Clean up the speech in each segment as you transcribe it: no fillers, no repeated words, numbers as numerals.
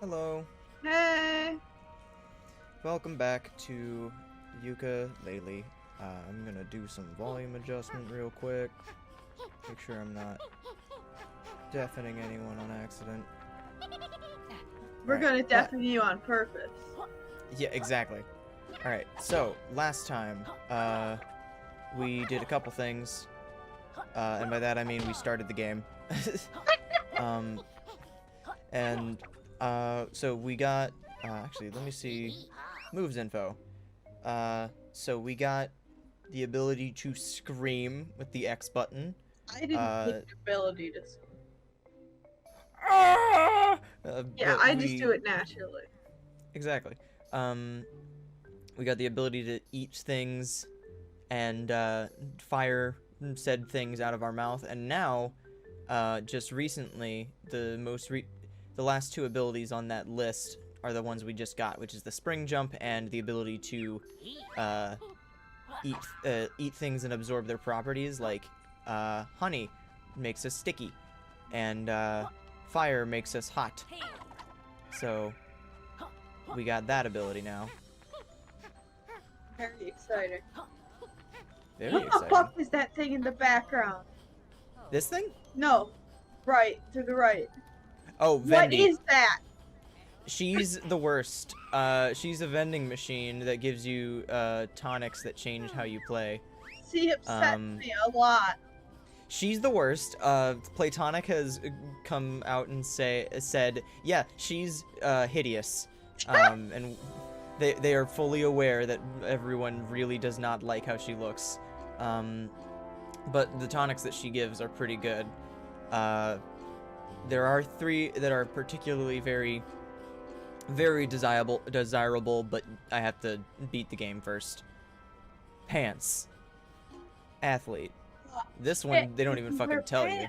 Hello. Hey. Welcome back to Yooka-Laylee. I'm gonna do some volume adjustment real quick. Make sure I'm not deafening anyone on accident. We're gonna deafen you on purpose. Yeah, exactly. Alright, so, last time, we did a couple things. And by that I mean we started the game. So we got, actually, let me see, moves info. So we got the ability to scream with the X button. I didn't get the ability to scream. Yeah, I just do it naturally. Exactly. We got the ability to eat things and fire said things out of our mouth, and now, just recently, the last two abilities on that list are the ones we just got, which is the spring jump and the ability to eat things and absorb their properties, like honey makes us sticky, and fire makes us hot. So we got that ability now. Very exciting. Very What exciting. the fuck is that thing in the background? This thing? No. Right, to the right. Oh, Vendy. What is that? She's the worst. She's a vending machine that gives you tonics that change how you play. She upsets me a lot. She's the worst. Playtonic has come out and said, yeah, she's hideous. And they are fully aware that everyone really does not like how she looks. But the tonics that she gives are pretty good. There are 3 that are particularly very desirable, but I have to beat the game first. Pants. Athlete. This one, they don't even fucking tell you.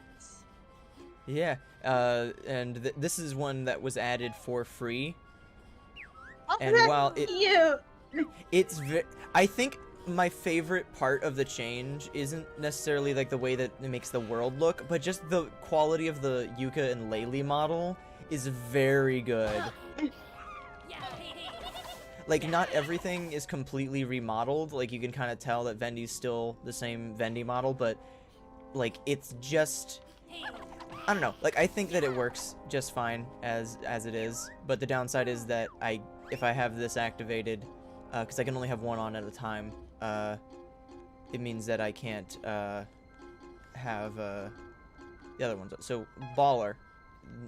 Yeah, and this is one that was added for free. Oh, and while it's I think my favorite part of the change isn't necessarily like the way that it makes the world look, but just the quality of the Yooka and Laylee model is very good. Like, not everything is completely remodeled. Like, you can kind of tell that Vendy's still the same Vendy model, but, like, it's just... I don't know. Like, I think that it works just fine as it is, but the downside is that if I have this activated, because I can only have one on at a time, it means that I can't have the other ones. So, Baller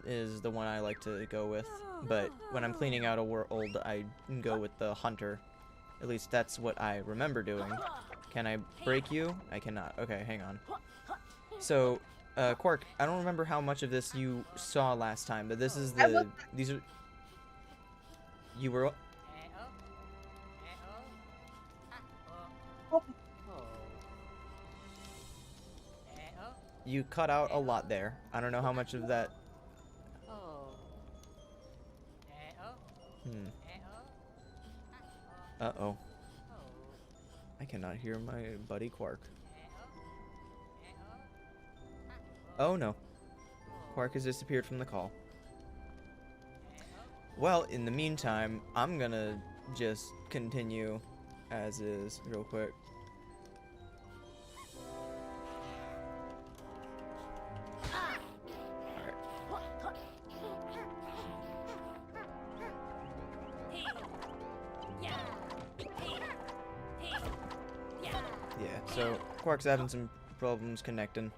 is the one I like to go with. But when I'm cleaning out a world, I go with the Hunter. At least that's what I remember doing. Can I break you? I cannot. Okay, hang on. So, Quark, I don't remember how much of this you saw last time, but this is these are... You were... you cut out a lot there. I don't know how much of that... Uh-oh. I cannot hear my buddy Quark. Oh no. Quark has disappeared from the call. Well, in the meantime, I'm gonna just continue as is real quick. Yeah, so Quark's having some problems connecting.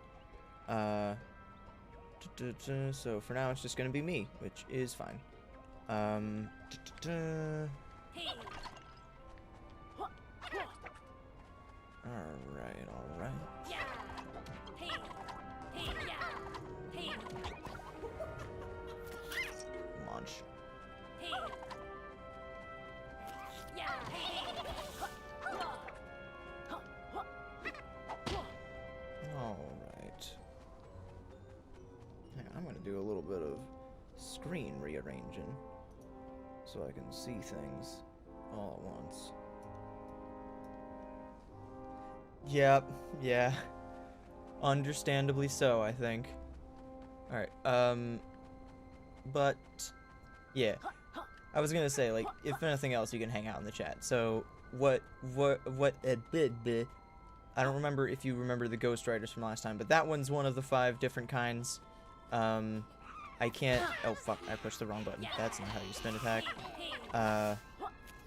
So for now it's just gonna be me, which is fine. Alright, alright. Launch. Alright. I'm gonna do a little bit of screen rearranging so I can see things all at once. Yep, yeah. Understandably so, I think. Alright, but yeah. I was gonna say, like, if nothing else, you can hang out in the chat. So, I don't remember if you remember the Ghost Riders from last time, but that one's one of the 5 different kinds. I can't, oh fuck, I pushed the wrong button. That's not how you spin attack.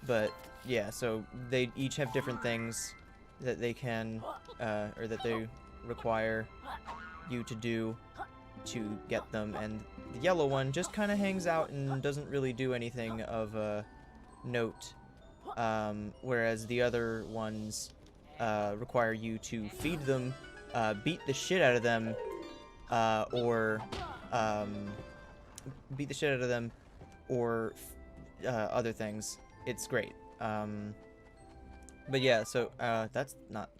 But, yeah, so they each have different things that they can, or that they require you to do to get them, and the yellow one just kind of hangs out and doesn't really do anything of note, whereas the other ones require you to feed them, beat the shit out of them, or other things. It's great. But yeah, so that's not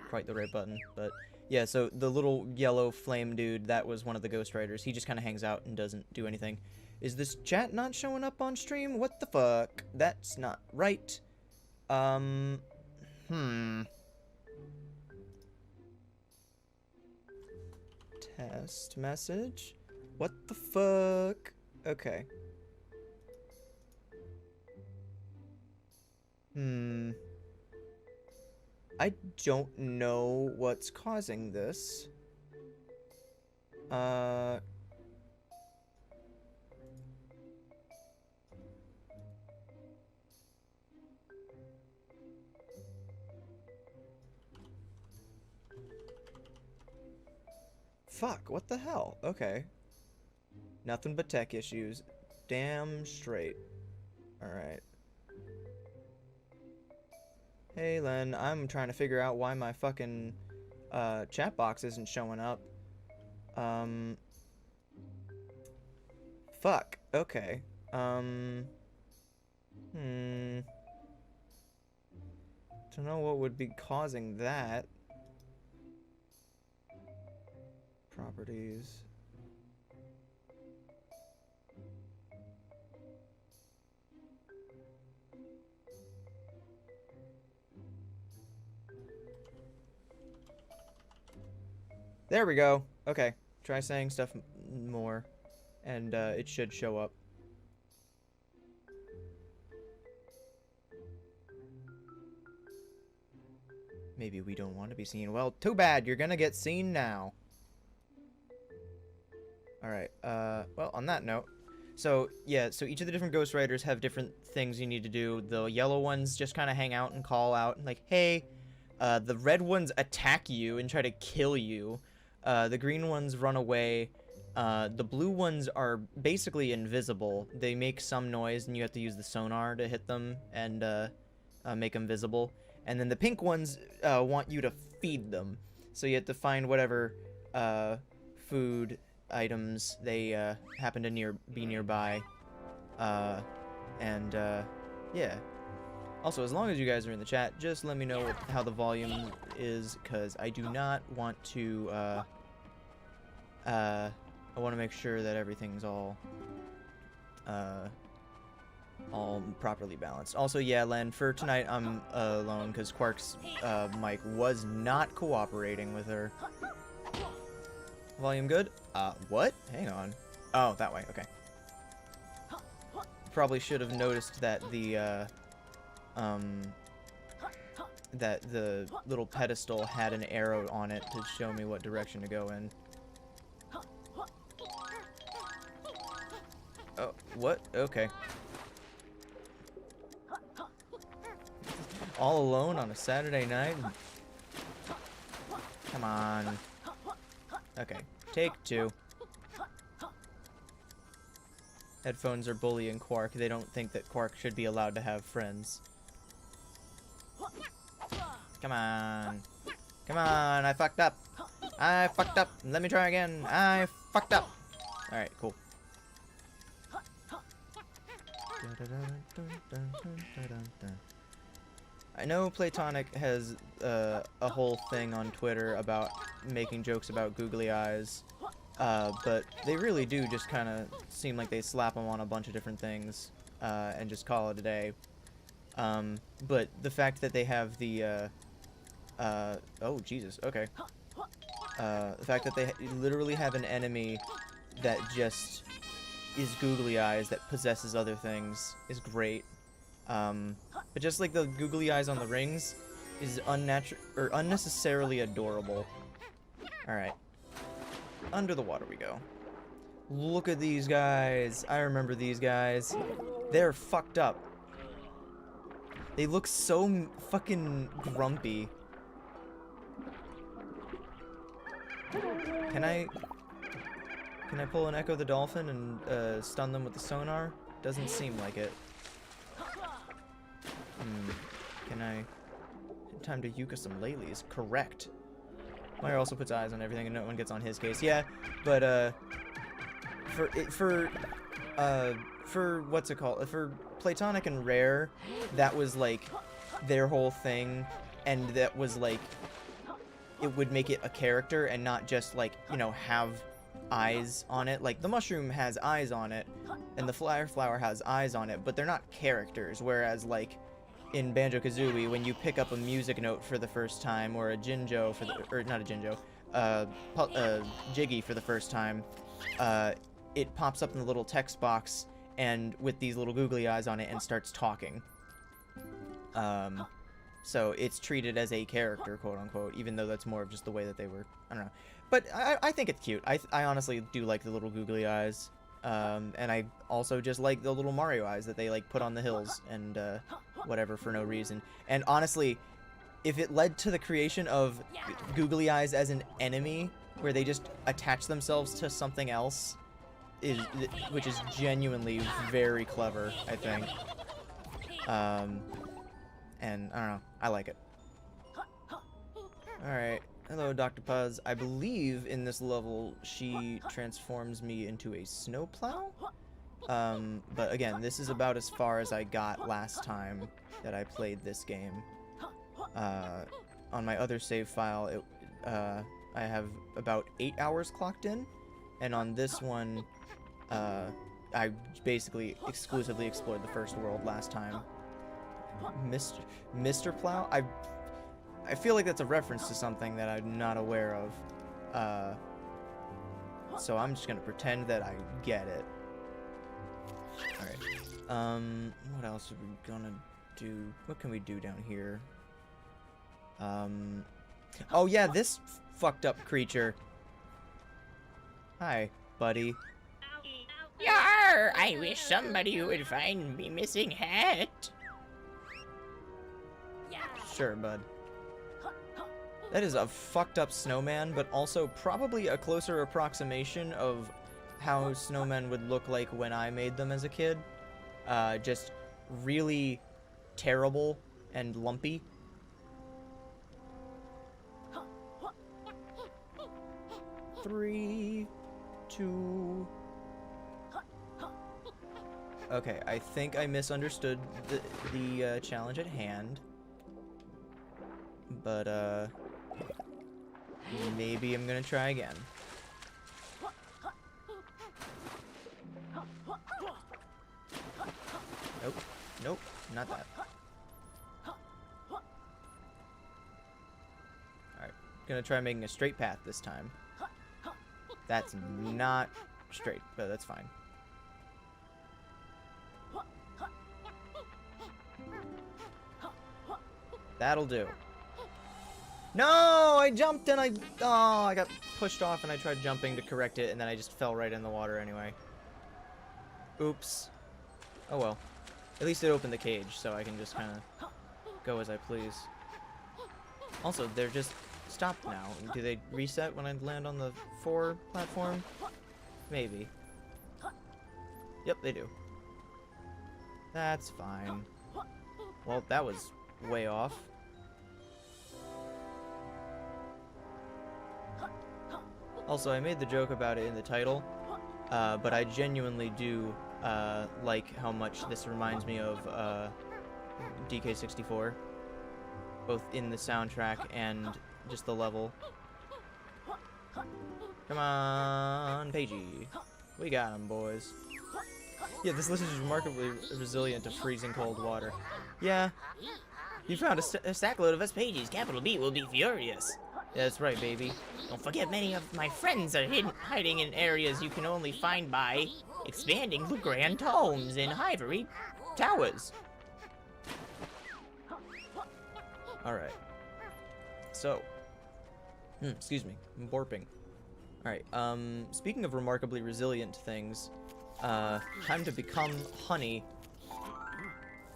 quite the right button, but yeah, so the little yellow flame dude, that was one of the Ghost Riders. He just kind of hangs out and doesn't do anything. Is this chat not showing up on stream? What the fuck? That's not right. Test message? What the fuck? Okay. I don't know what's causing this. Fuck, what the hell? Okay. Nothing but tech issues. Damn straight. Alright. Hey Len, I'm trying to figure out why my fucking chat box isn't showing up. Fuck. Okay. Don't know what would be causing that. Properties. There we go. Okay. Try saying stuff more, and it should show up. Maybe we don't want to be seen. Well, too bad. You're gonna get seen now. Alright, well, on that note, so, yeah, so each of the different Ghost Riders have different things you need to do. The yellow ones just kind of hang out and call out, like, hey. The red ones attack you and try to kill you. The green ones run away. The blue ones are basically invisible. They make some noise, and you have to use the sonar to hit them and make them visible. And then the pink ones want you to feed them. So you have to find whatever food items they happen to be nearby. Yeah. Also, as long as you guys are in the chat, just let me know how the volume is, because I do not want to I want to make sure that everything's all properly balanced. Also, yeah, Len, for tonight I'm alone because Quark's mic was not cooperating with her. Volume good? What? Hang on. Oh, that way. Okay. Probably should have noticed that the little pedestal had an arrow on it to show me what direction to go in. Oh, what? Okay. All alone on a Saturday night? Come on. Okay, take 2. Headphones are bullying Quark. They don't think that Quark should be allowed to have friends. Come on. Come on, I fucked up. I fucked up. Let me try again. I fucked up. Alright, cool. I know Platonic has a whole thing on Twitter about making jokes about googly eyes, but they really do just kind of seem like they slap them on a bunch of different things and just call it a day. But the fact that they have the oh Jesus, okay. The fact that they literally have an enemy that just is googly eyes that possesses other things is great. But just like the googly eyes on the rings is unnatural or unnecessarily adorable. Alright. Under the water we go. Look at these guys. I remember these guys. They're fucked up. They look so fucking grumpy. Can I pull an Echo the Dolphin and stun them with the sonar? Doesn't seem like it. Can I... Time to Yooka some Laylees. Correct. Meyer also puts eyes on everything and no one gets on his case. Yeah, but, for what's it called? For Platonic and Rare, that was, like, their whole thing, and that was, like, it would make it a character and not just, like, you know, have eyes on it. Like, the mushroom has eyes on it, and the flower has eyes on it, but they're not characters, whereas, like, in Banjo-Kazooie, when you pick up a music note for the first time, or a Jinjo for the, or not a Jinjo, Jiggy for the first time, it pops up in the little text box, and with these little googly eyes on it, and starts talking. So it's treated as a character, quote unquote, even though that's more of just the way that they were, I don't know. But I think it's cute. I honestly do like the little googly eyes. And I also just like the little Mario eyes that they, like, put on the hills and, whatever for no reason. And honestly, if it led to the creation of googly eyes as an enemy, where they just attach themselves to something else, which is genuinely very clever, I think. And I don't know, I like it. Alright. Hello, Dr. Puzz. I believe in this level she transforms me into a snowplow? But again, this is about as far as I got last time that I played this game. On my other save file, I have about 8 hours clocked in, and on this one, I basically exclusively explored the first world last time. Mr. Plow? I feel like that's a reference to something that I'm not aware of. So I'm just gonna pretend that I get it. Alright. What else are we gonna do? What can we do down here? Oh yeah, this fucked up creature. Hi, buddy. Yar! I wish somebody would find me missing hat. Sure, bud. That is a fucked up snowman, but also probably a closer approximation of how snowmen would look like when I made them as a kid. Just really terrible and lumpy. Three, two... Okay, I think I misunderstood the challenge at hand. But, maybe I'm gonna try again. Nope. Nope. Not that. Alright. Gonna try making a straight path this time. That's not straight, but that's fine. That'll do. No! I jumped and I got pushed off and I tried jumping to correct it and then I just fell right in the water anyway. Oops. Oh well. At least it opened the cage, so I can just kind of go as I please. Also, they're just stopped now. Do they reset when I land on the 4 platform? Maybe. Yep, they do. That's fine. Well, that was way off. Also, I made the joke about it in the title, but I genuinely do like how much this reminds me of DK64, both in the soundtrack and just the level. Come on, Pagey. We got him, boys. Yeah, this lizard is remarkably resilient to freezing cold water. Yeah. You found a stack load of us pages. Capital B will be furious. Yeah, that's right, baby. Don't forget, many of my friends are hiding in areas you can only find by expanding the grand tomes in ivory towers. Alright. So. Excuse me. I'm burping. Alright, speaking of remarkably resilient things, time to become honey.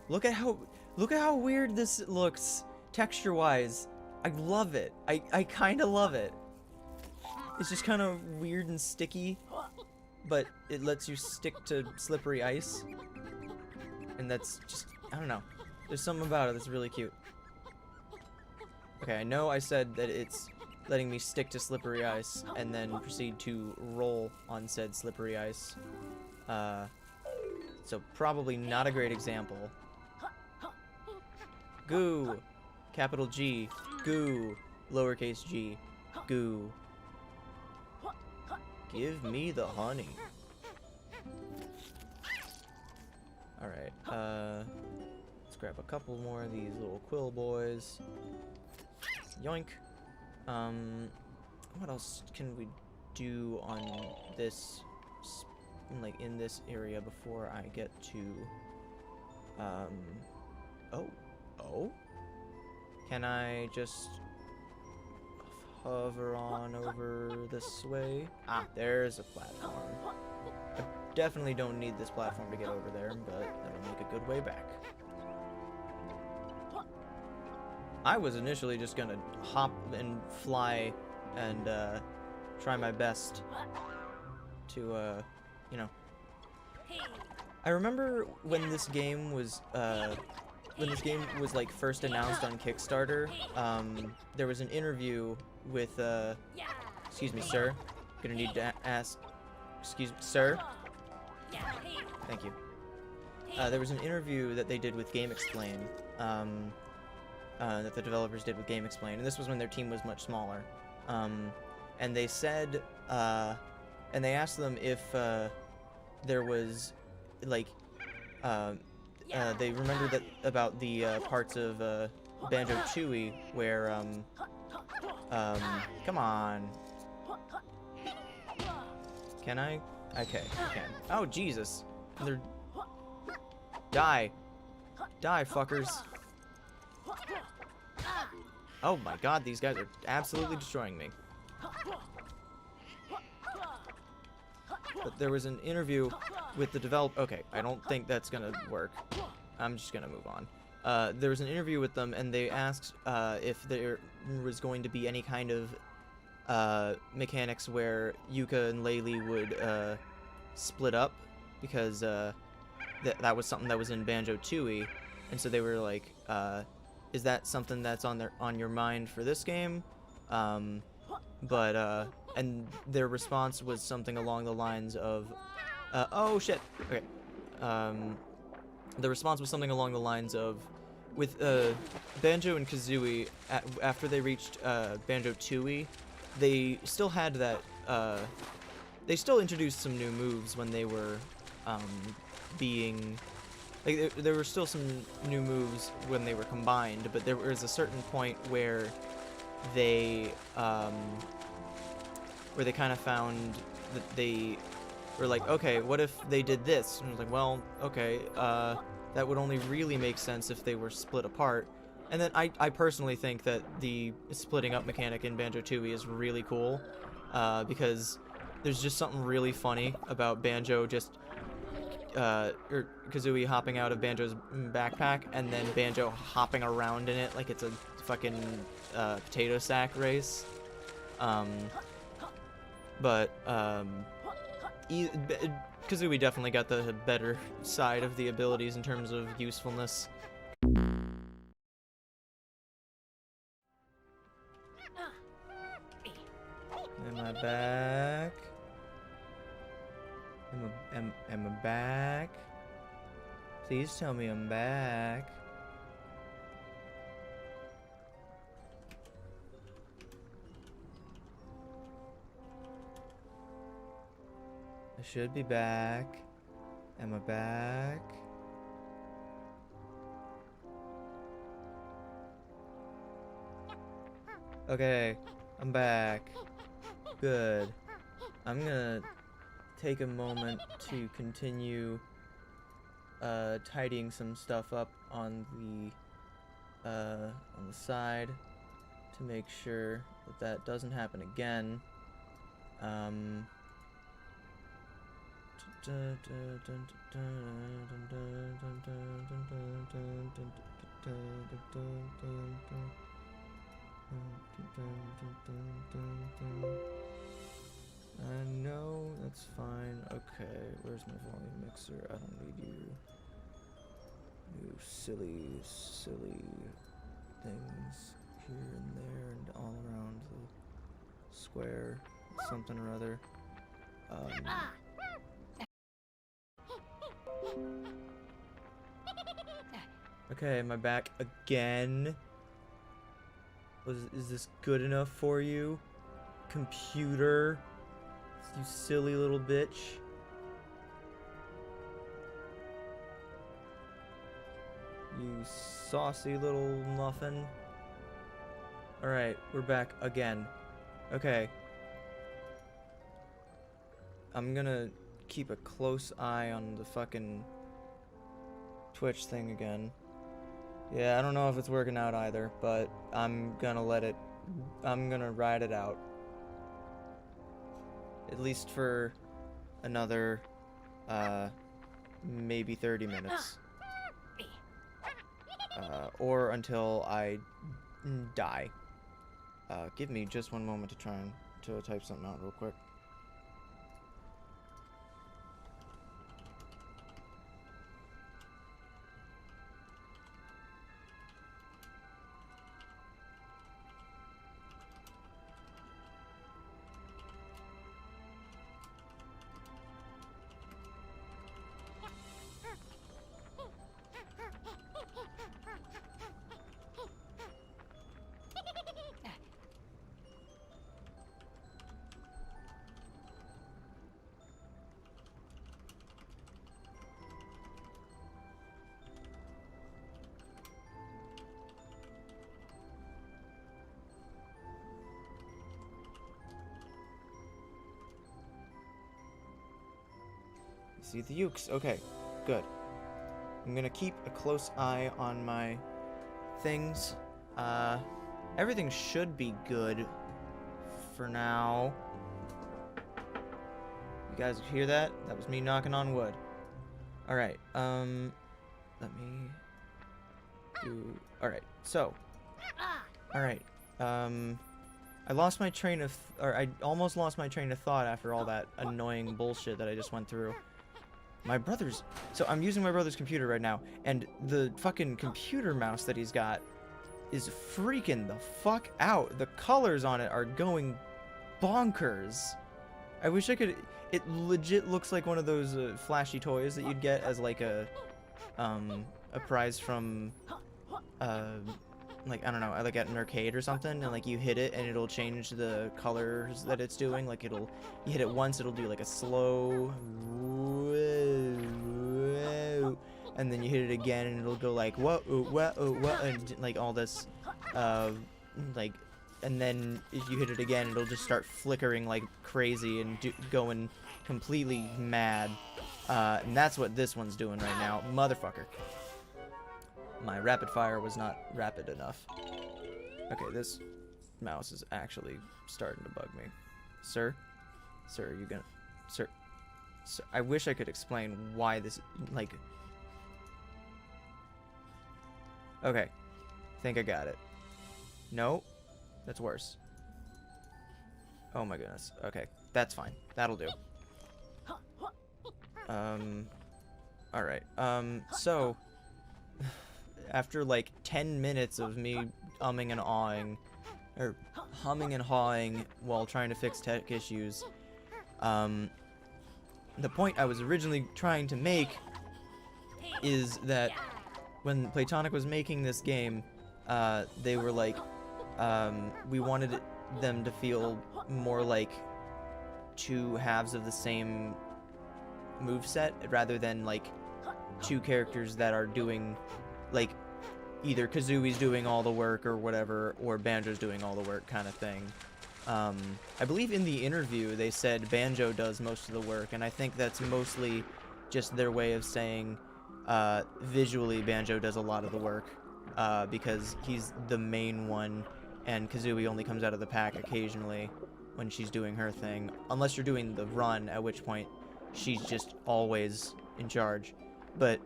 Look at how weird this looks, texture-wise. I love it. I kinda love it. It's just kind of weird and sticky, but it lets you stick to slippery ice. And that's just, I don't know. There's something about it that's really cute. Okay, I know I said that it's letting me stick to slippery ice and then proceed to roll on said slippery ice. So probably not a great example. Goo! Capital G. Goo. Lowercase g. Goo. Give me the honey. Alright, let's grab a couple more of these little quill boys. Yoink. What else can we do on this, like, in this area before I get to, oh? Can I just hover on over this way? Ah, there's a platform. I definitely don't need this platform to get over there, but that'll make a good way back. I was initially just gonna hop and fly and try my best to, you know. I remember when this game was like first announced on Kickstarter, there was an interview with, excuse me, sir. Gonna need to ask, excuse me, sir? Thank you. There was an interview that they did with Game Explain, that the developers did with Game Explain, and this was when their team was much smaller. And they said, and they asked them if, there was, like, they remembered that about the parts of Banjo-Kazooie where come on. Can I? Okay, I can. Oh Jesus! They're die, fuckers! Oh my God, these guys are absolutely destroying me. But there was an interview with the developer. Okay, I don't think that's gonna work. I'm just gonna move on. There was an interview with them, and they asked if there was going to be any kind of mechanics where Yooka-Laylee would split up, because that was something that was in Banjo-Kazooie, and so they were like, "Is that something that's on your mind for this game?" And their response was something along the lines of, oh shit, okay. The response was something along the lines of, with Banjo and Kazooie, after they reached Banjo-Tooie, they still had that, they still introduced some new moves when they were being like there were still some new moves when they were combined, but there was a certain point where they kind of found that they were like, okay, what if they did this? And I was like, well, okay, that would only really make sense if they were split apart. And then I personally think that the splitting up mechanic in Banjo-Tooie is really cool, because there's just something really funny about Banjo just, or Kazooie hopping out of Banjo's backpack, and then Banjo hopping around in it like it's a fucking potato sack race. Kazooie definitely got the better side of the abilities in terms of usefulness. Am I back? Am I back? Please tell me I'm back. I should be back. Am I back? Okay, I'm back. Good. I'm gonna take a moment to continue tidying some stuff up on the side to make sure that that doesn't happen again. No, that's fine. Okay, where's my volume mixer? I don't need you. You silly things here and there and all around the square. Something or other. Okay, am I back again? Is this good enough for you? Computer? You silly little bitch. You saucy little muffin. Alright, we're back again. Okay. I'm gonna keep a close eye on the fucking Twitch thing again. Yeah, I don't know if it's working out either, but I'm gonna ride it out. At least for another, maybe 30 minutes. Or until I die. Give me just one moment to try and type something out real quick. See the Yooks. Okay, good. I'm gonna keep a close eye on my things. Everything should be good for now. You guys hear that? That was me knocking on wood. Alright, let me do... Alright, so... Alright, I lost my train of... I almost lost my train of thought after all that annoying bullshit that I just went through. My brother's... So I'm using my brother's computer right now, and the fucking computer mouse that he's got is freaking the fuck out. The colors on it are going bonkers. I wish I could... It legit looks like one of those flashy toys that you'd get as like a prize from, like, I don't know, like at an arcade or something, and like you hit it and it'll change the colors that it's doing. Like you hit it once, it'll do like a slow, and then you hit it again, and it'll go like, what, and like all this, like, and then if you hit it again, it'll just start flickering like crazy and going completely mad. And that's what this one's doing right now. Motherfucker. My rapid fire was not rapid enough. Okay, this mouse is actually starting to bug me. Sir? Sir, are you gonna... Sir, I wish I could explain why this... Like... Okay. Think I got it. No? That's worse. Oh my goodness. Okay. That's fine. That'll do. Alright. So... After like 10 minutes of me umming and awing, or humming and hawing while trying to fix tech issues, the point I was originally trying to make is that when Playtonic was making this game, they were like, we wanted them to feel more like two halves of the same moveset rather than like two characters that are doing, like, either Kazooie's doing all the work or whatever, or Banjo's doing all the work kind of thing. I believe in the interview they said Banjo does most of the work, and I think that's mostly just their way of saying visually Banjo does a lot of the work, because he's the main one, and Kazooie only comes out of the pack occasionally when she's doing her thing, unless you're doing the run, at which point she's just always in charge. But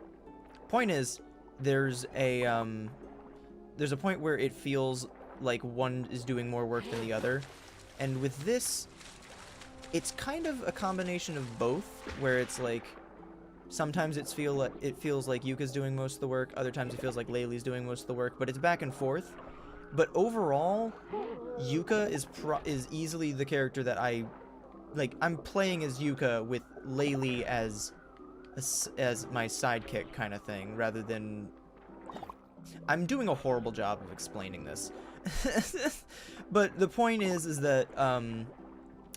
point is, there's a point where it feels like one is doing more work than the other, and with this, it's kind of a combination of both, where it's like sometimes it feels like Yooka's doing most of the work, other times it feels like Laylee's doing most of the work, but it's back and forth. But overall, Yooka is easily the character that I'm playing as Yooka with Laylee as my sidekick kind of thing, rather than... I'm doing a horrible job of explaining this. But the point is that,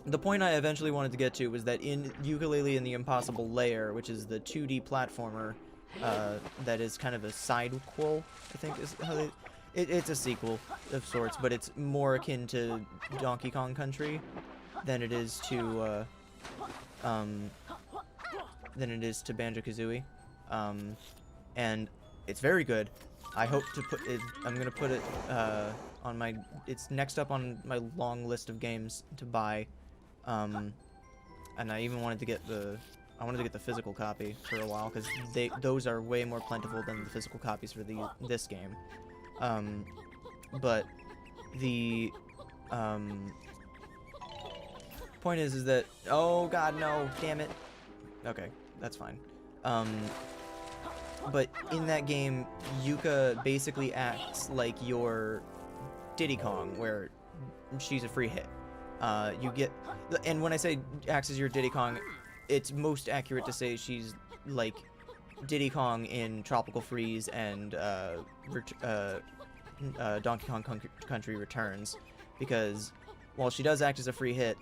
the point I eventually wanted to get to was that in Yooka-Laylee and the Impossible Lair, which is the 2D platformer, that is kind of a sidequel, I think is how they... It's a sequel of sorts, but it's more akin to Donkey Kong Country than it is to, Banjo-Kazooie, and it's very good. I hope to put it, I'm gonna put it on my, it's next up on my long list of games to buy, and I even wanted to get the physical copy for a while, because those are way more plentiful than the physical copies for this game. But the point is that, oh god, no, damn it. Okay, that's fine. But in that game, Yooka basically acts like your Diddy Kong, where she's a free hit. And when I say acts as your Diddy Kong, it's most accurate to say she's like Diddy Kong in Tropical Freeze and Donkey Kong Country Returns, because while she does act as a free hit,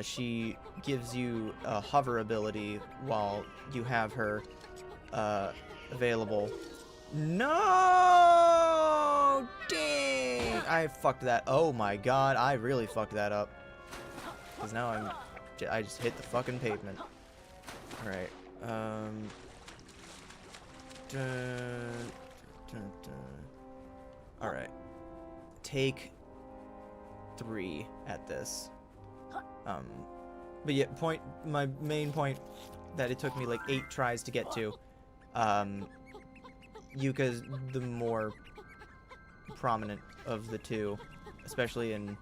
she gives you a hover ability while you have her available. No! Dang! I fucked that. Oh my god, I really fucked that up. Because now I just hit the fucking pavement. Alright, Alright. Take 3 at this. But yeah, my main point that it took me like 8 tries to get to, Yooka's the more prominent of the two, especially in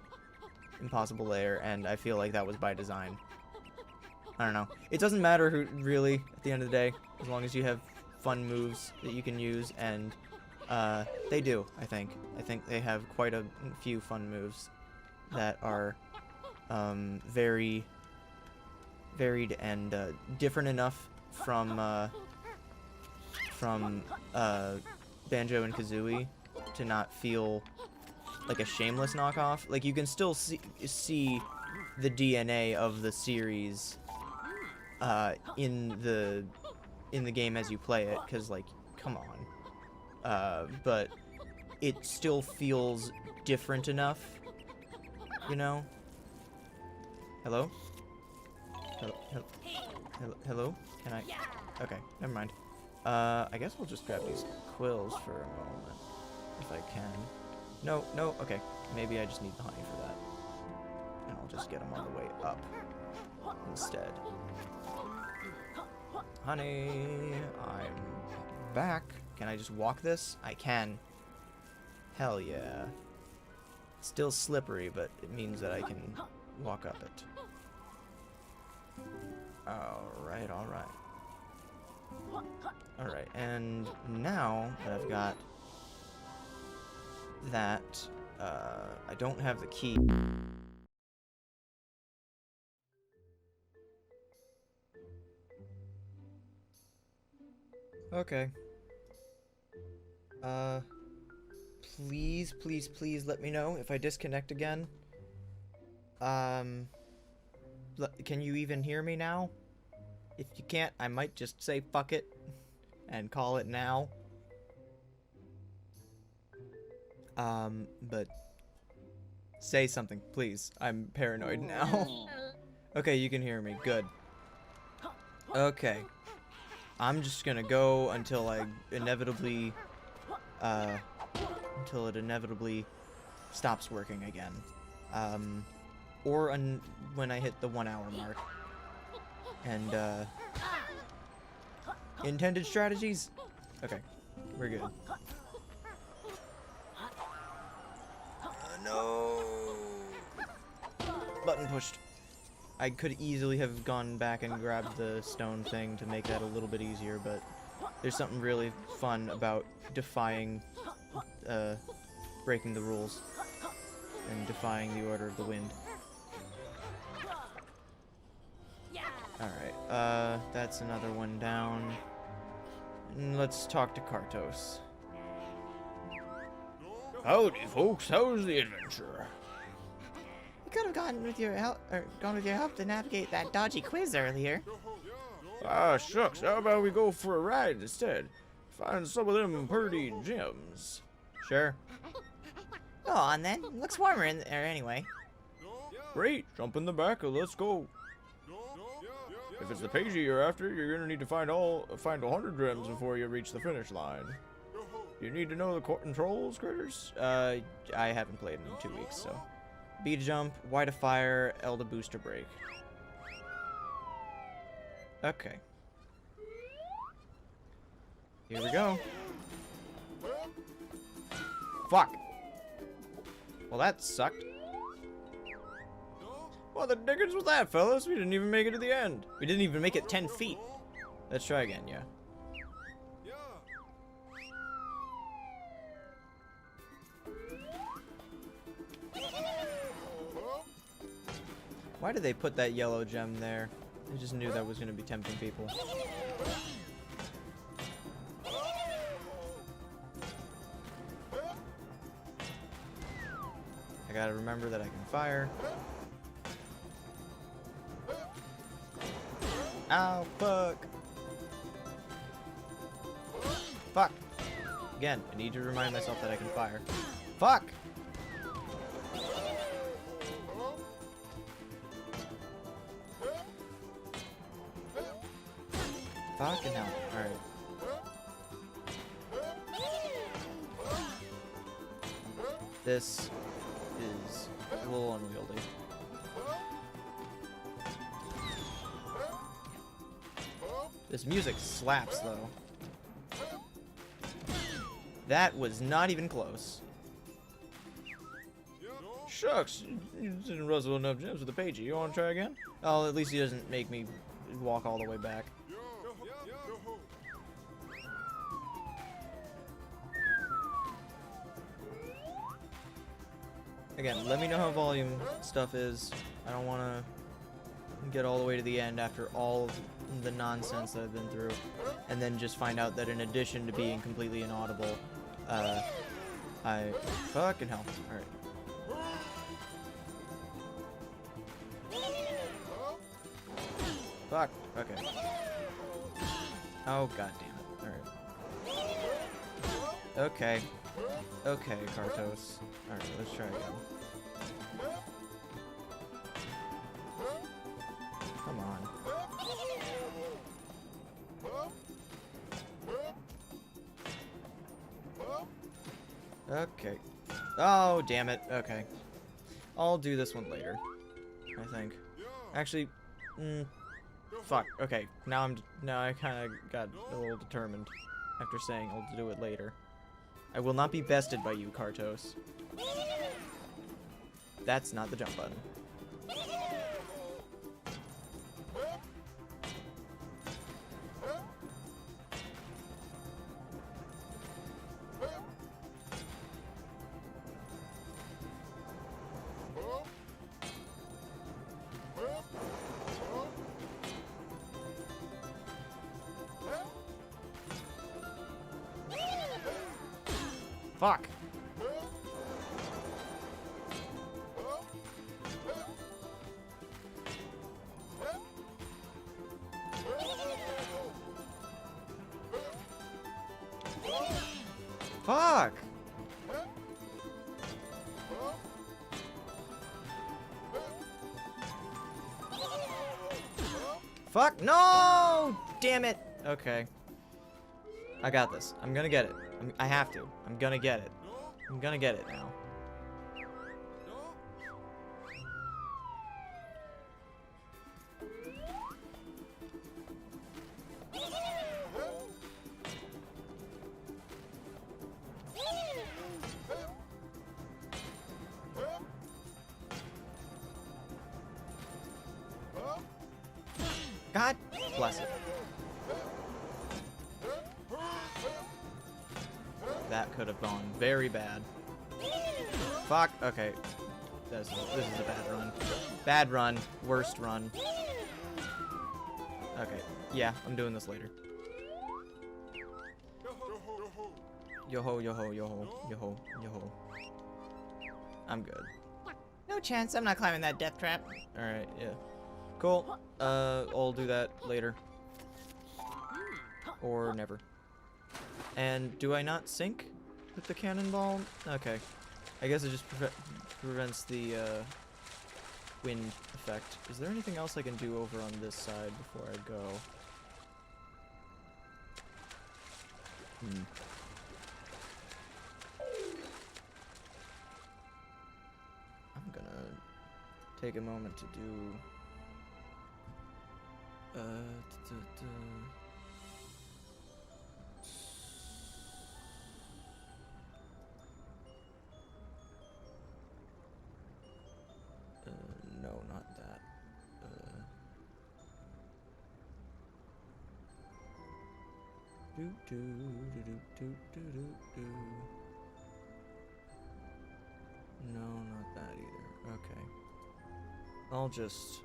Impossible Lair, and I feel like that was by design. I don't know. It doesn't matter who, really, at the end of the day, as long as you have fun moves that you can use, and they do, I think. I think they have quite a few fun moves that are very varied and different enough from Banjo and Kazooie to not feel like a shameless knockoff. Like, you can still see the DNA of the series in the game as you play it, because like come on. But it still feels different enough, you know? Hello? Hello? Can I? Okay, never mind. I guess we'll just grab these quills for a moment, if I can. No, okay. Maybe I just need the honey for that. And I'll just get them on the way up instead. Honey, I'm back. Can I just walk this? I can. Hell yeah. Still slippery, but it means that I can walk up it. Alright. Alright, and now that I've got that, I don't have the key. Okay. Please let me know if I disconnect again. Can you even hear me now? If you can't, I might just say fuck it and call it now. But say something, please. I'm paranoid now. Okay, you can hear me. Good. Okay. I'm just gonna go until I inevitably, until it inevitably stops working again. Or when I hit the 1 hour mark. And, intended strategies? Okay, we're good. No! Button pushed. I could easily have gone back and grabbed the stone thing to make that a little bit easier, but there's something really fun about defying, breaking the rules and defying the order of the wind. Alright, that's another one down. And let's talk to Kartos. Howdy, folks. How's the adventure? You could have gone with your help to navigate that dodgy quiz earlier. Ah, shucks. How about we go for a ride instead? Find some of them pretty gems. Sure. Go on then. Looks warmer in there anyway. Great. Jump in the back and let's go. If it's the Pagey you're after, you're gonna need to find 100 gems before you reach the finish line. You need to know the controls, critters? I haven't played in 2 weeks, so. B to jump, Y to fire, L to boost or break. Okay. Here we go. Fuck! Well, that sucked. What the dickens was that, fellas? We didn't even make it to the end. We didn't even make it 10 feet. Let's try again, yeah. Why did they put that yellow gem there? I just knew that was going to be tempting people. I gotta remember that I can fire. Ow, fuck. Fuck. Again, I need to remind myself that I can fire. Fuck! Fucking hell. Alright. This is a little unwieldy. This music slaps, though. That was not even close. Shucks, you didn't rustle enough gems with the Pagey. You wanna try again? Oh, at least he doesn't make me walk all the way back. Again, let me know how volume stuff is. I don't want to get all the way to the end after all of the nonsense that I've been through, and then just find out that in addition to being completely inaudible, I fucking hell. All right. Fuck. Okay. Oh god damn it. All right. Okay. Okay, Kartos. Alright, let's try again. Come on. Okay. Oh, damn it. Okay. I'll do this one later, I think. Actually, fuck. Okay, now I kind of got a little determined after saying I'll do it later. I will not be bested by you, Kartos. That's not the jump button. Fuck. Fuck. Fuck. No! Damn it. Okay. I got this. I'm gonna get it. I have to. I'm gonna get it. I'm gonna get it now. God bless it. That could have gone very bad. Fuck. Okay. This is a bad run. Bad run. Worst run. Okay. Yeah, I'm doing this later. Yo-ho, yo-ho, yo-ho, yo-ho, yo-ho. I'm good. No chance, I'm not climbing that death trap. Alright, yeah. Cool. I'll do that later. Or never. And do I not sink with the cannonball? Okay. I guess it just prevents the wind effect. Is there anything else I can do over on this side before I go? I'm gonna take a moment to do no, not that. No, not that either. Okay. I'll just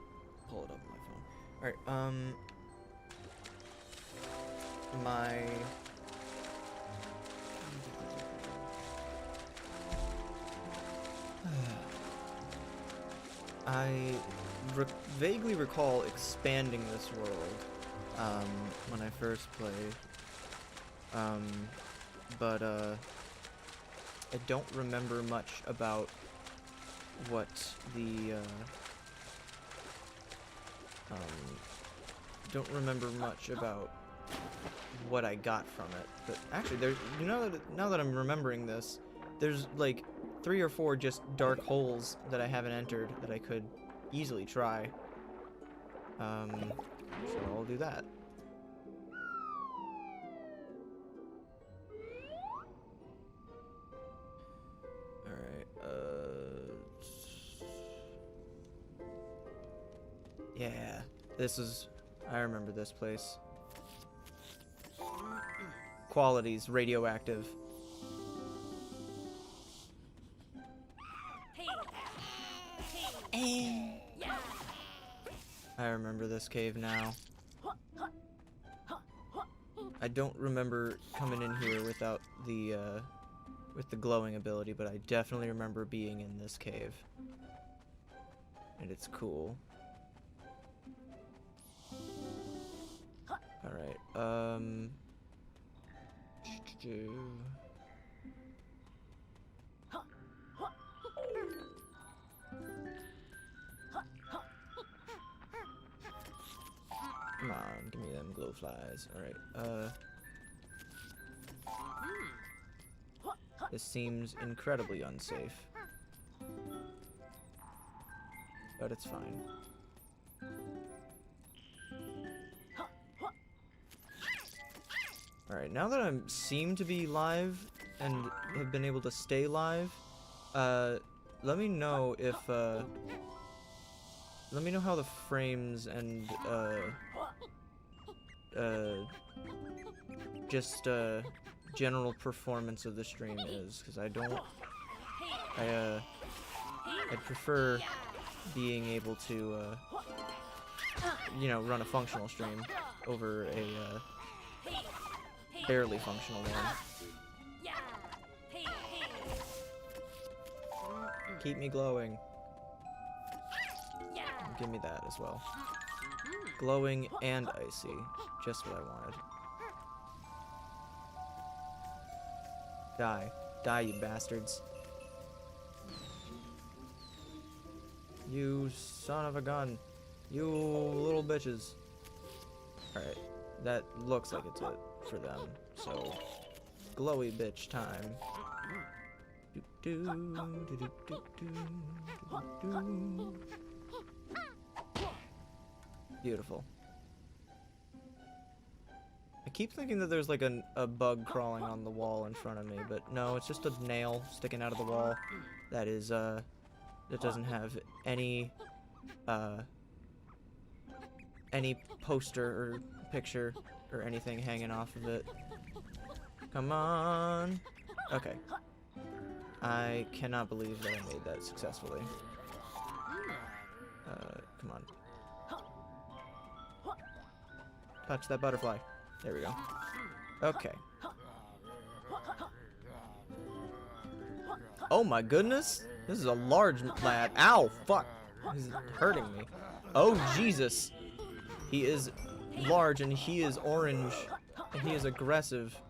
pull it up on my phone. Alright, my... I vaguely recall expanding this world, when I first played. But I don't remember much about what the, don't remember much about what I got from it. But actually, there's, you know, now that I'm remembering this, there's like 3 or 4 just dark holes that I haven't entered that I could easily try. So I'll do that. Alright, yeah, this is, I remember this place. Qualities, radioactive. I remember this cave now. I don't remember coming in here without the, with the glowing ability, but I definitely remember being in this cave. And it's cool. Alright, Come on, give me them glow flies. Alright, this seems incredibly unsafe. But it's fine. Alright, now that I seem to be live and have been able to stay live, let me know if, let me know how the frames and, just, general performance of the stream is, because I'd prefer being able to, you know, run a functional stream over a, barely functional one. Keep me glowing. Give me that as well. Glowing and icy. Just what I wanted. Die. Die, you bastards. You son of a gun. You little bitches. Alright. That looks like it's it for them. So, glowy bitch time. Beautiful. I keep thinking that there's like a bug crawling on the wall in front of me, but no, it's just a nail sticking out of the wall that is, that doesn't have any poster or picture or anything hanging off of it. Come on! Okay. I cannot believe that I made that successfully. Come on. Touch that butterfly. There we go. Okay. Oh my goodness! This is a large lad. Ow! Fuck! He's hurting me. Oh Jesus! He is large and he is orange and he is aggressive.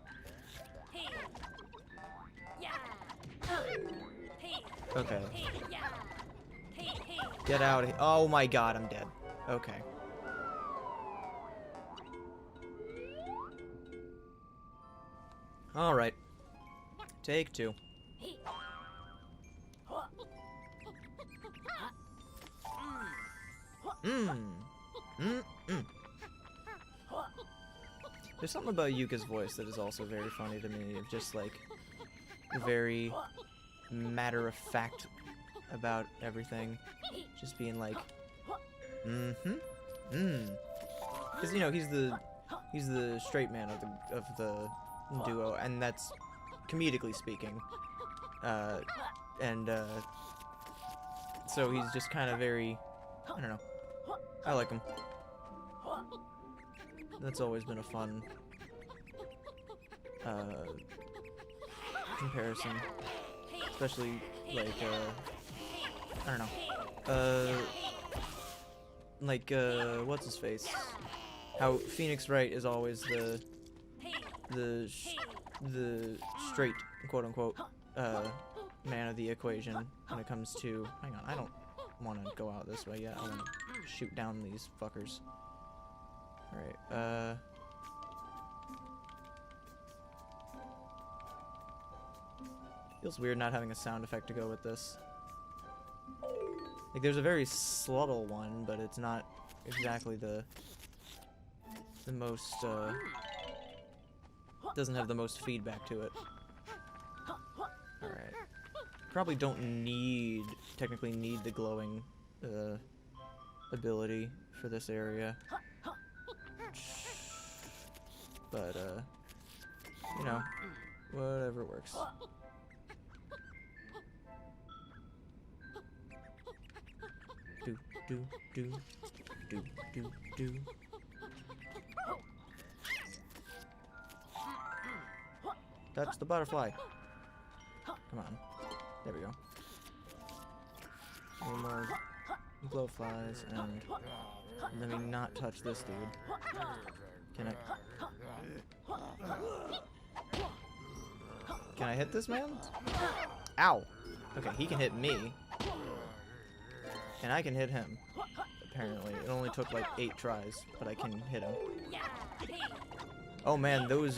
Okay. Get out of here. Oh my god, I'm dead. Okay. Alright. Take two. There's something about Yuka's voice that is also very funny to me, of just like very matter of fact about everything, just being like, because you know he's the straight man of the duo, and that's comedically speaking, so he's just kind of very, I don't know, I like him. That's always been a fun comparison, especially like I don't know, like what's his face? How Phoenix Wright is always the straight, quote unquote, man of the equation when it comes to. Hang on, I don't want to go out this way yet. I want to shoot down these fuckers. Alright, feels weird not having a sound effect to go with this. Like, there's a very subtle one, but it's not exactly the most, doesn't have the most feedback to it. Alright. Probably don't technically need the glowing, ability for this area. But, you know, whatever works. Do. Touch the butterfly. Come on. There we go. One more glowflies, and let me not touch this dude. Can I hit this man? Ow! Okay, he can hit me. And I can hit him. apparently. It only took like 8 tries, but I can hit him. Oh man, those,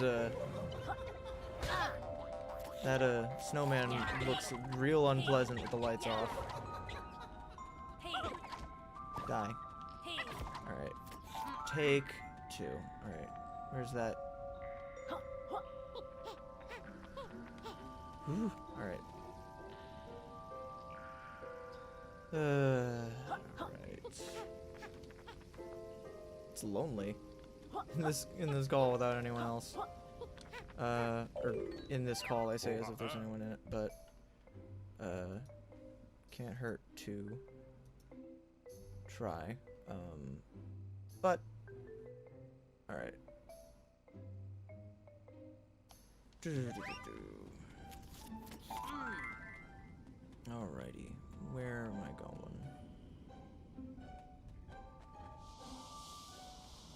that, snowman looks real unpleasant with the lights off. Die. Alright. Take 2. Alright. Where's that? Ooh. Alright. Alright. It's lonely. In this call without anyone else. Or in this call, I say as if there's anyone in it, but can't hurt to try. But alright. Alrighty, where am I going?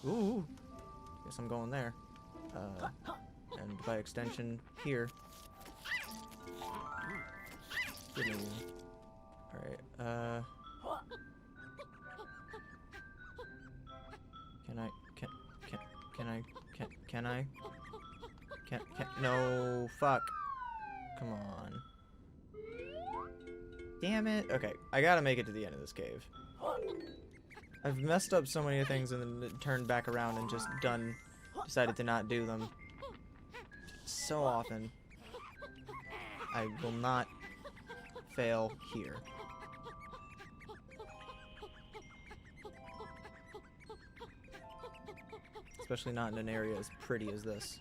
Ooh, guess I'm going there. And by extension, here. Alright, no, fuck. Come on. Damn it. Okay, I gotta make it to the end of this cave. I've messed up so many things and then turned back around and just decided to not do them. So often. I will not fail here. Especially not in an area as pretty as this.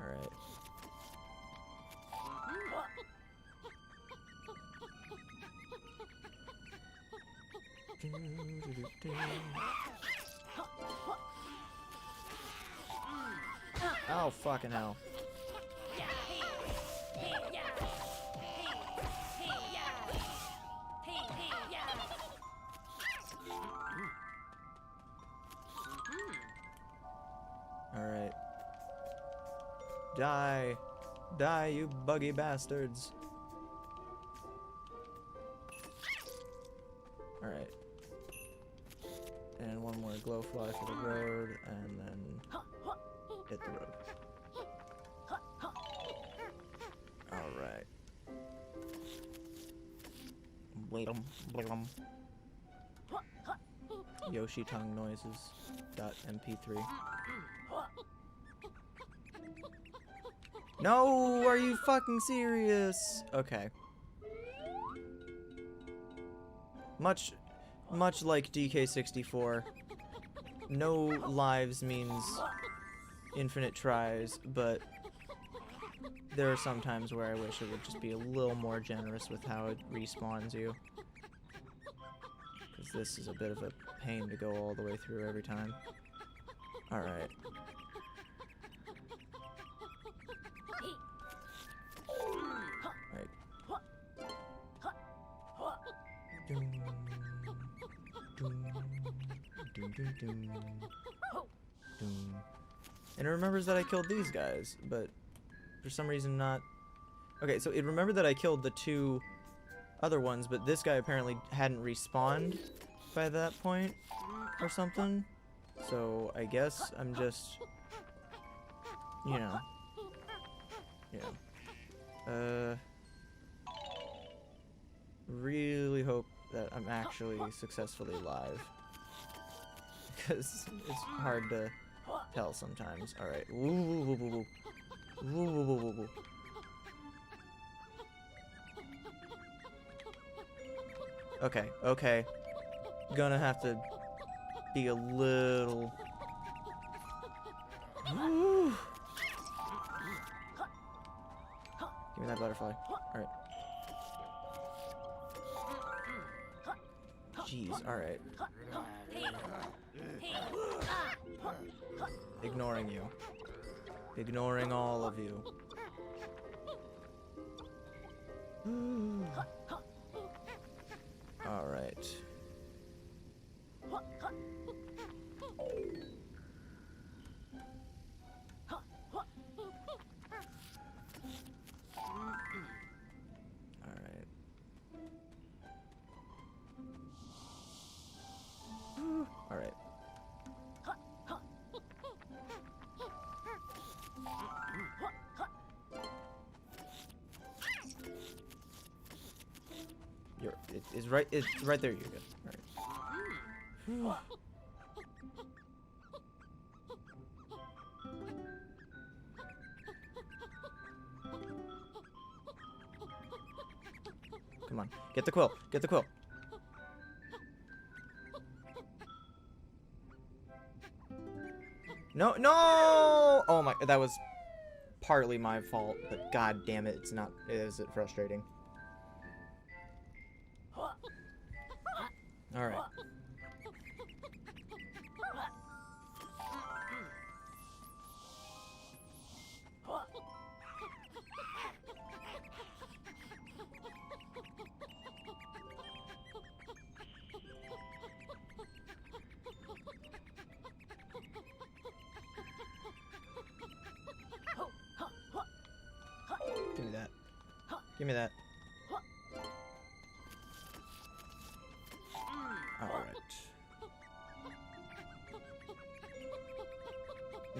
Alright. Oh, fucking hell. Alright. Die. Die, you buggy bastards. Alright. And one more glow fly for the road, and then hit the road. Alright. Bleedum, bleedum. Yoshi tongue noises. .mp3. No, are you fucking serious? Okay. Much like DK64, no lives means infinite tries, but there are some times where I wish it would just be a little more generous with how it respawns you. Because this is a bit of a pain to go all the way through every time. Alright. And it remembers that I killed these guys, but for some reason not... Okay, so it remembered that I killed the 2 other ones, but this guy apparently hadn't respawned by that point or something. So I guess I'm just... You know. Yeah. Really hope that I'm actually successfully live. Because it's hard to tell sometimes. Alright. Okay, okay. Gonna have to be a little... Give me that butterfly. Alright. Jeez, alright. Ignoring you. Ignoring all of you. Alright. It's right there, Yooka. Alright. Come on, get the quill. Get the quill. No, no! Oh my, that was partly my fault, but god damn it, it's not, is it frustrating? Alright. Give me that. Give me that. Alright.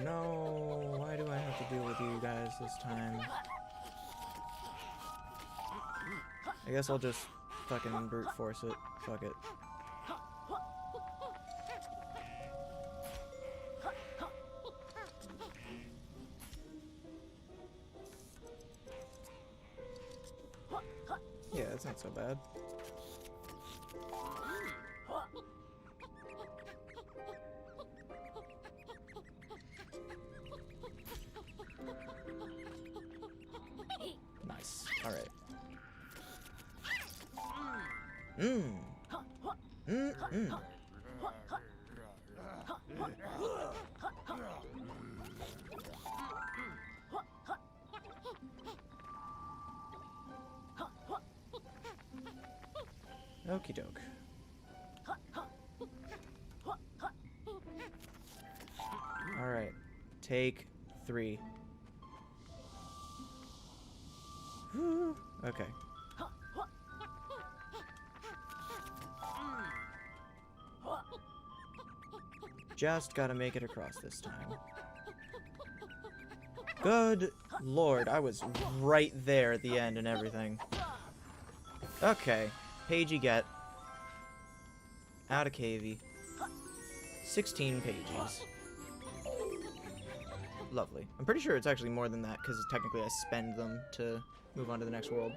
No, why do I have to deal with you guys this time? I guess I'll just fucking brute force it. Fuck it. Yeah, that's not so bad. Nice. Alright. Okie doke. Alright. Take 3. Okay. Just gotta make it across this time. Good lord, I was right there at the end and everything. Okay. Page you get. Out of cavey. 16 pages. Lovely. I'm pretty sure it's actually more than that, because technically I spend them to move on to the next world.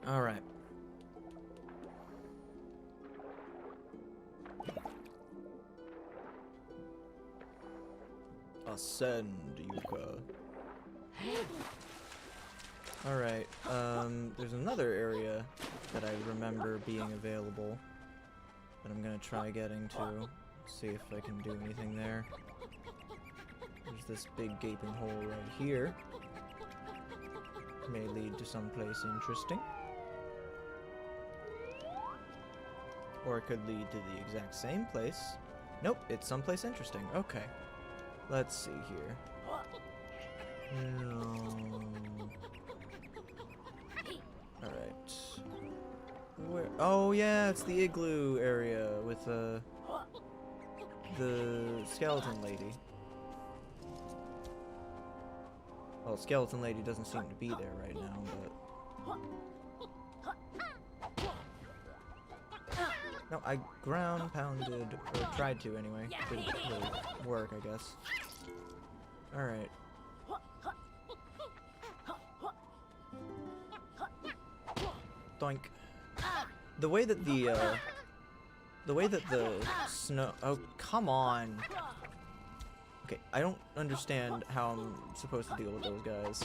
Alright. Ascend, Yooka. Alright, there's another area that I remember being available that I'm gonna try getting to. See if I can do anything there. There's this big gaping hole right here. May lead to someplace interesting. Or it could lead to the exact same place. Nope, it's someplace interesting. Okay. Let's see here. Alright. Where? Oh yeah, it's the igloo area with the skeleton lady. Well, skeleton lady doesn't seem to be there right now, but... No, I ground pounded, or tried to anyway. Didn't really work, I guess. Alright. Doink. The way that the snow... Oh, come on! Okay, I don't understand how I'm supposed to deal with those guys.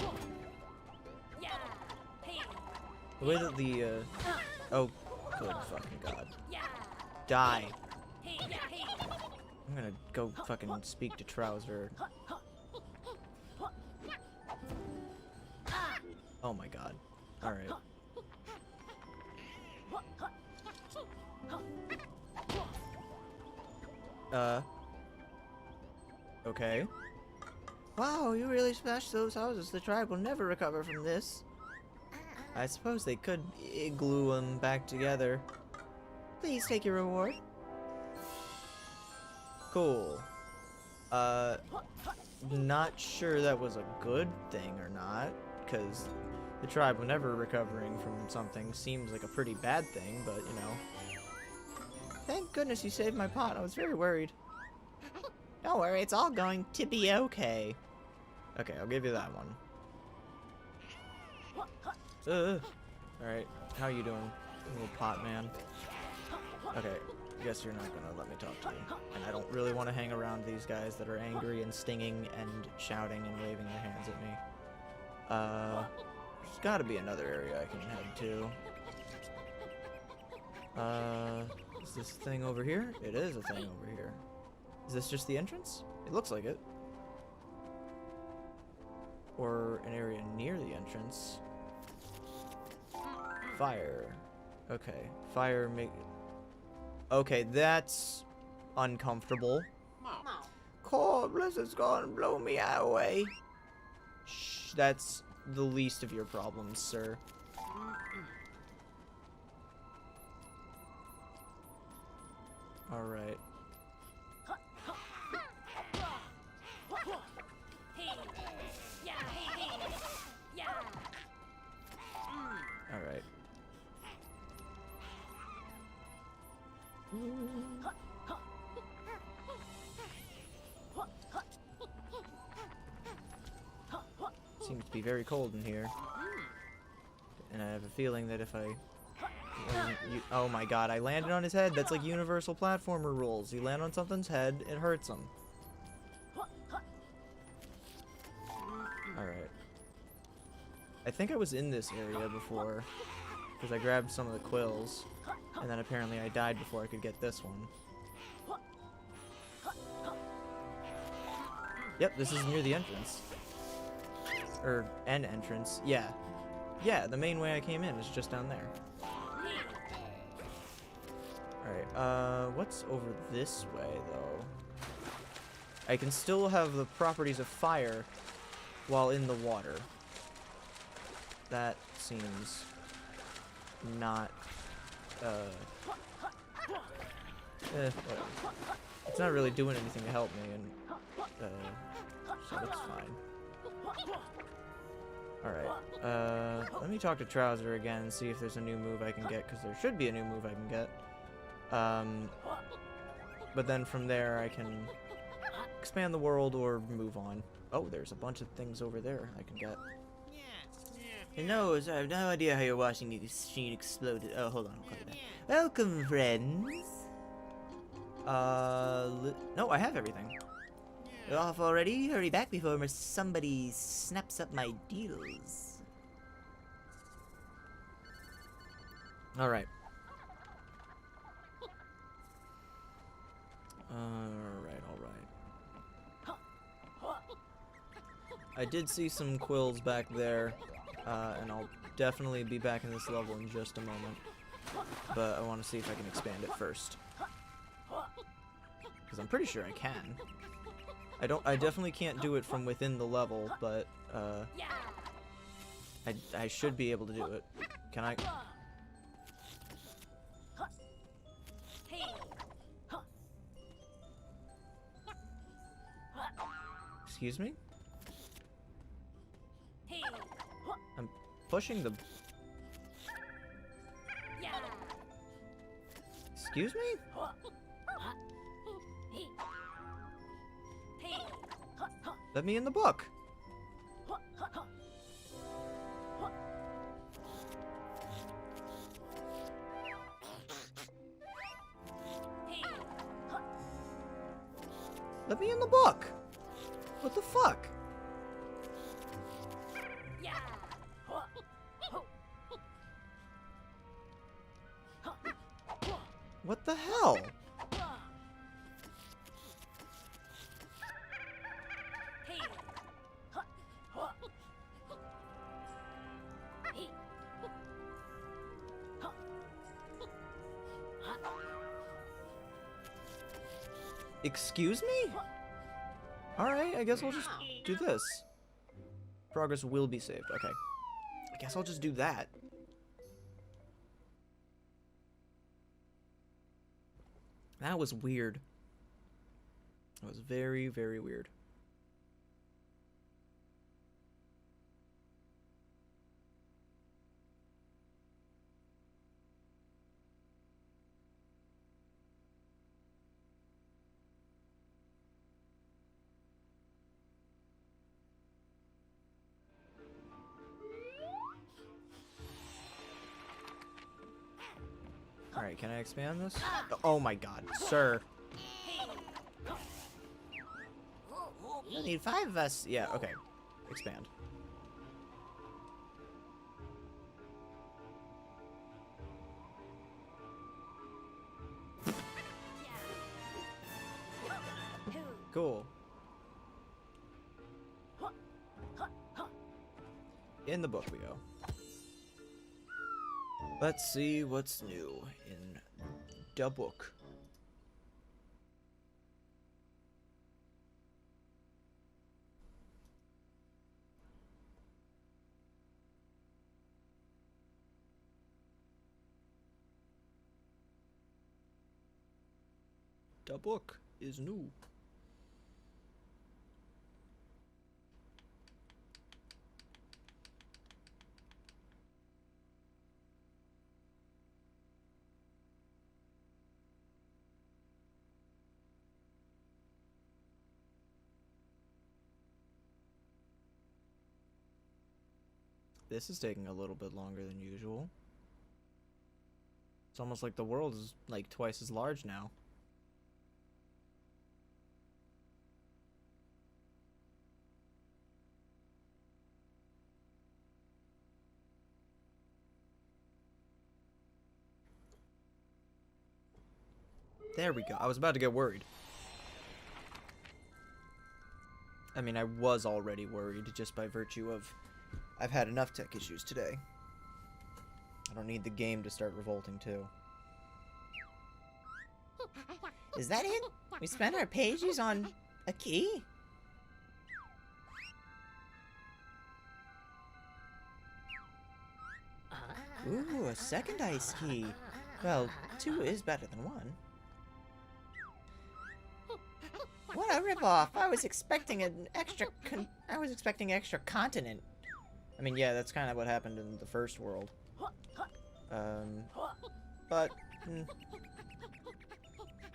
The way that the, Oh, good fucking god. Die! I'm gonna go fucking speak to Trouser. Oh my god. Alright. Okay. Wow, you really smashed those houses. The tribe will never recover from this. I suppose they could glue them back together. Please take your reward. Cool. Not sure that was a good thing or not, because the tribe, whenever recovering from something, seems like a pretty bad thing, but, you know. Thank goodness you saved my pot. I was very worried. Don't worry, it's all going to be okay. Okay, I'll give you that one. Alright, how you doing, little pot man? Okay, guess you're not gonna let me talk to you. And I don't really want to hang around these guys that are angry and stinging and shouting and waving their hands at me. There's gotta be another area I can head to. Is this thing over here? It is a thing over here. Is this just the entrance? It looks like it. Or an area near the entrance. Fire. Okay. Fire make... Okay, that's uncomfortable. Cold blizzard's gonna blow me away. Shh, that's the least of your problems, sir. Alright. Alright. Seems to be very cold in here. And I have a feeling that if I... oh my god, I landed on his head. That's like universal platformer rules. You land on something's head, it hurts him. Alright. I think I was in this area before. Because I grabbed some of the quills. And then apparently I died before I could get this one. Yep, this is near the entrance. Or an entrance. Yeah. Yeah, the main way I came in is just down there. Alright, what's over this way, though? I can still have the properties of fire while in the water. That seems not, whatever. It's not really doing anything to help me, and, so that's fine. Alright, let me talk to Trouser again and see if there's a new move I can get, because there should be a new move I can get. But then from there I can expand the world or move on. Oh, there's a bunch of things over there I can get. No, I have no idea how your washing machine exploded. Oh, hold on, I'll call you back. Welcome, friends. No, I have everything. You're off already? Hurry back before somebody snaps up my deals. Alright. Alright. I did see some quills back there, and I'll definitely be back in this level in just a moment. But I want to see if I can expand it first. Because I'm pretty sure I can. I definitely can't do it from within the level, but, I should be able to do it. Can I? Excuse me? I'm pushing the... Excuse me? Let me in the book. Let me in the book. What the fuck? What the hell? Excuse me? Alright, I guess I'll just do this. Progress will be saved. Okay. I guess I'll just do that. That was weird. That was very, very weird. Alright, can I expand this? Oh my god, sir. You need 5 of us. Yeah, okay. Expand. Cool. In the book we go. Let's see what's new in the book. The book is new. This is taking a little bit longer than usual. It's almost like the world is like twice as large now. There we go. I was about to get worried. I mean, I was already worried just by virtue of I've had enough tech issues today. I don't need the game to start revolting too. Is that it? We spent our pages on a key? Ooh, a second ice key. Well, 2 is better than 1. What a ripoff! I was expecting an extra extra continent. I mean, yeah, that's kind of what happened in the first world. But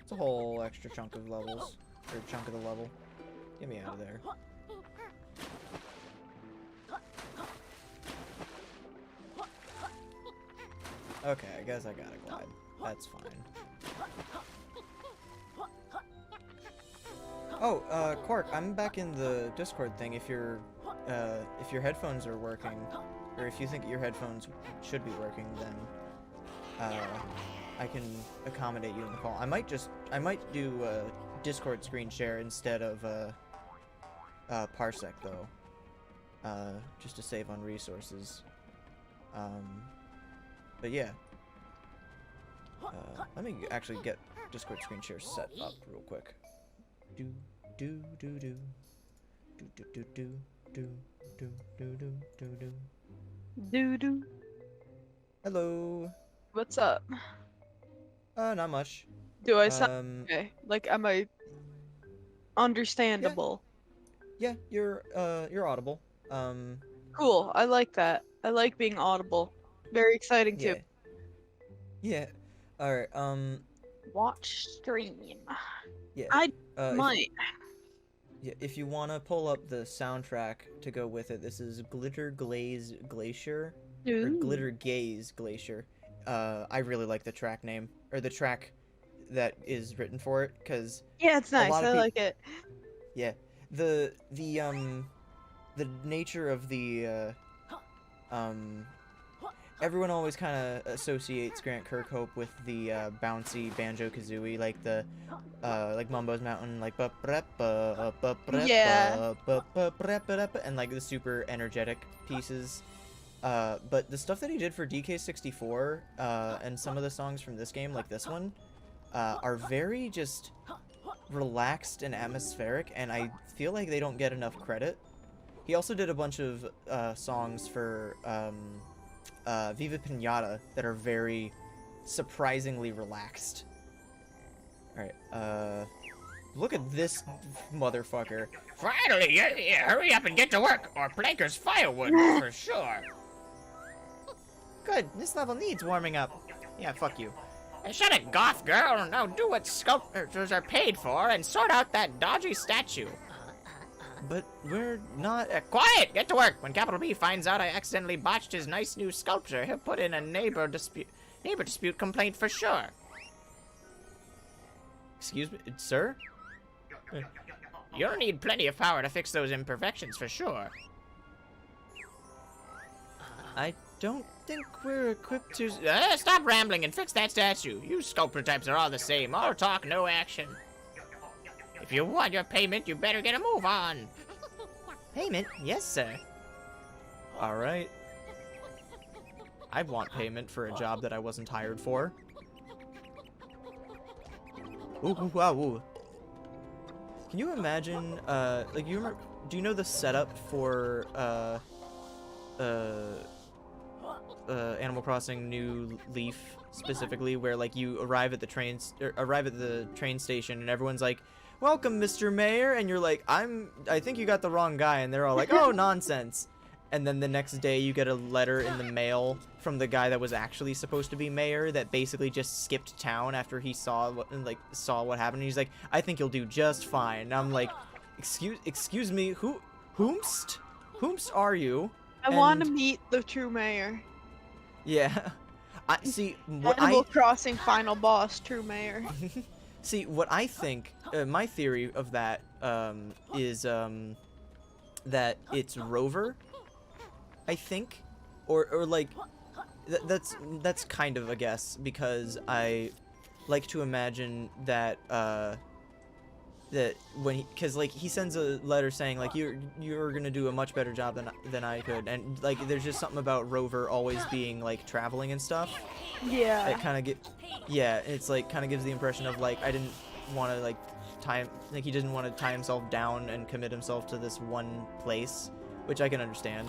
it's a whole extra chunk of levels, or chunk of the level. Get me out of there. Okay, I guess I gotta glide. That's fine. Oh, Quark, I'm back in the Discord thing. If your headphones are working, or if you think your headphones should be working, then I can accommodate you in the call. I might do Discord screen share instead of Parsec though, just to save on resources. But yeah, let me actually get Discord screen share set up real quick. Do do do do do do do do do do do do do do. Doo-doo. Hello. What's up? Not much. Do I sound okay? Like, am I understandable? Yeah, you're audible. Cool. I like that. I like being audible. Very exciting Yeah. too. Yeah. All right. Watch stream. Yeah. I if- might. Yeah, if you want to pull up the soundtrack to go with it, this is Glitter Glaze Glacier, or Ooh. Glitter Gaze Glacier. I really like the track name, or the track that is written for it, because Yeah, it's nice. lot of I like it. yeah, the nature of the everyone always kind of associates Grant Kirkhope with the bouncy Banjo-Kazooie, like the like Mumbo's Mountain, like Yeah. and like the super energetic pieces. But the stuff that he did for DK64 and some of the songs from this game, like this one, are very just relaxed and atmospheric, and I feel like they don't get enough credit. He also did a bunch of songs for Viva Pinata that are very surprisingly relaxed. Alright, look at this motherfucker. Finally, yeah, hurry up and get to work, or Planker's firewood, for sure. Good, this level needs warming up. Yeah, fuck you. Hey, shut it, goth girl. Now do what sculptors are paid for and sort out that dodgy statue. But we're not... Quiet! Get to work! When Capital B finds out I accidentally botched his nice new sculpture, he'll put in a neighbor dispute Neighbor dispute complaint for sure. Excuse me, sir? You'll need plenty of power to fix those imperfections for sure. I don't think we're equipped to... Stop rambling and fix that statue. You sculptor types are all the same. All talk, no action. If you want your payment, you better get a move on. Payment? Yes, sir. Alright. I want payment for a job that I wasn't hired for. Ooh, ooh, wow, ooh. Can you imagine, like, you remember... Do you know the setup for, Animal Crossing New Leaf specifically, where like you arrive at the train station and everyone's like, "Welcome, Mr. Mayor," and you're like, I think you got the wrong guy," and they're all like, "Oh, nonsense." And then the next day you get a letter in the mail from the guy that was actually supposed to be mayor that basically just skipped town after he saw what happened. And he's like, "I think you'll do just fine." And I'm like, excuse me, whomst are you? I want to meet the true mayor. Yeah. I see what Animal Crossing final boss, true mayor. See, what I think, my theory of that is that it's Rover, I think, or like that's kind of a guess, because I like to imagine that that when because like he sends a letter saying like you're gonna do a much better job than I could, and like there's just something about Rover always being like traveling and stuff. Yeah. It kind of it's like kind of gives the impression of like I didn't want to like he didn't want to tie himself down and commit himself to this one place, which I can understand.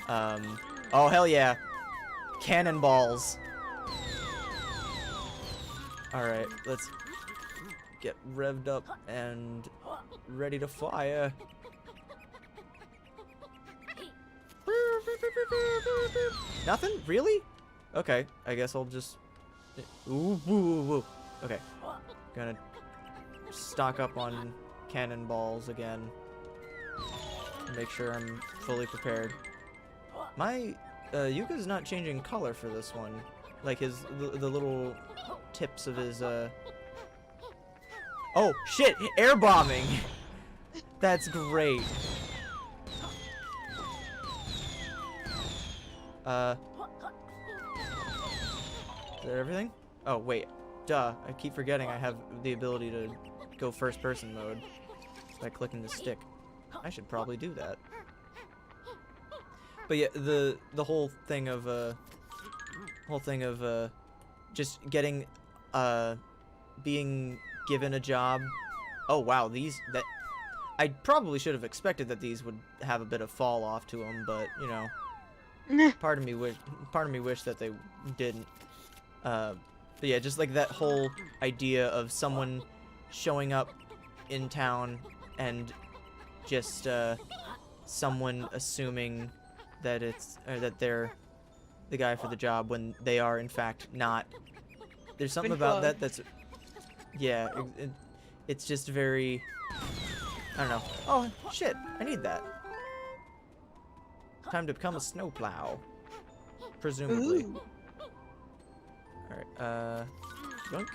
Oh hell yeah, cannonballs. All right, let's get revved up and ready to fire. Nothing? Really? Okay, I guess I'll just... Ooh, woo, woo, woo. Okay, gonna stock up on cannonballs again. Make sure I'm fully prepared. My Yuka's not changing color for this one. Like the little tips of his Oh shit! Air bombing. That's great. Is that everything? Oh wait, duh. I keep forgetting I have the ability to go first person mode by clicking the stick. I should probably do that. But yeah, the whole thing of just getting being given a job. Oh wow, I probably should have expected that these would have a bit of fall off to them, but you know, part of me wish that they didn't. But yeah, just like that whole idea of someone showing up in town and just someone assuming that that they're the guy for the job when they are in fact not. There's something about that that's yeah, it's just very, I don't know. Oh shit, I need that. Time to become a snowplow, presumably. Ooh. Alright, junk?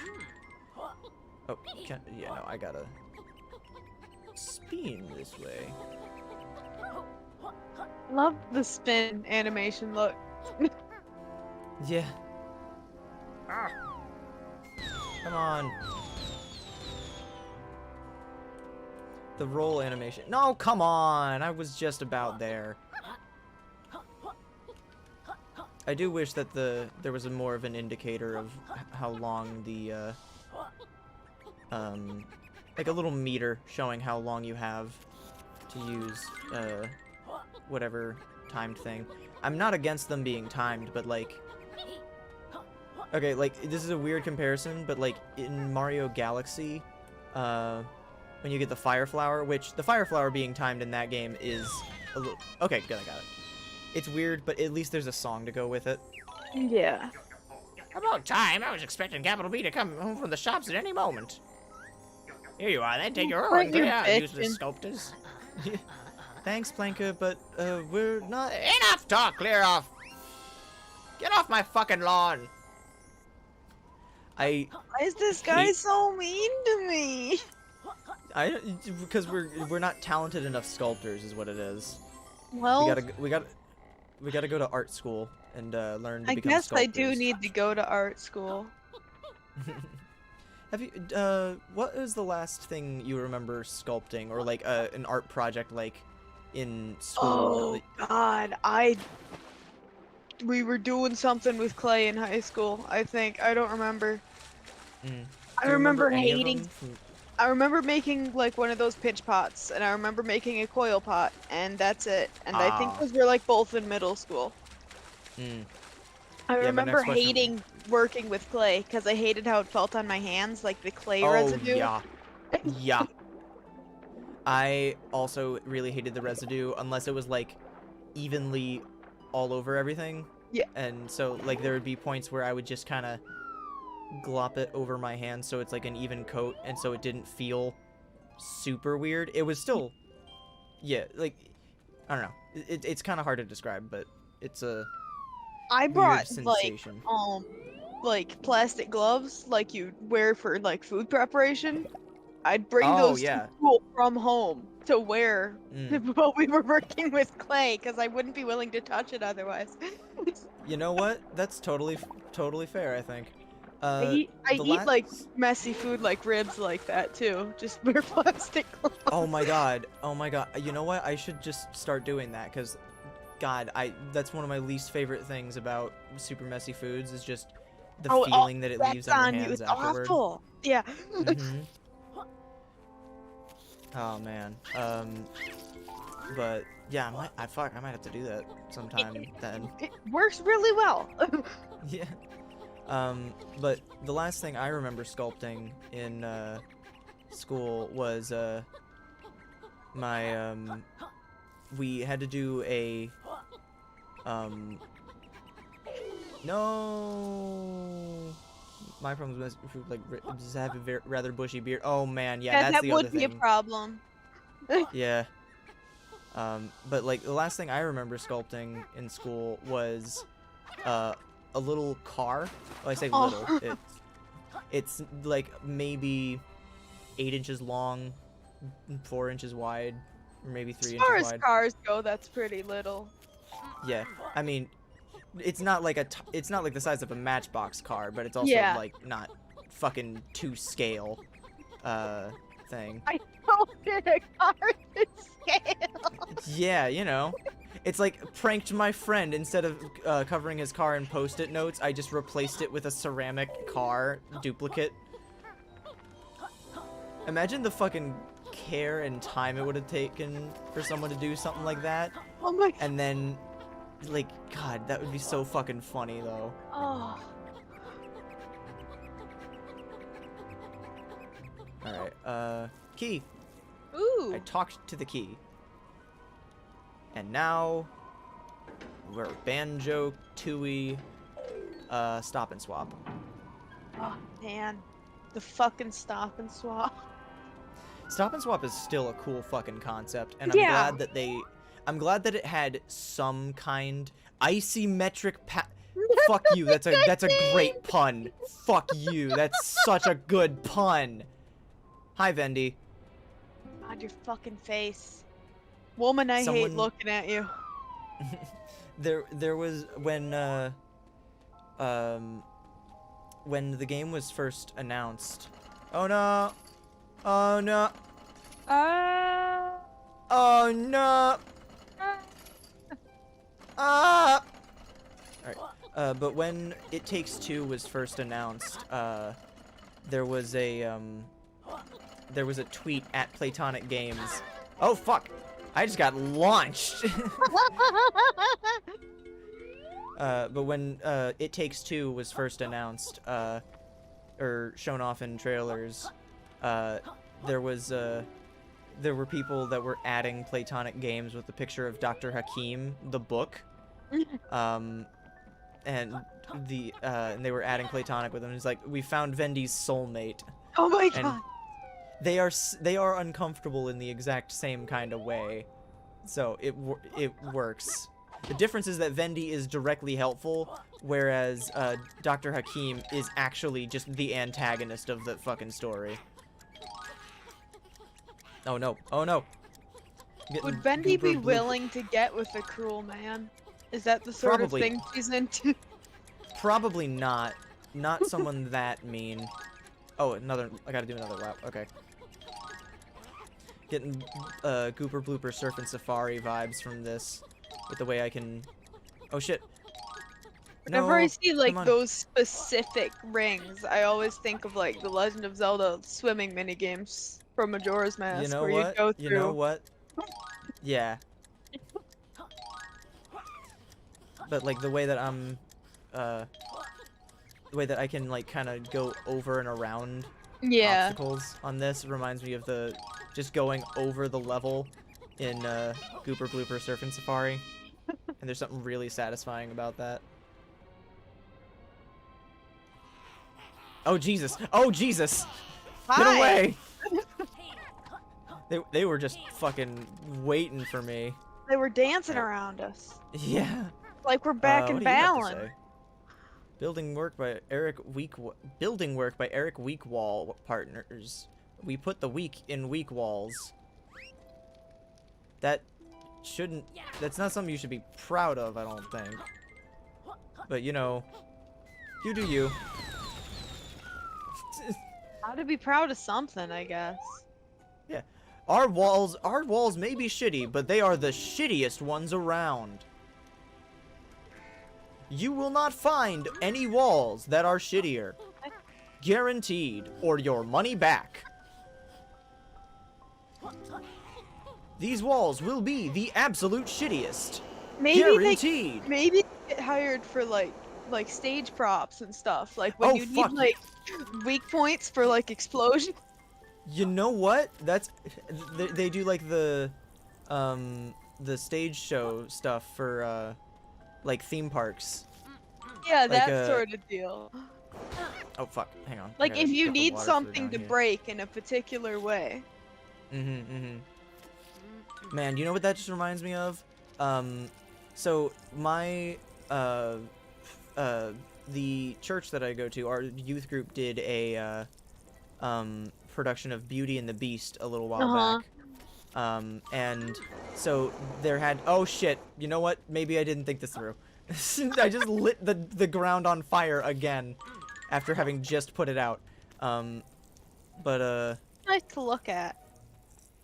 Oh, yeah, no, I gotta spin this way. Love the spin animation look. Yeah. Come on. The roll animation. No, come on! I was just about there. I do wish that there was more of an indicator of how long the like a little meter showing how long you have to use whatever timed thing. I'm not against them being timed, but like, okay, like this is a weird comparison, but like in Mario Galaxy, when you get the Fire Flower, which the Fire Flower being timed in that game is a little... Okay, good, I got it. It's weird, but at least there's a song to go with it. Yeah. About time. I was expecting Capital B to come home from the shops at any moment. Here you are, then. Take your own. Useless sculptors. Thanks, Planka, but we're not... Enough talk! Clear off! Get off my fucking lawn! I Why is this guy hate- so mean to me? because we're not talented enough sculptors, is what it is. Well, We gotta go to art school and learn to I become guess sculptors. I do need to go to art school. Have you, what was the last thing you remember sculpting, or like an art project like in school? Oh God, we were doing something with clay in high school. I think I don't remember. Mm. I Do you remember any of hating. them from- I remember making like one of those pitch pots, and I remember making a coil pot, and that's it. And I think Ah. those were like both in middle school. Mm. I my remember next question- hating working with clay because I hated how it felt on my hands, like the clay Oh residue. yeah, yeah. I also really hated the residue unless it was like evenly all over everything. Yeah. And so like there would be points where I would just kind of glop it over my hand so it's like an even coat, and so it didn't feel super weird. It was still, yeah, like I don't know. It's kind of hard to describe, but it's a I weird brought sensation. like plastic gloves like you wear for like food preparation. I'd bring Oh, those yeah. to school from home to wear Mm. while we were working with clay because I wouldn't be willing to touch it otherwise. You know what? That's totally fair, I think. I the eat like last- messy food like ribs like that too. Just wear plastic gloves. Oh my god. Oh my god. You know what? I should just start doing that because God, that's one of my least favorite things about super messy foods is just the feeling that it That's leaves on your you. hands It's afterward. awful. Yeah. Mhm. Oh man. But yeah, I might have to do that sometime then. It works really well. Yeah. But the last thing I remember sculpting in school was my we had to do a no. My problem was like just have a rather bushy beard. Oh man, yeah, that's that the other would be a thing. problem. Yeah. But like the last thing I remember sculpting in school was a little car. Well, I say Oh. little. It's like maybe 8 inches long, 4 inches wide, or maybe 3 As far inches as wide. cars go, that's pretty little. Yeah, I mean, it's not like it's not like the size of a Matchbox car, but it's also Yeah. like not fucking to scale, thing. I don't get a car to scale. Yeah, you know. It's like pranked my friend. Instead of covering his car in post-it notes, I just replaced it with a ceramic car duplicate. Imagine the fucking care and time it would have taken for someone to do something like that. Oh my god. And then, like, God, that would be so fucking funny, though. Oh. Alright, key. Ooh. I talked to the key. And now we're Banjo-Kazooie stop and swap. Oh man. The fucking stop and swap. Stop and swap is still a cool fucking concept, and Yeah. I'm glad that it had some kind isometric Fuck you, that's a great pun. Fuck you, that's such a good pun. Hi, Vendy. God, your fucking face. Woman, I hate Someone- looking at you. There was when the game was first announced. Oh no. Oh no. Oh no. Ah. Alright. But when It Takes Two was first announced, there was a tweet at Platonic Games. Oh fuck! I just got launched. But when It Takes Two was first announced, or shown off in trailers, there were people that were adding Platonic Games with the picture of Dr. Hakim, the book, and they were adding Platonic with him. It's like, we found Vendy's soulmate. Oh my And god. they are uncomfortable in the exact same kind of way, so it works. The difference is that Vendy is directly helpful, whereas Dr. Hakim is actually just the antagonist of the fucking story. Oh no! Oh no! Would Bendy be Goober Bloop. willing to get with a cruel man? Is that the sort Probably. of thing she's into? Probably not. Not someone that mean. Oh, another. I gotta do another lap. Okay. Getting Gooper Blooper Surf and Safari vibes from this, with the way I can. Oh shit. Whenever I No, see like come on. those specific rings, I always think of like the Legend of Zelda swimming minigames from Majora's Mask, You know where what? you go through. You know what? Yeah. But like the way that I'm, the way that I can like kind of go over and around Yeah. obstacles on this reminds me of the just going over the level in Gooper Blooper Surf and Safari. And there's something really satisfying about that. Oh Jesus! Oh Jesus! Get Hi. away! They were just fucking waiting for me. They were dancing around us. Yeah. Like we're back in What do you have to Balin. say? Building work by Eric Weekwall partners. We put the weak in weak walls. That shouldn't. That's not something you should be proud of, I don't think. But you know, you do you. How to be proud of something, I guess. Yeah. Our walls may be shitty, but they are the shittiest ones around. You will not find any walls that are shittier. Guaranteed, or your money back. These walls will be the absolute shittiest. Maybe Guaranteed. maybe they get hired for like stage props and stuff. Like when Oh, you fuck. need like weak points for like explosion. You know what? That's they do like the stage show stuff for like theme parks. Yeah, Like, that sort of deal. Oh fuck, hang on. I Like gotta if you get the need water for something down to here. break in a particular way. Man, you know what that just reminds me of? So my the church that I go to, our youth group did a production of Beauty and the Beast a little while back. And so there had, oh shit, you know what? Maybe I didn't think this through. I just lit the ground on fire again after having just put it out. But Nice to look at.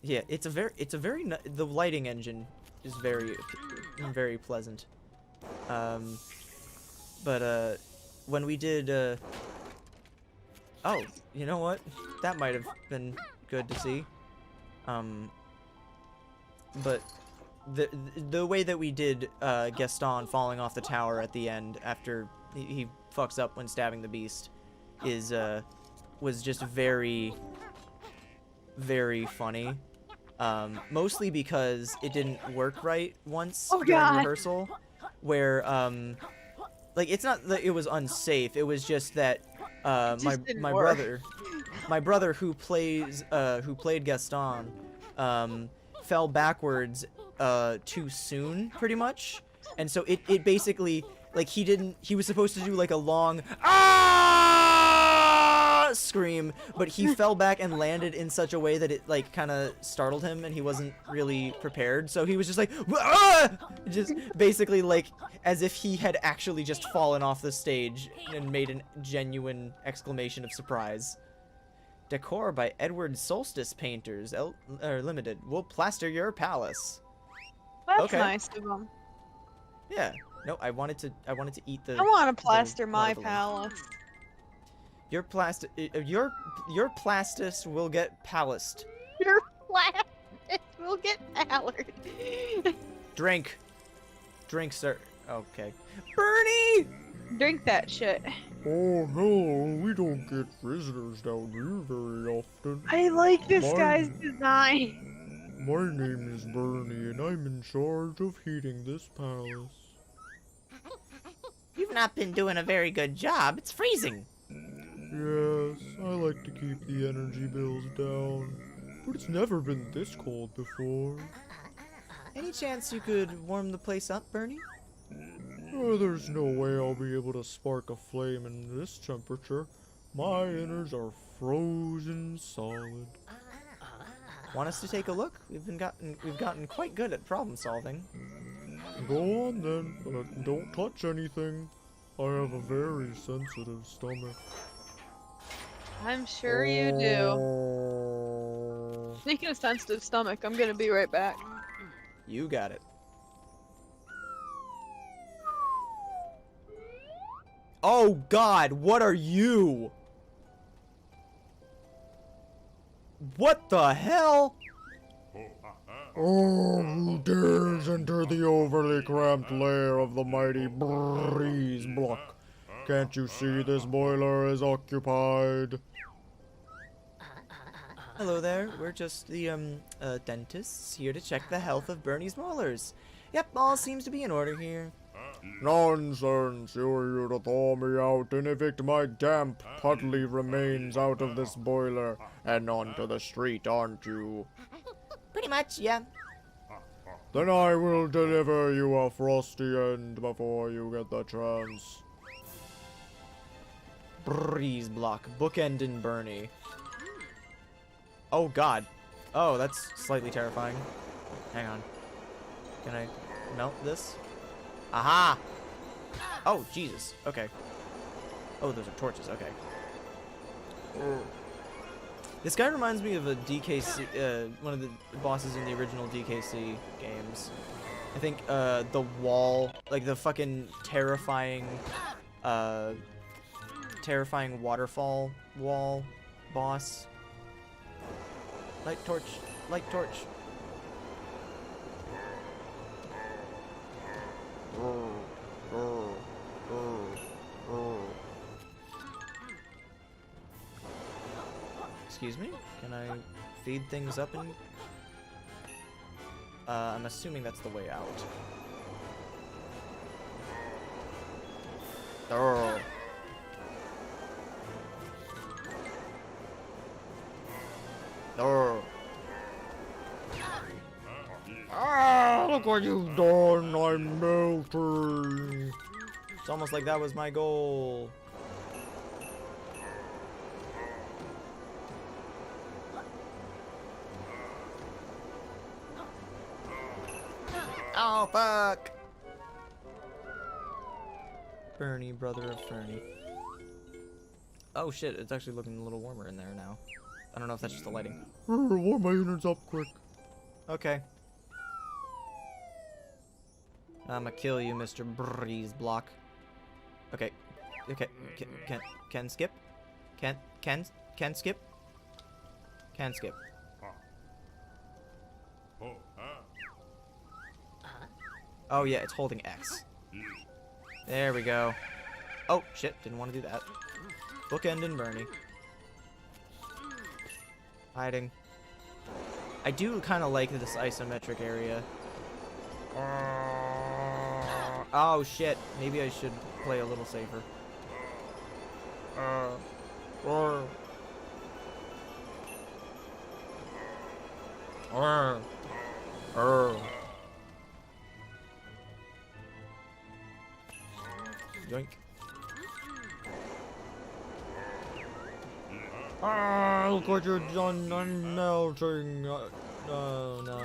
yeah, it's a very the lighting engine is very pleasant. But when we did oh, you know what? That might have been good to see. But the way that we did Gaston falling off the tower at the end after he fucks up when stabbing the beast is was just very funny. Mostly because it didn't work right once during God. rehearsal, where like it's not that it was unsafe. It was just that my didn't my work. brother who played Gaston fell backwards too soon, pretty much, and so it basically, like, he was supposed to do like a long scream, but he fell back and landed in such a way that it like kind of startled him, and he wasn't really prepared, so he was just like just basically like as if he had actually just fallen off the stage and made a genuine exclamation of surprise. Decor by Edward Solstice Painters Limited. We'll plaster your palace. That's Okay. nice of them. Yeah. No, I wanted to eat the I want to plaster my marble. palace. Your plastis will get palaced. Your plastic will get pallid. Drink, sir. Okay. Bernie! Drink that shit. Oh, hello. We don't get visitors down here very often. I like this Mine- guy's design. My name is Bernie, and I'm in charge of heating this palace. You've not been doing a very good job. It's freezing. Yes, I like to keep the energy bills down, but it's never been this cold before. Any chance you could warm the place up, Bernie? There's no way I'll be able to spark a flame in this temperature. My innards are frozen solid. Want us to take a look? We've gotten quite good at problem solving. Go on then, but don't touch anything. I have a very sensitive stomach. I'm sure you do. Speaking of sensitive stomach, I'm gonna be right back. You got it. Oh God, what are you? What the hell? Oh, who dares enter the overly cramped lair of the mighty breeze block? Can't you see this boiler is occupied? Hello there, we're just the, dentists here to check the health of Bernie's molars. Yep, all seems to be in order here. Nonsense! You're here to thaw me out and evict my damp, puddly remains out of this boiler and onto the street, aren't you? Pretty much, yeah. Then I will deliver you a frosty end before you get the chance. Breeze block, bookend and Bernie. Oh God. Oh, that's slightly terrifying. Hang on. Can I melt this? Aha! Oh, Jesus. Okay. Oh, those are torches. Okay. This guy reminds me of a DKC, one of the bosses in the original DKC games. I think, the wall, like the fucking terrifying waterfall wall boss. Light torch. Light torch. Excuse me? Can I feed things up and... I'm assuming that's the way out. Oh. Oh. Ah, look what you've done! I'm melting! It's almost like that was my goal. Oh, fuck! Bernie, brother of Fernie. Oh shit, it's actually looking a little warmer in there now. I don't know if that's just the lighting. Warm my innards up quick. Okay. I'ma kill you, Mr. Breeze Block. Okay. Okay. Can skip? Can skip? Can skip. Oh yeah, it's holding X. There we go. Oh shit, didn't want to do that. Bookend and Bernie. Hiding. I do kind of like this isometric area. Oh shit, maybe I should play a little safer. Yoink. Ah, look what you've done, I'm melting. No, no.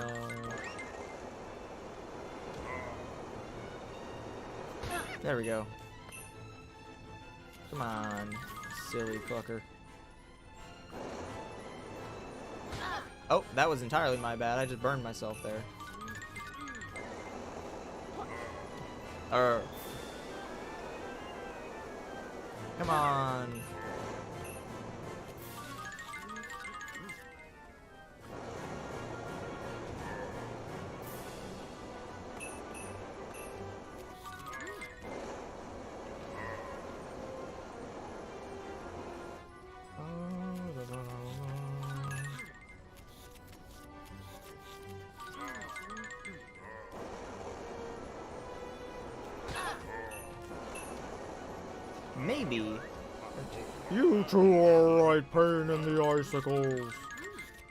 There we go. Come on, silly fucker. Oh, that was entirely my bad. I just burned myself there. Come on. Maybe. You two are right pain in the icicles.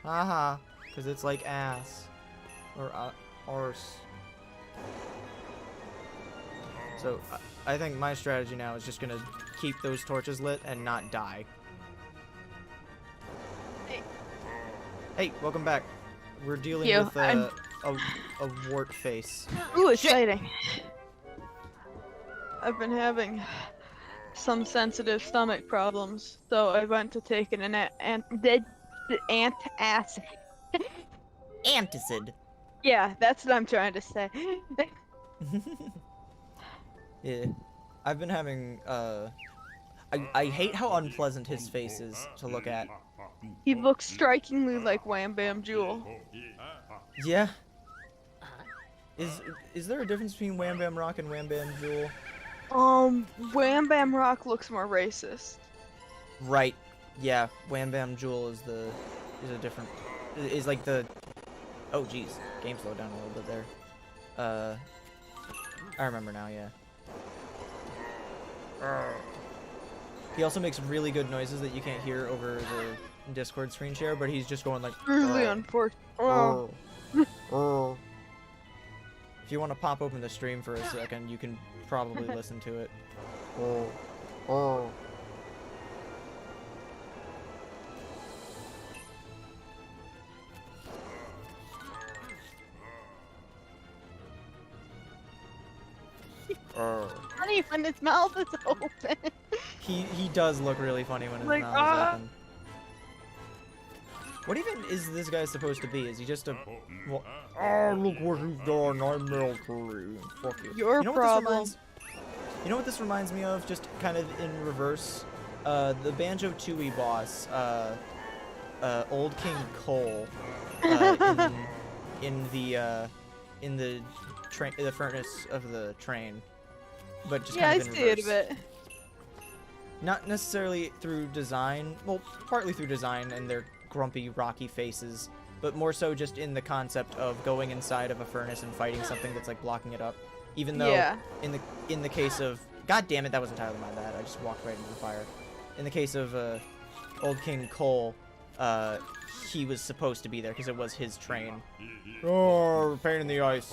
Haha, because it's like ass. Or arse. So I think my strategy now is just gonna keep those torches lit and not die. Hey. Hey, welcome back. We're dealing You, with a wart face. Ooh, exciting. I've been having some sensitive stomach problems, so I went to take an antacid. Antacid. Yeah, that's what I'm trying to say. Yeah. I've been having I hate how unpleasant his face is to look at. He looks strikingly like Wham Bam Jewel. Yeah. Is there a difference between Wham Bam Rock and Wham Bam Jewel? Wham Bam Rock looks more racist. Right. Yeah, Wham Bam Jewel is a different is like the oh geez, game slowed down a little bit there. I remember now, yeah. He also makes really good noises that you can't hear over the Discord screen share, but he's just going like Really unfortunate. Oh. If you want to pop open the stream for a second, you can probably listen to it. Funny when his mouth is open. He does look really funny when his Like, mouth is open. What even is this guy supposed to be? Is he just a... Well, oh, look what he's done. I'm military. Fuck you. Your problem. You know what this reminds me of? Just kind of in reverse. The Banjo-Tooie boss, Old King Cole, in the furnace of the train. But just Yeah, I kind of in see it a reverse. bit. Not necessarily through design, well, partly through design and their grumpy, rocky faces, but more so just in the concept of going inside of a furnace and fighting something that's like blocking it up. Even though, Yeah. in the case of, god damn it, that was entirely my bad. I just walked right into the fire. In the case of Old King Cole, he was supposed to be there because it was his train. Oh, pain in the ice.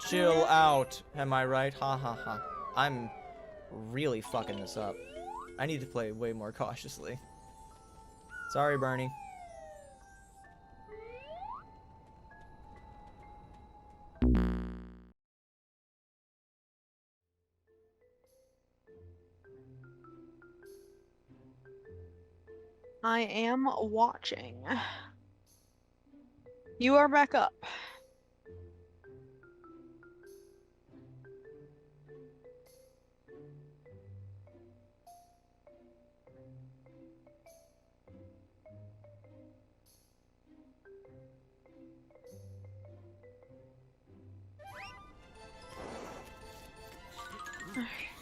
Chill out, am I right? Ha ha ha. I'm really fucking this up. I need to play way more cautiously. Sorry, Bernie. I am watching. You are back up.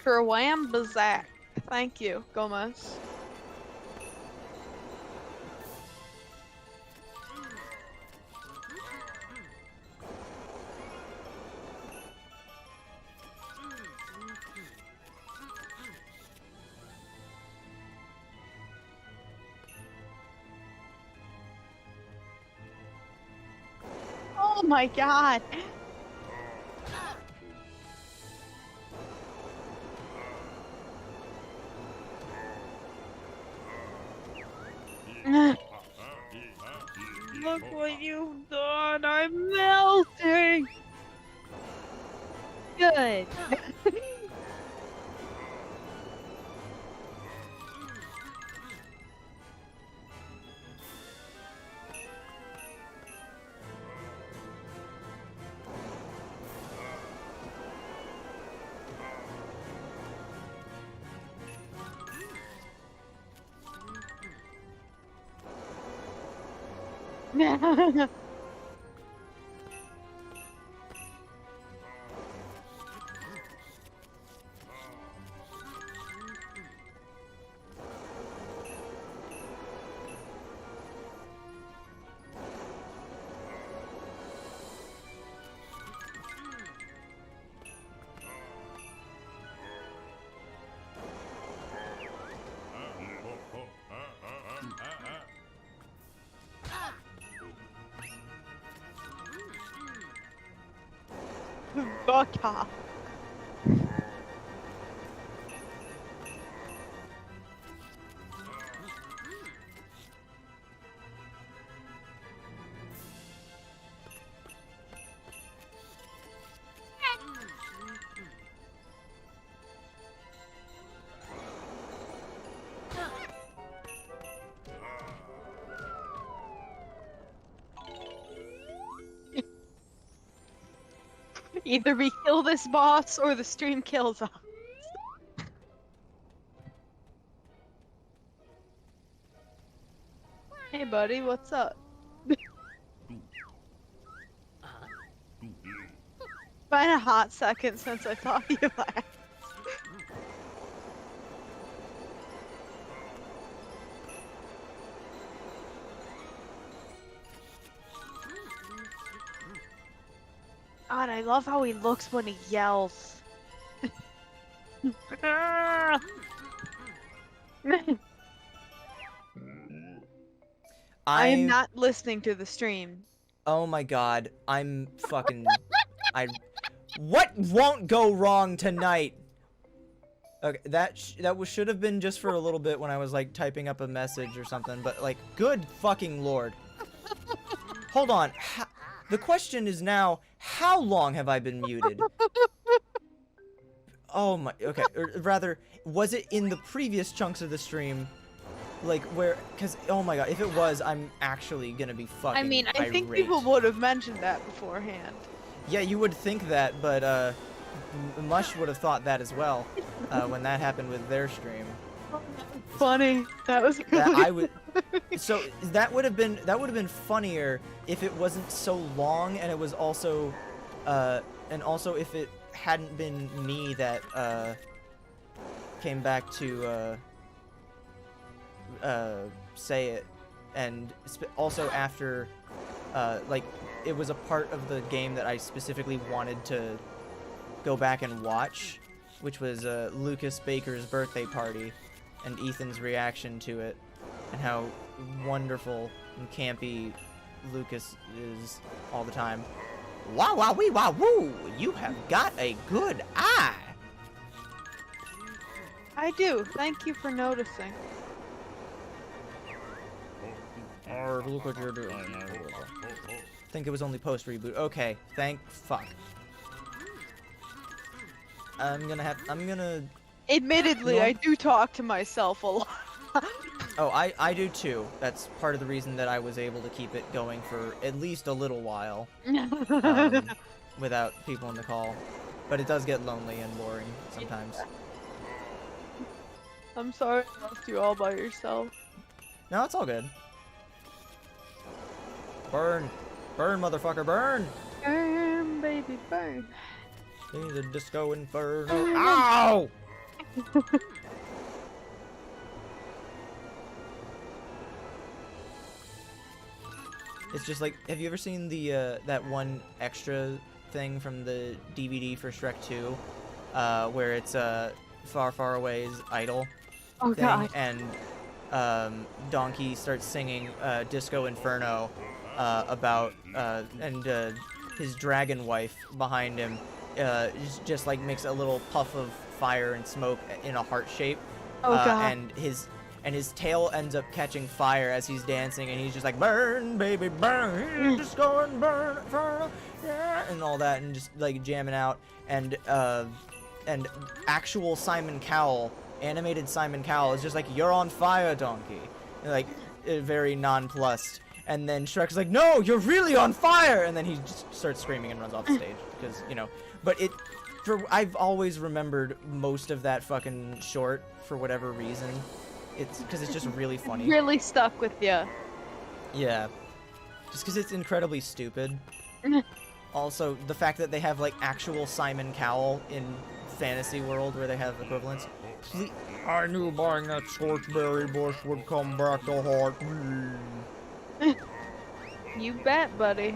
For Wham Bazak. Thank you, Gomez. Oh my god. Look what you've done. I'm melting. Good. Gotcha. Either we kill this boss or the stream kills us. Hey buddy, what's up? Been a hot second since I saw you last. God, I love how he looks when he yells. I am not listening to the stream. Oh my god, I'm fucking... What won't go wrong tonight? Okay, that should have been just for a little bit when I was, like, typing up a message or something, but, like, good fucking lord. Hold on. The question is now, how long have I been muted? Oh my... Okay, or rather, was it in the previous chunks of the stream? Like, where... Because, oh my god, if it was, I'm actually gonna be fucking I mean, I think irate. people would have mentioned that beforehand. Yeah, you would think that, but, Mush would have thought that as well, when that happened with their stream. Funny. That was really That I would... So, that would have been funnier if it wasn't so long, and it was also, and also if it hadn't been me that, came back to, say it, and also after, like, it was a part of the game that I specifically wanted to go back and watch, which was, Lucas Baker's birthday party, and Ethan's reaction to it, and how wonderful and campy Lucas is all the time. Wow, wow, wee, wow, woo! You have got a good eye! I do. Thank you for noticing. Look what you're doing. I think it was only post-reboot. Okay, thank fuck. I'm gonna... Admittedly, No. I do talk to myself a lot. Oh, I do too. That's part of the reason that I was able to keep it going for at least a little while. Without people in the call. But it does get lonely and boring sometimes. I'm sorry I left you all by yourself. No, it's all good. Burn! Burn, motherfucker, burn! Burn, baby, burn. Need a disco inferno. Ow! It's just like, have you ever seen the that one extra thing from the DVD for Shrek 2, where it's Far Far Away's idol Oh thing, god. and Donkey starts singing Disco Inferno about and his dragon wife behind him just like makes a little puff of fire and smoke in a heart shape. Oh god. And his tail ends up catching fire as he's dancing, and he's just like, burn, baby, burn, just go and burn, yeah, and all that, and just like jamming out, and actual Simon Cowell, animated Simon Cowell, is just like, you're on fire, Donkey, and, like, very nonplussed, and then Shrek's like, no, you're really on fire, and then he just starts screaming and runs off the stage, because, you know, but I've always remembered most of that fucking short for whatever reason. It's because it's just really funny. Really stuck with you. Yeah. Just because it's incredibly stupid. Also, the fact that they have, like, actual Simon Cowell in Fantasy World where they have equivalents. I knew buying that scorchberry bush would come back to haunt me. You bet, buddy.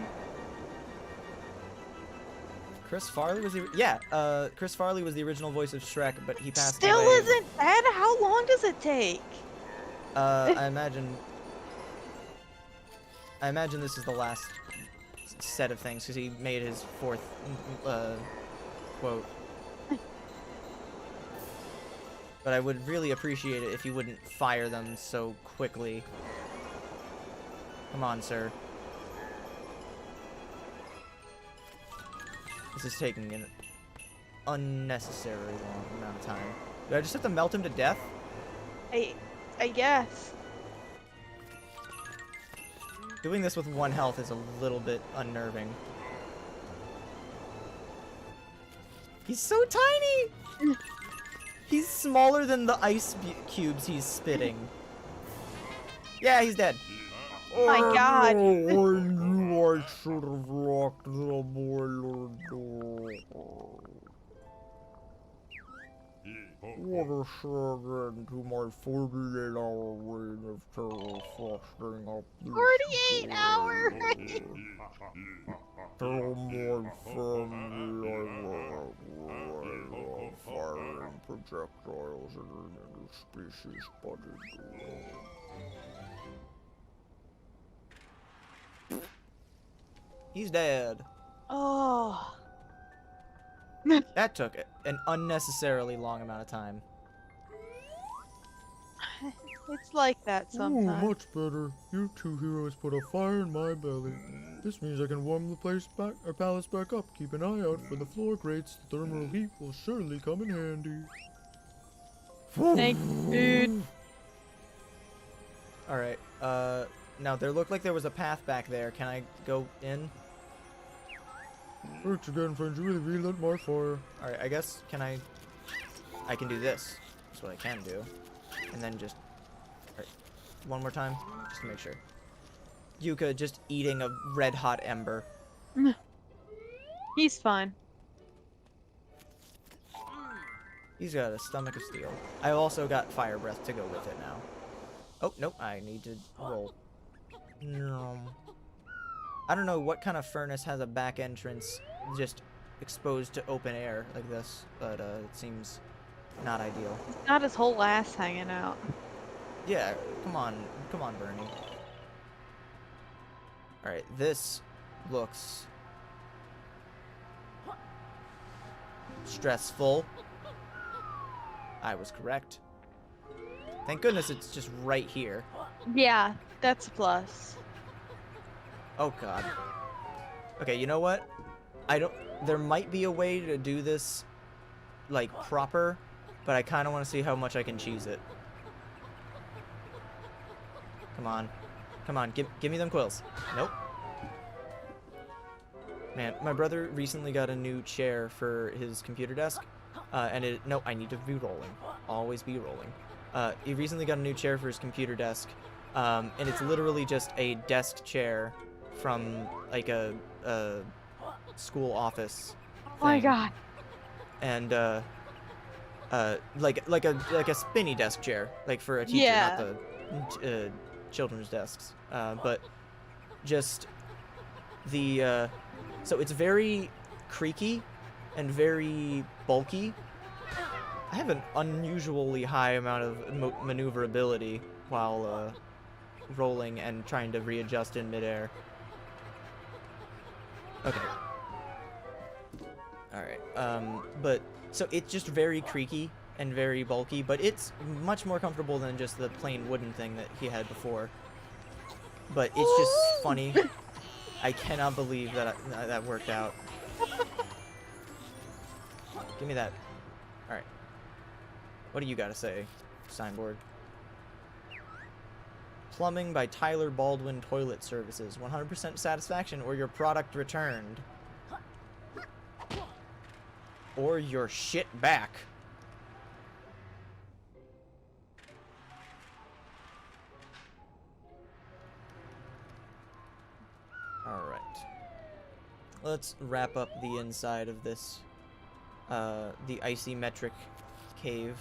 Chris Farley was Chris Farley was the original voice of Shrek, but he passed Still away. isn't bad. How long does it take? I imagine this is the last set of things, because he made his fourth quote. But I would really appreciate it if you wouldn't fire them so quickly. Come on, sir. This is taking an unnecessarily long amount of time. Do I just have to melt him to death? I guess. Doing this with 1 health is a little bit unnerving. He's so tiny! He's smaller than the ice cubes he's spitting. Yeah, he's dead. Oh my god. I knew I should have locked the boiler door. What a sad end to my 48-hour reign of terror frosting up this 48 hours! Tell my family I love firing projectiles in an interspecies budded. He's dead. Oh. That took an unnecessarily long amount of time. It's like that Ooh, sometimes. much better. You two heroes put a fire in my belly. This means I can warm the palace back up. Keep an eye out for the floor grates. The thermal heat will surely come in handy. Thank you, dude. Alright, now there looked like there was a path back there. Can I go in? Thanks again, friends. You really relit my fire. Alright, I guess, I can do this. That's what I can do. And then just, alright, one more time, just to make sure. Yooka just eating a red-hot ember. He's fine. He's got a stomach of steel. I also got fire breath to go with it now. Oh, nope, I need to roll. No. I don't know what kind of furnace has a back entrance just exposed to open air like this, but it seems not ideal. He's got his whole ass hanging out. Yeah, come on, Bernie. Alright, this looks stressful. I was correct. Thank goodness it's just right here. Yeah, that's a plus. Oh god. Okay, you know what? There might be a way to do this, like, proper, but I kind of want to see how much I can cheese it. Come on. Come on, give me them quills. Nope. Man, my brother recently got a new chair for his computer desk, no, I need to be rolling. Always be rolling. He recently got a new chair for his computer desk, and it's literally just a desk chair from, like, a school office thing. Oh my god. And, like a spinny desk chair, like for a teacher, Yeah. not the children's desks. But just the, so it's very creaky and very bulky. I have an unusually high amount of maneuverability while rolling and trying to readjust in midair. Okay. Alright, but, so it's just very creaky and very bulky, but it's much more comfortable than just the plain wooden thing that he had before. But it's just funny. I cannot believe that that worked out. Give me that. Alright. What do you gotta say, signboard? Plumbing by Tyler Baldwin Toilet Services. 100% satisfaction or your product returned. Or your shit back. Alright. Let's wrap up the inside of this, the icy metric cave.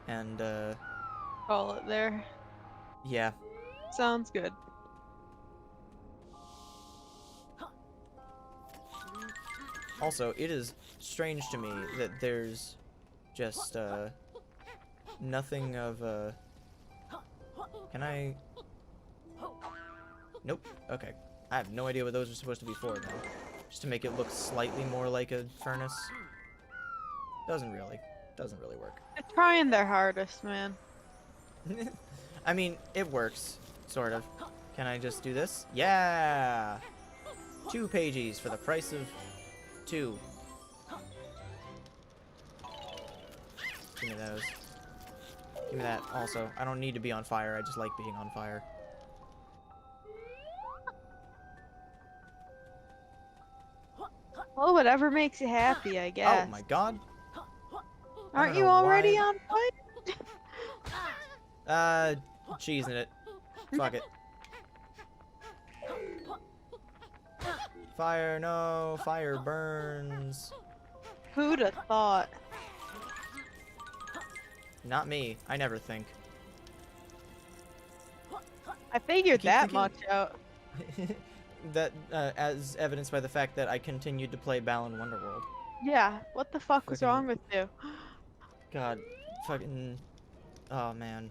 And, Call it there. yeah. Sounds good. Also, it is strange to me that there's just, nothing of, Can I... Nope. Okay. I have no idea what those are supposed to be for, though. Just to make it look slightly more like a furnace. Doesn't really work. They're trying their hardest, man. I mean, it works, sort of. Can I just do this? Yeah! 2 pages for the price of 2. Give me those. Give me that also. I don't need to be on fire, I just like being on fire. Well, whatever makes you happy, I guess. Oh my god. Aren't don't you know already why. on fire? Cheesing it. Fuck it. Fire, no. Fire burns. Who'd have thought? Not me. I never think. I figured Keep that thinking- much out. That, as evidenced by the fact that I continued to play Balan Wonderworld. Yeah, what the fuck was Fucking- wrong with you? God, fucking, oh man,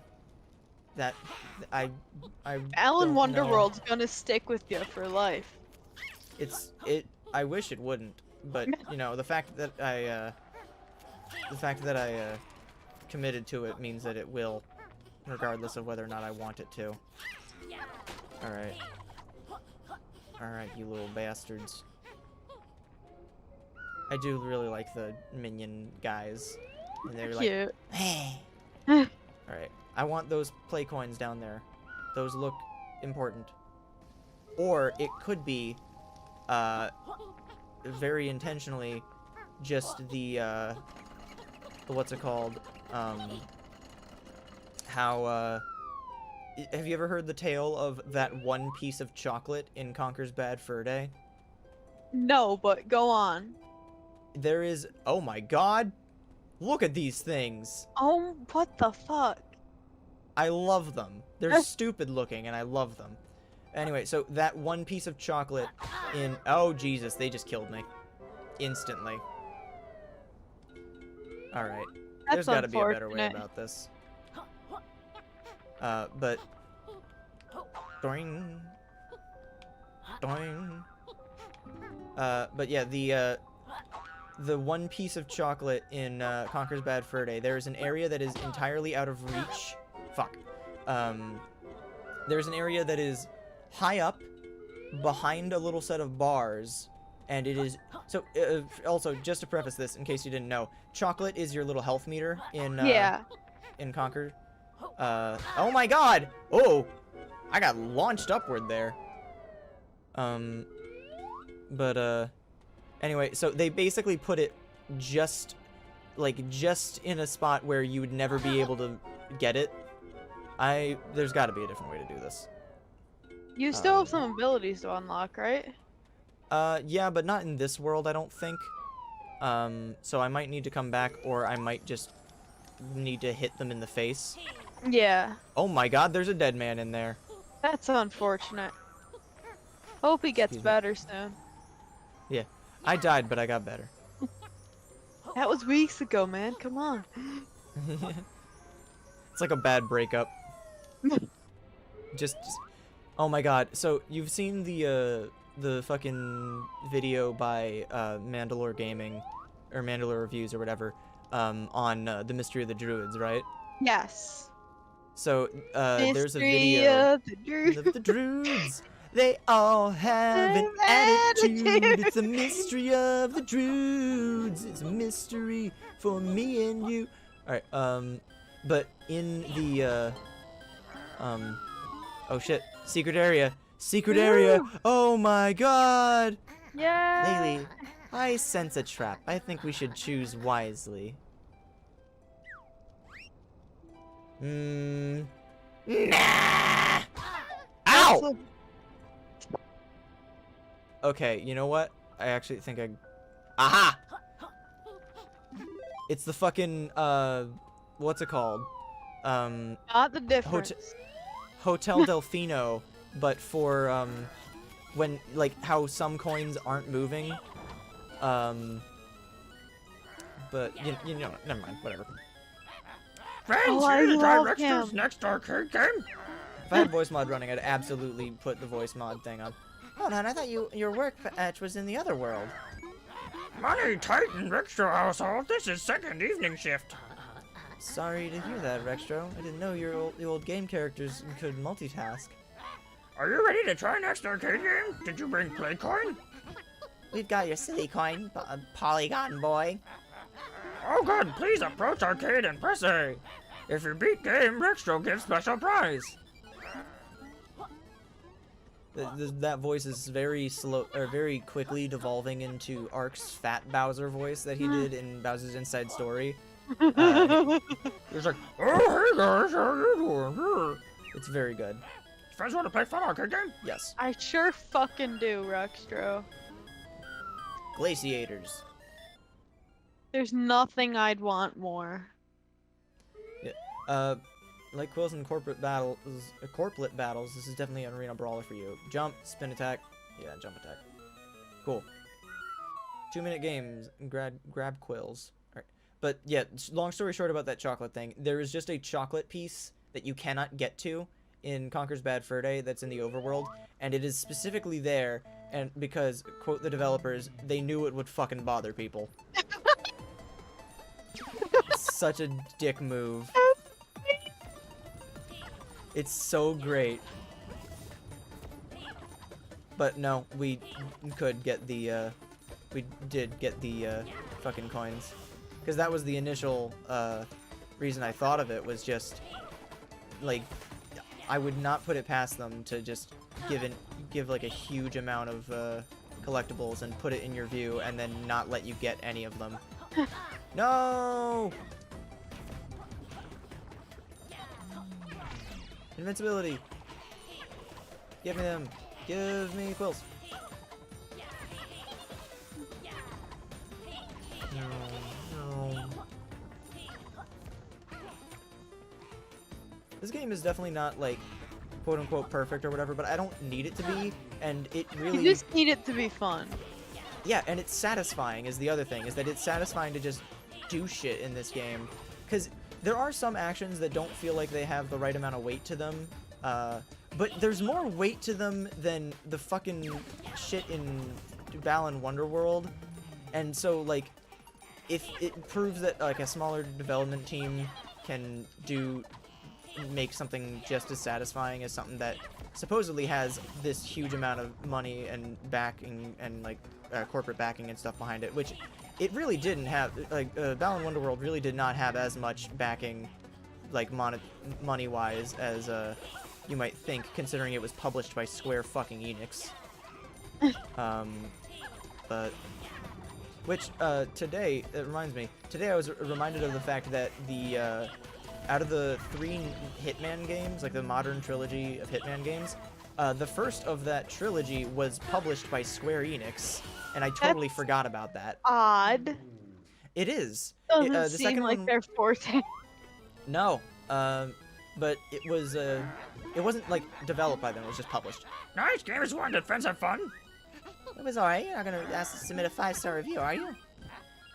that I Alan don't know. Wonderworld's gonna stick with you for life. I wish it wouldn't, but you know the fact that I committed to it means that it will, regardless of whether or not I want it to. All right, you little bastards. I do really like the minion guys, and they're like, Cute. hey. Alright, I want those play coins down there. Those look important. Or it could be, very intentionally, just the what's it called? Have you ever heard the tale of that one piece of chocolate in Conker's Bad Fur Day? No, but go on. There is, oh my god! Look at these things! Oh, what the fuck? I love them. They're stupid looking, and I love them. Anyway, so that one piece of chocolate in... Oh, Jesus, they just killed me. Instantly. Alright. There's That's gotta be a better way unfortunate. about this. But... Doing. Doing. But yeah, the one piece of chocolate in Conker's Bad Fur Day, there is an area that is entirely out of reach. Fuck. There's an area that is high up, behind a little set of bars, and it is... So, also, just to preface this, in case you didn't know, chocolate is your little health meter in, Yeah. in Conker. Oh my god! Oh! I got launched upward there. Anyway, so they basically put it just in a spot where you would never be able to get it. There's gotta be a different way to do this. You still have some abilities to unlock, right? Yeah, but not in this world, I don't think. So I might need to come back, or I might just need to hit them in the face. Yeah. Oh my god, there's a dead man in there. That's unfortunate. Hope he gets Excuse me. better soon. Yeah. I died, but I got better. That was weeks ago, man. Come on. It's like a bad breakup. just oh my god. So you've seen the fucking video by Mandalore Gaming or Mandalore Reviews or whatever on the Mystery of the Druids, right? Yes. So there's a Mystery video of the Druid. of the Druids. They all have an attitude. It's a mystery of the Druids. It's a mystery for me and you. Alright, but in the, oh shit, secret area. Secret area! Oh my god! Yeah. Laylee, I sense a trap. I think we should choose wisely. Nah! Ow! Okay, you know what? I actually think I... Aha! It's the fucking, what's it called? Not the difference. Hotel Delfino, but for, when, like, how some coins aren't moving. But, you know, never mind, whatever. Friends, Oh, I here are the love directions him. next arcade game. If I had voice mod running, I'd absolutely put the voice mod thing on. Hold on, I thought your work patch was in the other world. Money tight in Rextro household. This is second evening shift. Sorry to hear that, Rextro. I didn't know your old game characters could multitask. Are you ready to try next arcade game? Did you bring play coin? We've got your city coin, Polygon boy. Oh good, please approach arcade and press A. If you beat game, Rextro gives special prize. That voice is very slow, or very quickly devolving into Ark's Fat Bowser voice that he did in Bowser's Inside Story. He's like, oh hey guys, how you doing? It's very good. You friends want to play fun arcade game? Yes. I sure fucking do, Rextro. Glaciators. There's nothing I'd want more. Yeah. Like Quills and corporate battles, this is definitely an arena brawler for you. Jump, spin attack. Yeah, jump attack. Cool. 2-minute games. Grab Quills. Alright. But yeah, long story short about that chocolate thing. There is just a chocolate piece that you cannot get to in Conker's Bad Fur Day that's in the overworld, and it is specifically there, and because, quote the developers, they knew it would fucking bother people. It's such a dick move. It's so great. But no, we could get the, we did get the, fucking coins. Because that was the initial, reason I thought of it, was just, like, I would not put it past them to just give like a huge amount of, collectibles and put it in your view and then not let you get any of them. No! Invincibility! Give me them! Give me Quills! No. This game is definitely not, like, quote-unquote perfect or whatever, but I don't need it to be, and it really... You just need it to be fun. Yeah, and it's satisfying is the other thing, is that it's satisfying to just do shit in this game. Because there are some actions that don't feel like they have the right amount of weight to them, but there's more weight to them than the fucking shit in Balan Wonderworld. And so, like, if it proves that, like, a smaller development team can make something just as satisfying as something that supposedly has this huge amount of money and backing and, like, corporate backing and stuff behind it, which it really didn't have. Like, Balan Wonderworld really did not have as much backing, like, money-wise as you might think, considering it was published by Square fucking Enix. But which today, it reminds me, today I was reminded of the fact that the out of the 3 Hitman games, like the modern trilogy of Hitman games, the first of that trilogy was published by Square Enix, and I totally forgot about that. Odd. It is. Doesn't The seem second like one, their forte. no, but it was it wasn't like developed by them. It was just published. Nice, gamers won. Did friends have fun? It was alright. You're not gonna ask to submit a 5-star review, are you?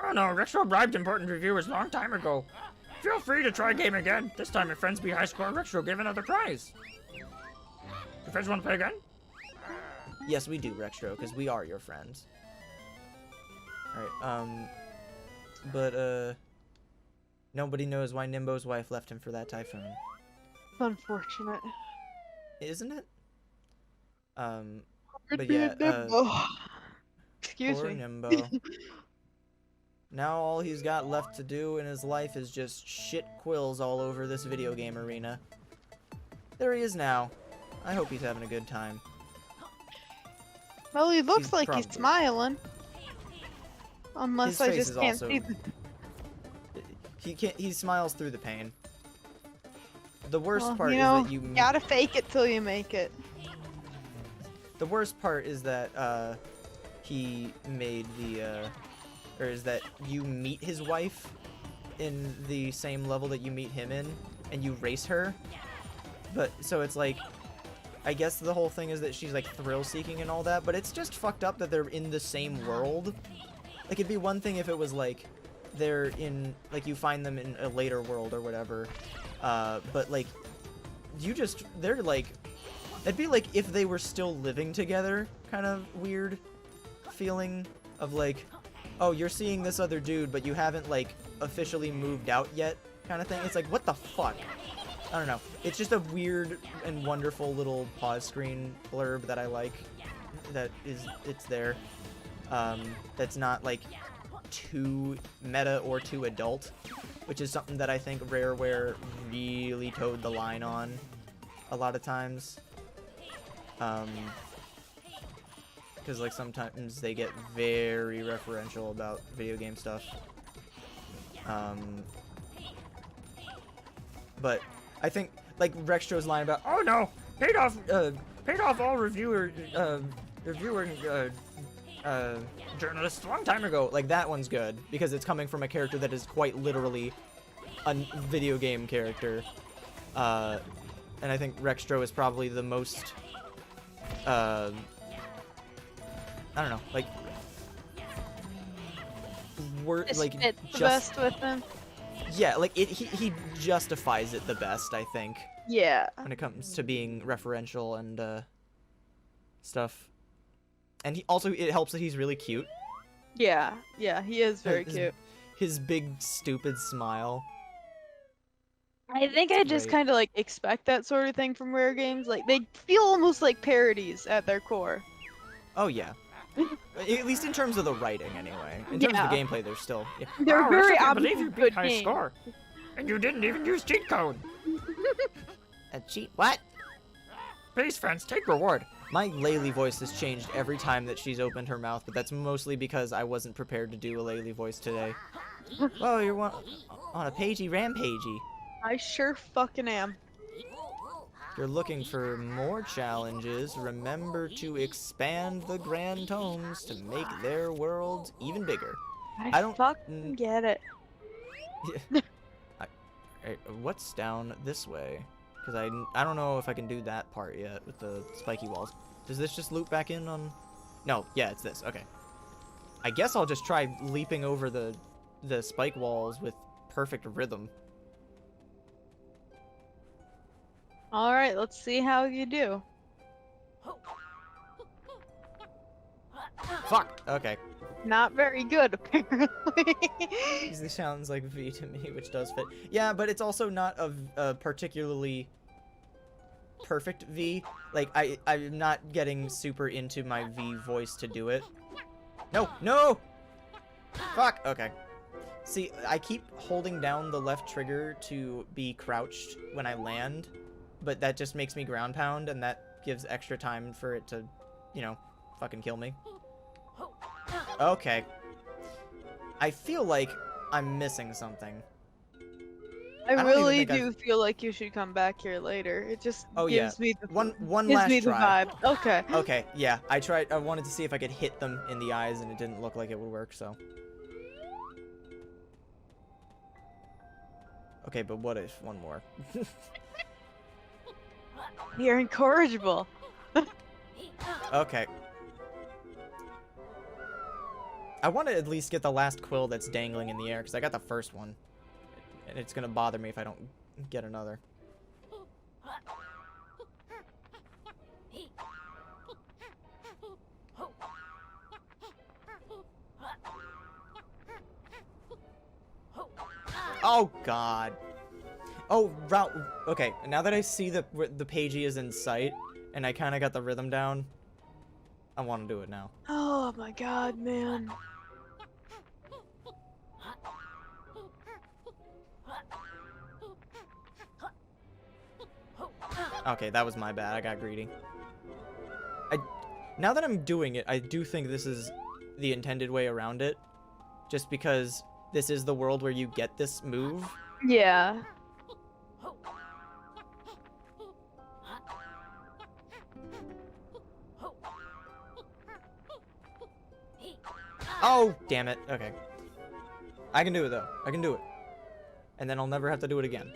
Oh no, Rextro bribed important reviewers long time ago. Feel free to try game again. This time if friends be high score, Rextro give another prize. Your friends want to play again? Yes, we do, Rextro, because we are your friends. Alright, but, nobody knows why Nimbo's wife left him for that typhoon. It's unfortunate. Isn't it? But yeah, Excuse poor me. Nimbo. Now all he's got left to do in his life is just shit Quills all over this video game arena. There he is now. I hope he's having a good time. Well, he looks like he's probably. smiling. Unless His I face just is can't also- see the... He smiles through the pain. The worst Well, part you know, is that you gotta fake it till you make it. The worst part is that he made the or is that you meet his wife in the same level that you meet him in, and you race her. But so it's like, I guess the whole thing is that she's like thrill-seeking and all that, but it's just fucked up that they're in the same world. Like, it'd be one thing if it was like they're in, like, you find them in a later world or whatever, but like they're like, it'd be like if they were still living together, kind of weird feeling of like, oh, you're seeing this other dude, but you haven't, like, officially moved out yet, kind of thing. It's like, what the fuck? I don't know. It's just a weird and wonderful little pause screen blurb that I like. It's there. That's not, like, too meta or too adult, which is something that I think Rareware really towed the line on a lot of times. Because, like, sometimes they get very referential about video game stuff. But I think, like, Rextro's line about, Oh no! Paid off all reviewing journalists a long time ago. like, that one's good, because it's coming from a character that is quite literally a video game character. And I think Rextro is probably the most, I don't know, like, Just like, fits the just, best with him. yeah, like, he justifies it the best, I think, Yeah. when it comes to being referential and, stuff. And it helps that he's really cute. Yeah. Yeah, he is very His- cute. His big, stupid smile. I think I just Right. kind of like expect that sort of thing from rare games. Like they feel almost like parodies at their core. Oh, yeah. At least in terms of the writing, anyway. In terms of the gameplay, they're still... Yeah. They're Wow, very I can't believe you obviously beat good high games. score. And you didn't even use cheat code. A cheat? What? Please, friends, take reward. My Laylee voice has changed every time that she's opened her mouth, but that's mostly because I wasn't prepared to do a Laylee voice today. Whoa, you're on a pagey rampagey. I sure fucking am. If you're looking for more challenges, remember to expand the Grand Tomes to make their worlds even bigger. I don't- fucking get it. What's down this way? Because I don't know if I can do that part yet with the spiky walls. Does this just loop back in on... No, yeah, it's this. Okay. I guess I'll just try leaping over the spike walls with perfect rhythm. All right, let's see how you do. Fuck! Okay. Not very good, apparently. Easily sounds like V to me, which does fit. Yeah, but it's also not a particularly perfect V. Like, I'm not getting super into my V voice to do it. No! No! Fuck! Okay. See, I keep holding down the left trigger to be crouched when I land, but that just makes me ground pound, and that gives extra time for it to, you know, fucking kill me. Okay. I feel like I'm missing something. I don't even really think do feel like you should come back here later. It just Oh, yeah. gives me the One gives last me the try. vibe. Okay. Okay, yeah. I wanted to see if I could hit them in the eyes, and it didn't look like it would work, so. Okay, but what if one more? You're incorrigible. Okay. I want to at least get the last quill that's dangling in the air, because I got the first one. And it's going to bother me if I don't get another. Oh, God. Oh, route. Okay, now that I see the pagey is in sight, and I kind of got the rhythm down, I want to do it now. Oh my god, man. Okay, that was my bad. I got greedy. Now that I'm doing it, I do think this is the intended way around it. Just because this is the world where you get this move. Yeah. Oh, damn it. Okay. I can do it, though. I can do it. And then I'll never have to do it again.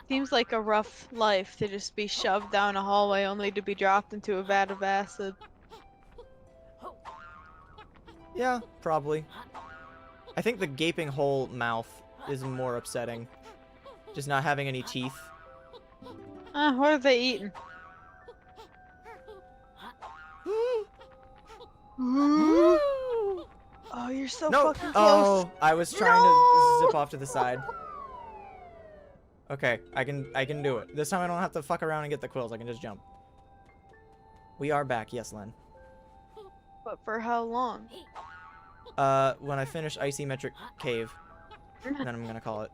Seems like a rough life to just be shoved down a hallway only to be dropped into a vat of acid. Yeah, probably. I think the gaping hole mouth is more upsetting. Just not having any teeth. What are they eating? Oh, you're so No! fucking close. Oh, I was trying to zip off to the side. Okay, I can do it. This time I don't have to fuck around and get the quills. I can just jump. We are back. Yes, Len. But for how long? When I finish Icy Metric Cave, then I'm gonna call it.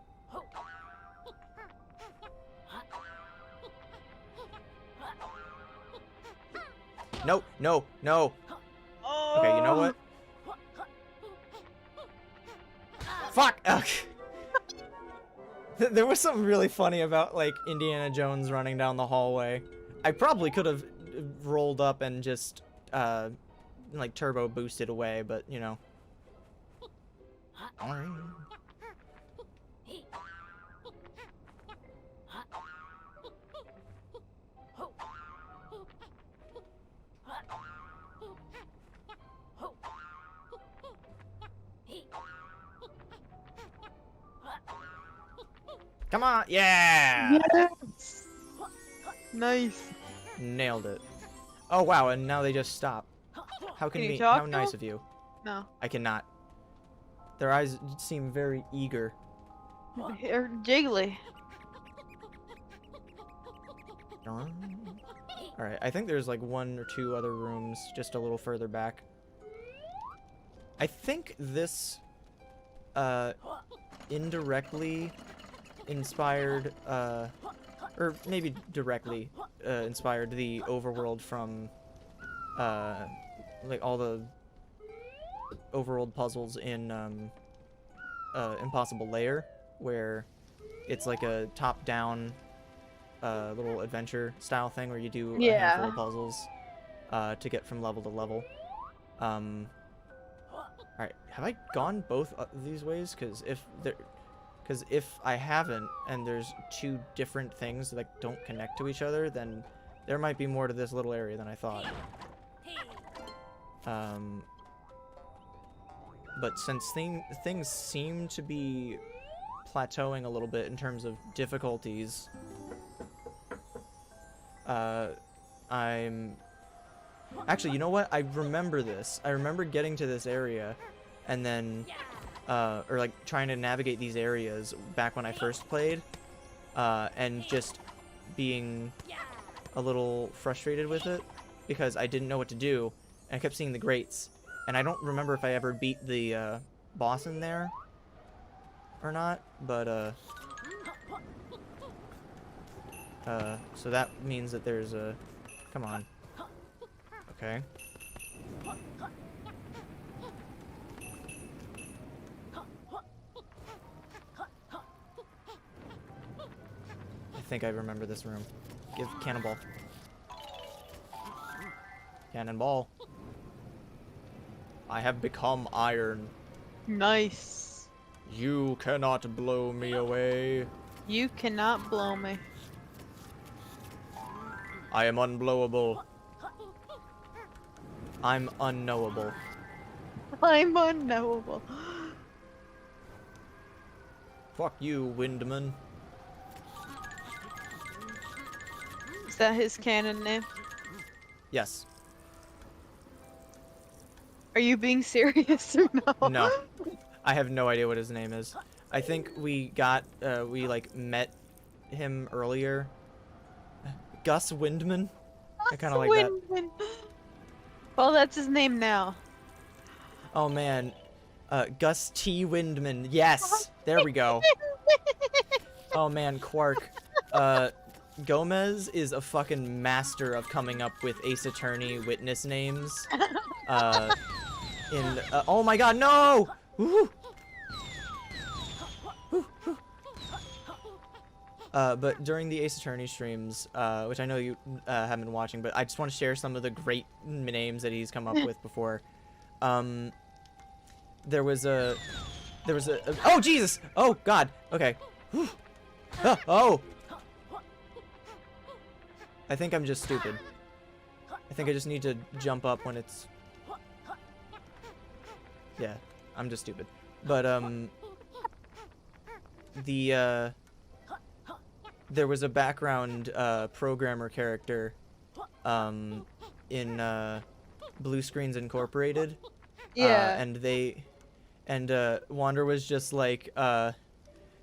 No, no, no. Okay, you know what? Fuck! Ugh. There was something really funny about, like, Indiana Jones running down the hallway. I probably could have rolled up and just, like, turbo boosted away, but, you know. Come on! Yeah! Yes. Nice. Nailed it. Oh, wow, and now they just stop. How Can you convenient. talk How to nice them? of you. No. I cannot. Their eyes seem very eager. They're jiggly. Alright, I think there's like one or two other rooms just a little further back. I think this indirectly inspired or maybe directly inspired the overworld from like all the overworld puzzles in Impossible Lair, where it's like a top-down little adventure style thing where you do a handful of puzzles to get from level to level. Alright, have I gone both these ways? Because if I haven't, and there's two different things that don't connect to each other, then there might be more to this little area than I thought. But since things seem to be plateauing a little bit in terms of difficulties, I'm... Actually, you know what? I remember this. I remember getting to this area, and then, or like trying to navigate these areas back when I first played, and just being a little frustrated with it, because I didn't know what to do, and I kept seeing the grates, and I don't remember if I ever beat the, boss in there, or not, but, so that means that there's a... Come on. Okay. I think I remember this room. Give cannonball. Cannonball. I have become iron. Nice. You cannot blow me away. You cannot blow me. I am unblowable. I'm unknowable. I'm unknowable. Fuck you, Windman. Is that his canon name? Yes. Are you being serious or no? No. I have no idea what his name is. I think we got, we like met him earlier. Gus Windman? I kind of like that. Windman. Well, that's his name now. Oh man. Gus T. Windman. Yes! There we go. Oh man, Quark. Gomez is a fucking master of coming up with Ace Attorney witness names. Oh my god, no! Woo! But during the Ace Attorney streams, which I know you have been watching, but I just want to share some of the great names that he's come up with before. There was a oh Jesus! Oh God! Okay. Oh! I think I'm just stupid. I think I just need to jump up when it's... Yeah, I'm just stupid. But, there was a background, programmer character, in, Blue Screens Incorporated. Yeah. And Wander was just like,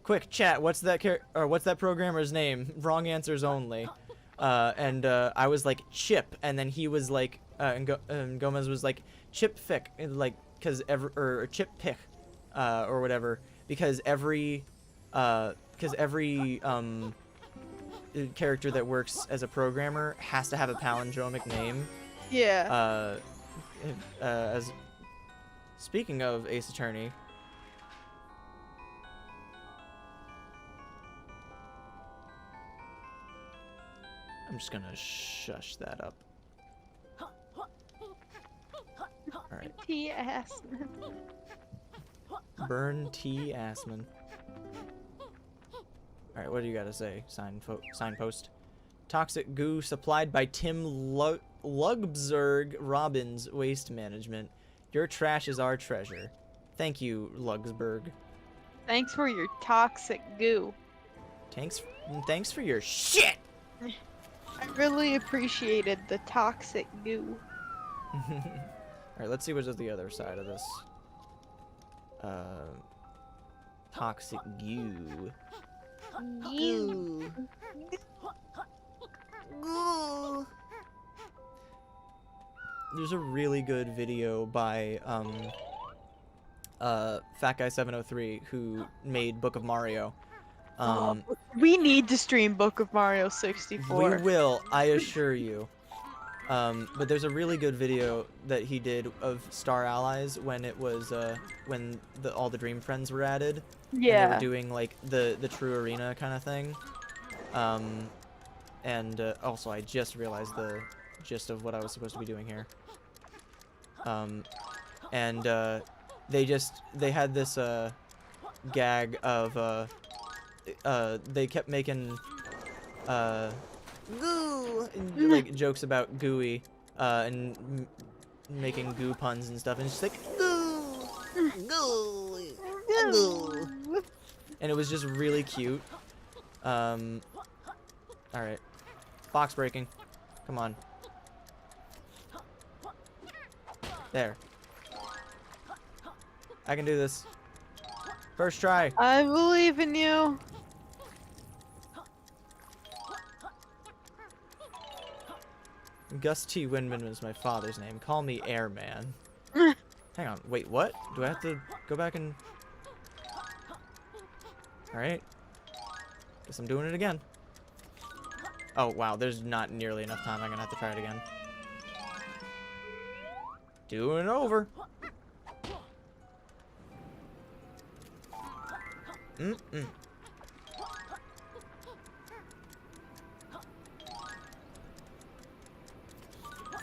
quick chat, what's that programmer's name? Wrong answers only. I was like, Chip, and then he was like, and Gomez was like, Chip Fick, like, or Chip Pick, or whatever, because every character that works as a programmer has to have a palindromic name. Yeah. As speaking of Ace Attorney, I'm just gonna shush that up. All right. T. Assman. Burn T. Assman. All right, what do you gotta say? Signpost. Toxic goo supplied by Tim Lugbzerg Robbins Waste Management. Your trash is our treasure. Thank you, Lugsberg. Thanks for your toxic goo. Thanks for your shit. I really appreciated the toxic goo. Alright, let's see what's at the other side of this. Toxic goo. Goo. Goo. There's a really good video by Fat Guy 703 who made Book of Mario. We need to stream Book of Mario 64. We will, I assure you. But there's a really good video that he did of Star Allies when it was when all the Dream Friends were added. Yeah. And they were doing like the true arena kind of thing. Also I just realized the gist of what I was supposed to be doing here. They had this gag of they kept making goo like jokes about gooey and making goo puns and stuff, and it's just like goo goo goo, and it was just really cute. All right, box breaking, come on, there. I can do this. First try. I believe in you. Gus T. Windman is my father's name. Call me Airman. Hang on. Wait, what? Do I have to go back and... Alright. Guess I'm doing it again. Oh, wow. There's not nearly enough time. I'm gonna have to try it again. Doing it over. Mm-mm.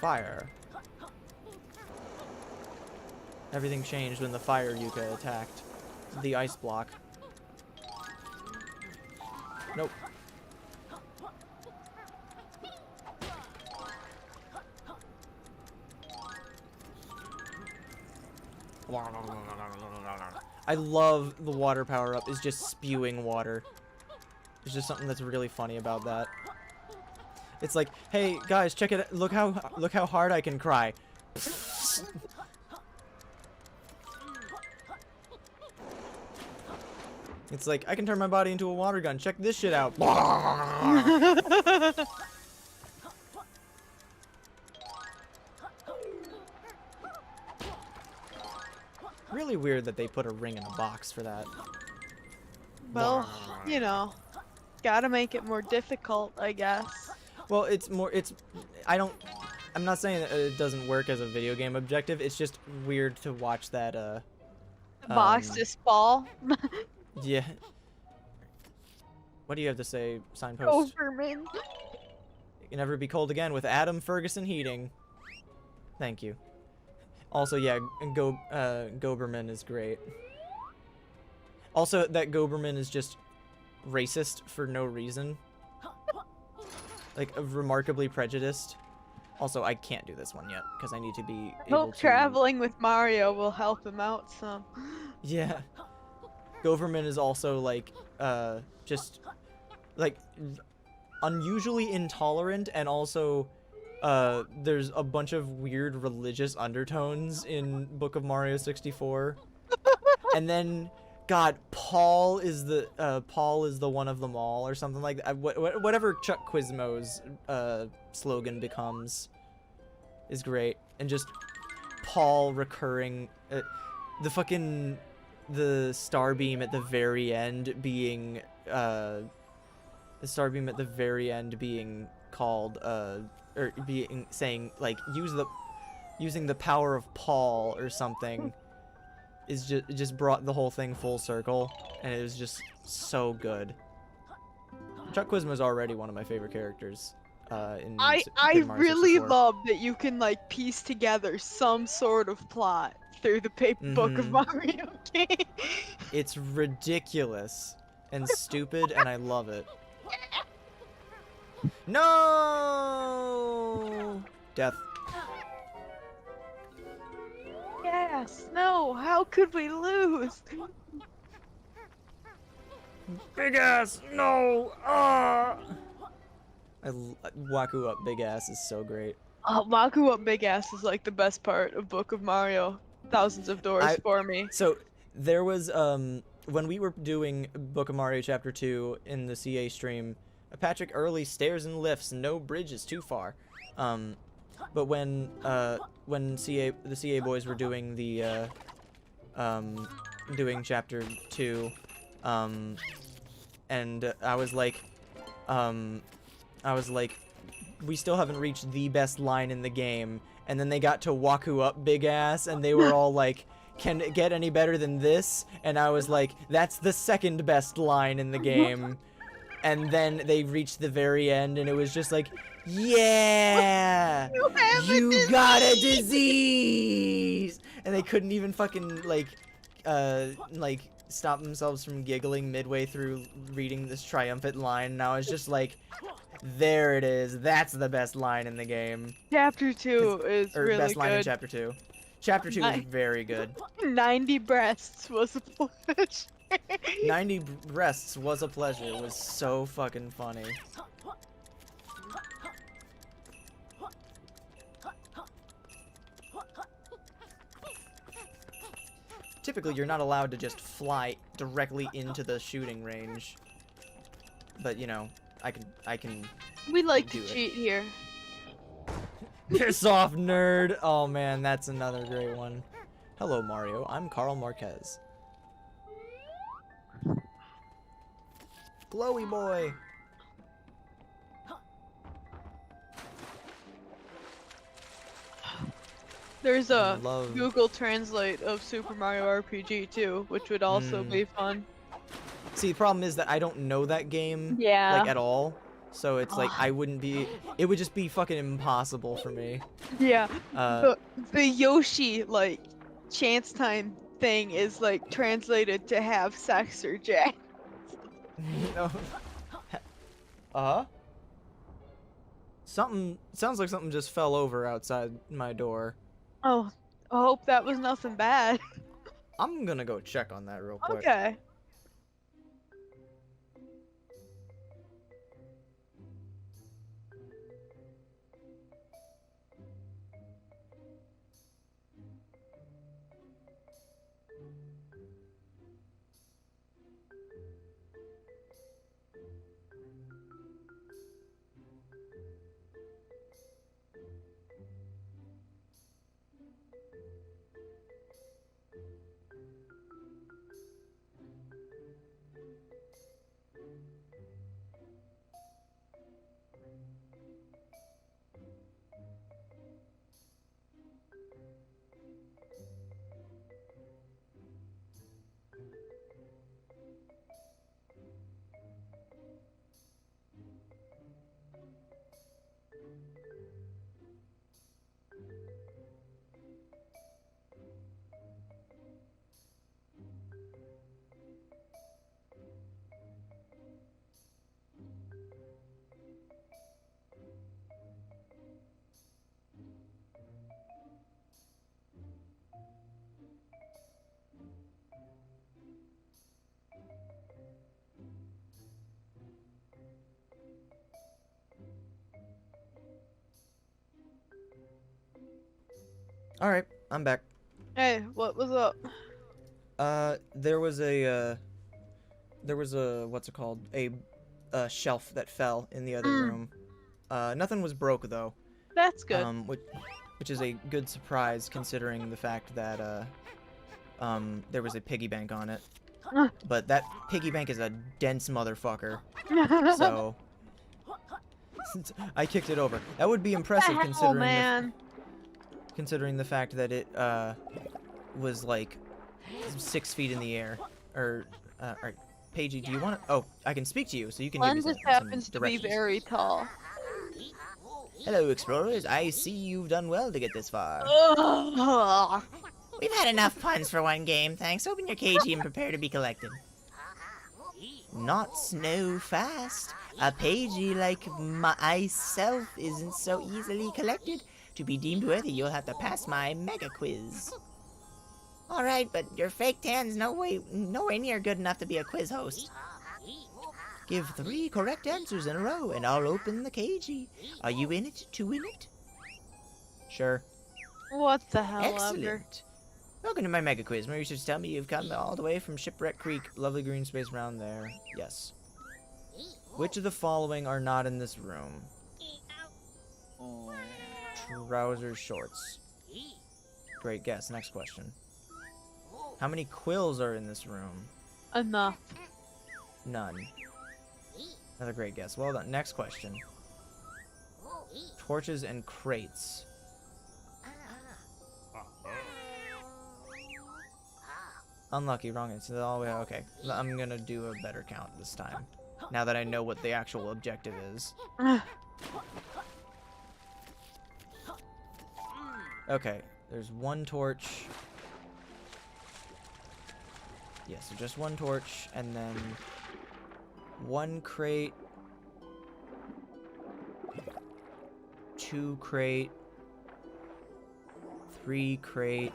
Fire. Everything changed when the fire Yooka attacked the ice block. Nope. I love the water power-up is just spewing water. There's just something that's really funny about that. It's like, hey guys, check it. Look how hard I can cry. It's like I can turn my body into a water gun. Check this shit out. Really weird that they put a ring in a box for that. Well, you know, gotta make it more difficult, I guess. Well, I'm not saying that it doesn't work as a video game objective. It's just weird to watch that, The box just fall. Yeah. What do you have to say, Signpost? Overman. It can never be cold again with Adam Ferguson Heating. Thank you. Also, yeah, Goberman is great. Also, that Goberman is just racist for no reason. Like, remarkably prejudiced. Also, I can't do this one yet, because I need to be able Hope to... traveling with Mario will help him out some. Yeah. Goverman is also, like, just, like, unusually intolerant and also there's a bunch of weird religious undertones in Book of Mario 64. And then, God, Paul is the one of them all, or something like that. Whatever Chuck Quizmo's slogan becomes is great. And just Paul recurring, the star beam at the very end being called or being saying like using the power of Paul or something is just brought the whole thing full circle, and it was just so good. Chuck Quizmo's already one of my favorite characters. I Mario really 64. love that you can like piece together some sort of plot through the Book of Mario game. It's ridiculous and stupid, and I love it. No! Death. Yes. No. How could we lose? Big ass, no! Waku Up Big Ass is so great. Maku Up Big Ass is like the best part of Book of Mario. Thousands of doors for me. So there was when we were doing Book of Mario Chapter 2 in the CA stream, Patrick Early stairs and lifts, no bridges too far. But when the CA boys were doing the doing Chapter 2, and I was like, we still haven't reached the best line in the game. And then they got to Waku Up Big Ass, and they were all like, can it get any better than this? And I was like, that's the second best line in the game. And then they reached the very end, and it was just like, yeah! You got a disease! And they couldn't even fucking, like, stop themselves from giggling midway through reading this triumphant line. And I was just like, there it is. That's the best line in the game. Chapter 2 is Or really best line in good. Chapter 2. Chapter 2 is very good. 90 breasts was a pleasure. 90 breasts was a pleasure. It was so fucking funny. Typically, you're not allowed to just fly directly into the shooting range. But, you know, I can We like do to it. cheat here. Piss off, nerd! Oh man, that's another great one. Hello, Mario. I'm Carl Marquez. Glowy boy! There's a Love. Google Translate of Super Mario RPG too, which would also be fun. See, the problem is that I don't know that game, Yeah. like, at all. So it's like, I wouldn't be... It would just be fucking impossible for me. Yeah. Uh, The Yoshi, like, chance time thing is, like, translated to have sex or jack. no. Something... Sounds like something just fell over outside my door. Oh, I hope that was nothing bad. I'm gonna go check on that real quick. Okay. Alright, I'm back. Hey, what was up? There was a, what's it called? A shelf that fell in the other room. Nothing was broke, though. That's good. Which is a good surprise, considering the fact that, there was a piggy bank on it. But that piggy bank is a dense motherfucker. So I kicked it over. That would be impressive considering the fact that it was like 6 feet in the air. Alright, Paigey, do you want to? Oh, I can speak to you, so you can give me One some, just happens to be directions. very tall. Hello, explorers. I see you've done well to get this far. Ugh. We've had enough puns for one game, thanks. Open your cagey and prepare to be collected. Not snow fast. A Paigey like myself isn't so easily collected. To be deemed worthy, you'll have to pass my mega quiz. Alright, but your fake tan's nowhere near good enough to be a quiz host. Give 3 correct answers in a row, and I'll open the cagey. Are you in it to win it? Sure. What the hell ever? Excellent. Welcome to my mega quiz. My research tell me you've come all the way from Shipwreck Creek. Lovely green space around there. Yes. Which of the following are not in this room? Trousers, shorts. Great guess. Next question. How many quills are in this room? Enough. None. Another great guess. Well done. Next question. Torches and crates. Unlucky, wrong answer. Okay, I'm gonna do a better count this time. Now that I know what the actual objective is. Okay, there's 1 torch. Yeah, so just 1 torch, and then 1 crate, 2 crate, 3 crate.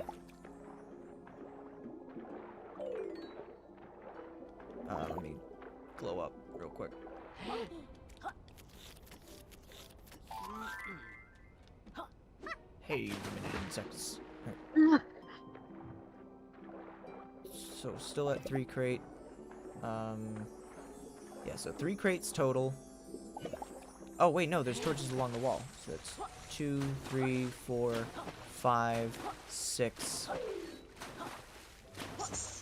Let me glow up real quick. Hey, minute insects. Right. So still at 3 crate. Yeah, so 3 crates total. Oh wait, no, there's torches along the wall. So it's 2, 3, 4, 5, 6.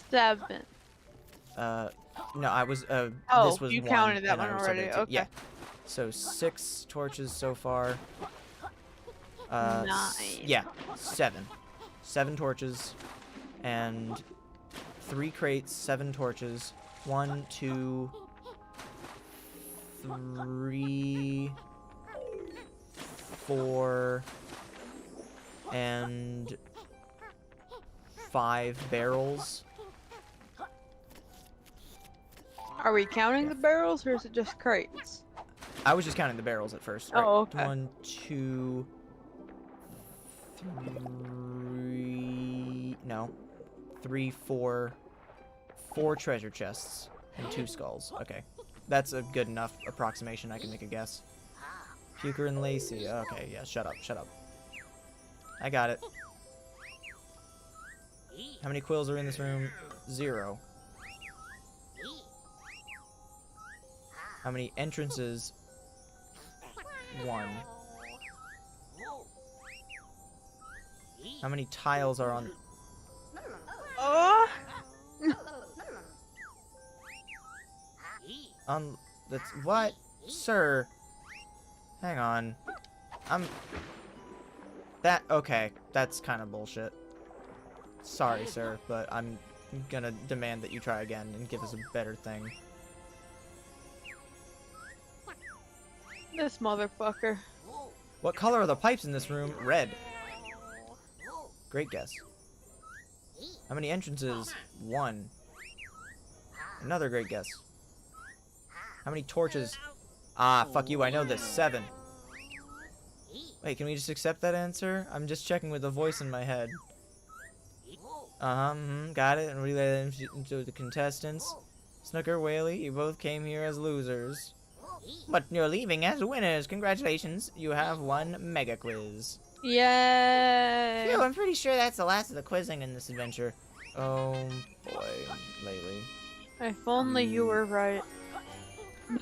7. No, I was Oh, this was you 1, counted that and I one was already, subject to- okay. Yeah. So 6 torches so far. 9. Yeah, 7. 7 torches, and 3 crates, 7 torches. 1, 2, 3, 4, and 5 barrels. Are we counting the barrels or is it just crates? I was just counting the barrels at first. Oh, okay. 1, 2, 3. No. 3, 4. 4 treasure chests and 2 skulls. Okay. That's a good enough approximation. I can make a guess. Yooka and Lacey. Okay, yeah, shut up, shut up. I got it. How many quills are in this room? 0. How many entrances? 1. How many tiles are on? Oh! That's what? Sir. Hang on. Okay, that's kind of bullshit. Sorry, sir, but I'm gonna demand that you try again and give us a better thing. This motherfucker. What color are the pipes in this room? Red. Great guess. How many entrances? 1. Another great guess. How many torches? Ah, fuck you, I know this. 7. Wait, can we just accept that answer? I'm just checking with the voice in my head. Got it, and relay that to the contestants. Snooker, Whaley, you both came here as losers. But you're leaving as winners. Congratulations, you have won Mega Quiz. Yay! Phew, I'm pretty sure that's the last of the quizzing in this adventure. Oh boy, Laylee. If only you were right.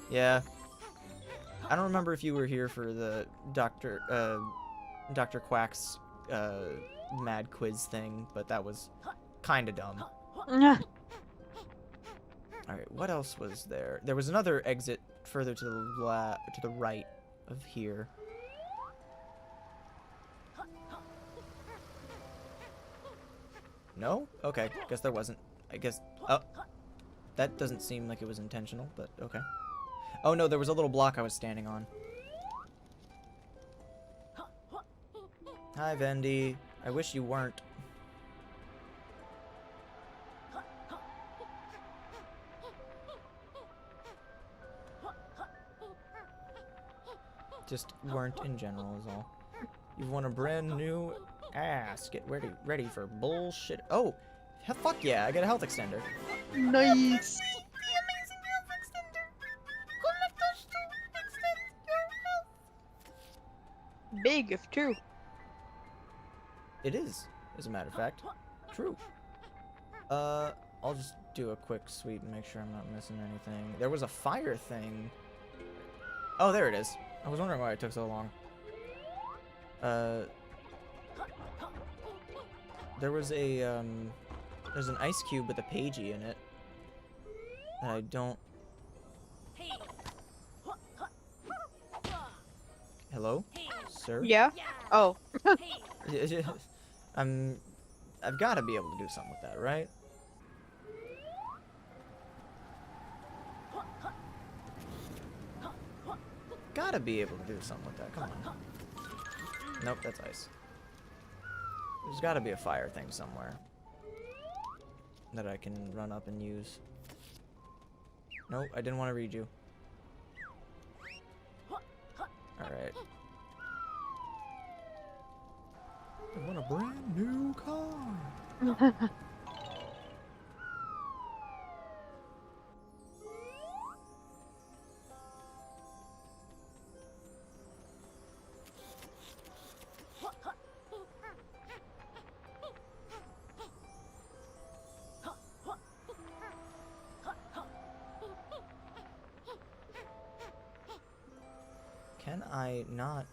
Yeah. I don't remember if you were here for the Dr. Quack's mad quiz thing, but that was kind of dumb. Alright, what else was there? There was another exit further to the right of here. No? Okay, guess there wasn't. I guess... Oh. That doesn't seem like it was intentional, but okay. Oh no, there was a little block I was standing on. Hi, Vendy. I wish you weren't. Just weren't in general is all. You've won a brand new ass. Get ready for bullshit. Oh, fuck yeah, I got a health extender. Nice. Big if true. It is, as a matter of fact. True. I'll just do a quick sweep and make sure I'm not missing anything. There was a fire thing. Oh, there it is. I was wondering why it took so long. There was a, there's an ice cube with a pagey in it. That I don't... Hello? Sir? Yeah? Oh. I've got to be able to do something with that, right? Gotta be able to do something with that, come on. Nope, that's ice. There's gotta be a fire thing somewhere that I can run up and use. Nope, I didn't want to read you. Alright. I want a brand new car! Can I not?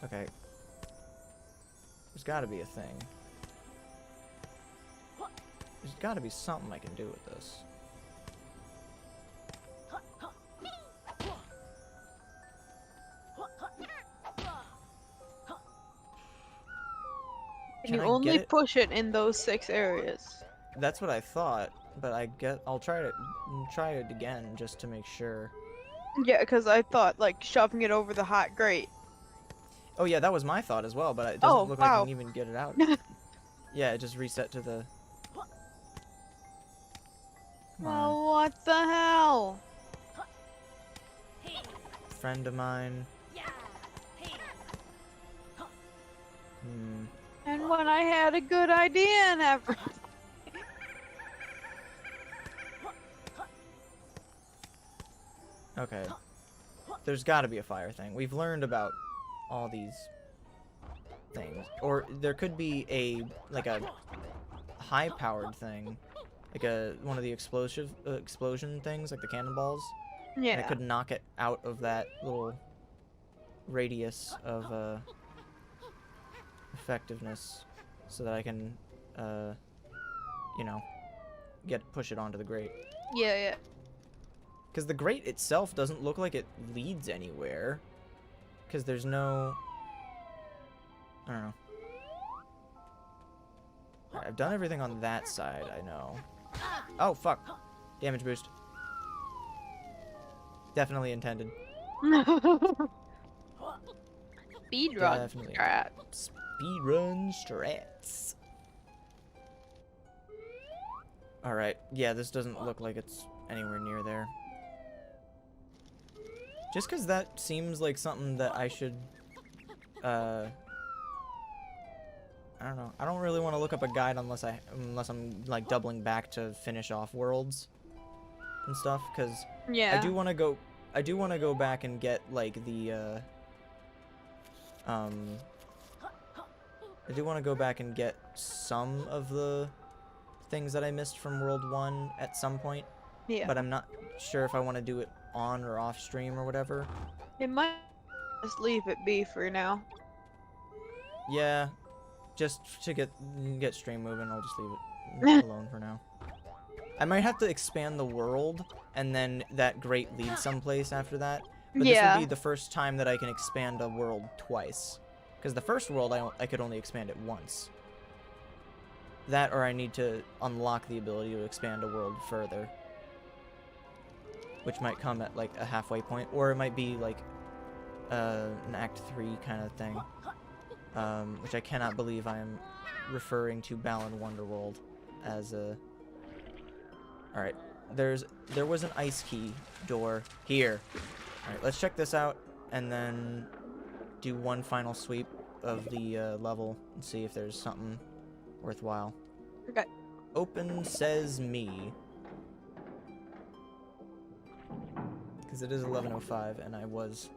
Okay. There's gotta be a thing. There's gotta be something I can do with this. And you I only get it? push it in those 6 areas. That's what I thought, but I'll try it again just to make sure. Yeah, because I thought, like, shoving it over the hot grate. Oh yeah, that was my thought as well, but it doesn't look like I wow. can even get it out. Yeah, it just reset to the... Come on, Well, what the hell? friend of mine. Hmm. And when I had a good idea and everything. Okay. There's gotta be a fire thing. We've learned about all these things. Or there could be like a high-powered thing. Like one of the explosion things, like the cannonballs. Yeah. And it could knock it out of that little radius of effectiveness so that I can, you know, push it onto the grate. Yeah, yeah. Because the grate itself doesn't look like it leads anywhere. Because there's no... I don't know. Alright, I've done everything on that side, I know. Oh, fuck. Damage boost. Definitely intended. Speedrun Definitely. strat. Speedrun strats. Alright, yeah, this doesn't look like it's anywhere near there. Just because that seems like something that I should, I don't know. I don't really want to look up a guide unless I'm like doubling back to finish off worlds and stuff, because Yeah. I do want to go I do want to go back and get like the I do want to go back and get some of the things that I missed from World 1 at some point, Yeah. but I'm not sure if I want to do it on or off stream or whatever. It might just leave it be for now. Yeah, just to get stream moving, I'll just leave it alone for now. I might have to expand the world, and then that grate leads someplace after that. But this Yeah. would be the first time that I can expand a world twice. Because the first world, I could only expand it once. That, or I need to unlock the ability to expand a world further. Which might come at, like, a halfway point. Or it might be, like, an Act 3 kind of thing. Which I cannot believe I am referring to Balan Wonderworld as a... Alright, there was an ice key door here. Alright, let's check this out, and then do one final sweep of the level and see if there's something worthwhile. Okay. Open says me. Because it is 11:05, and I was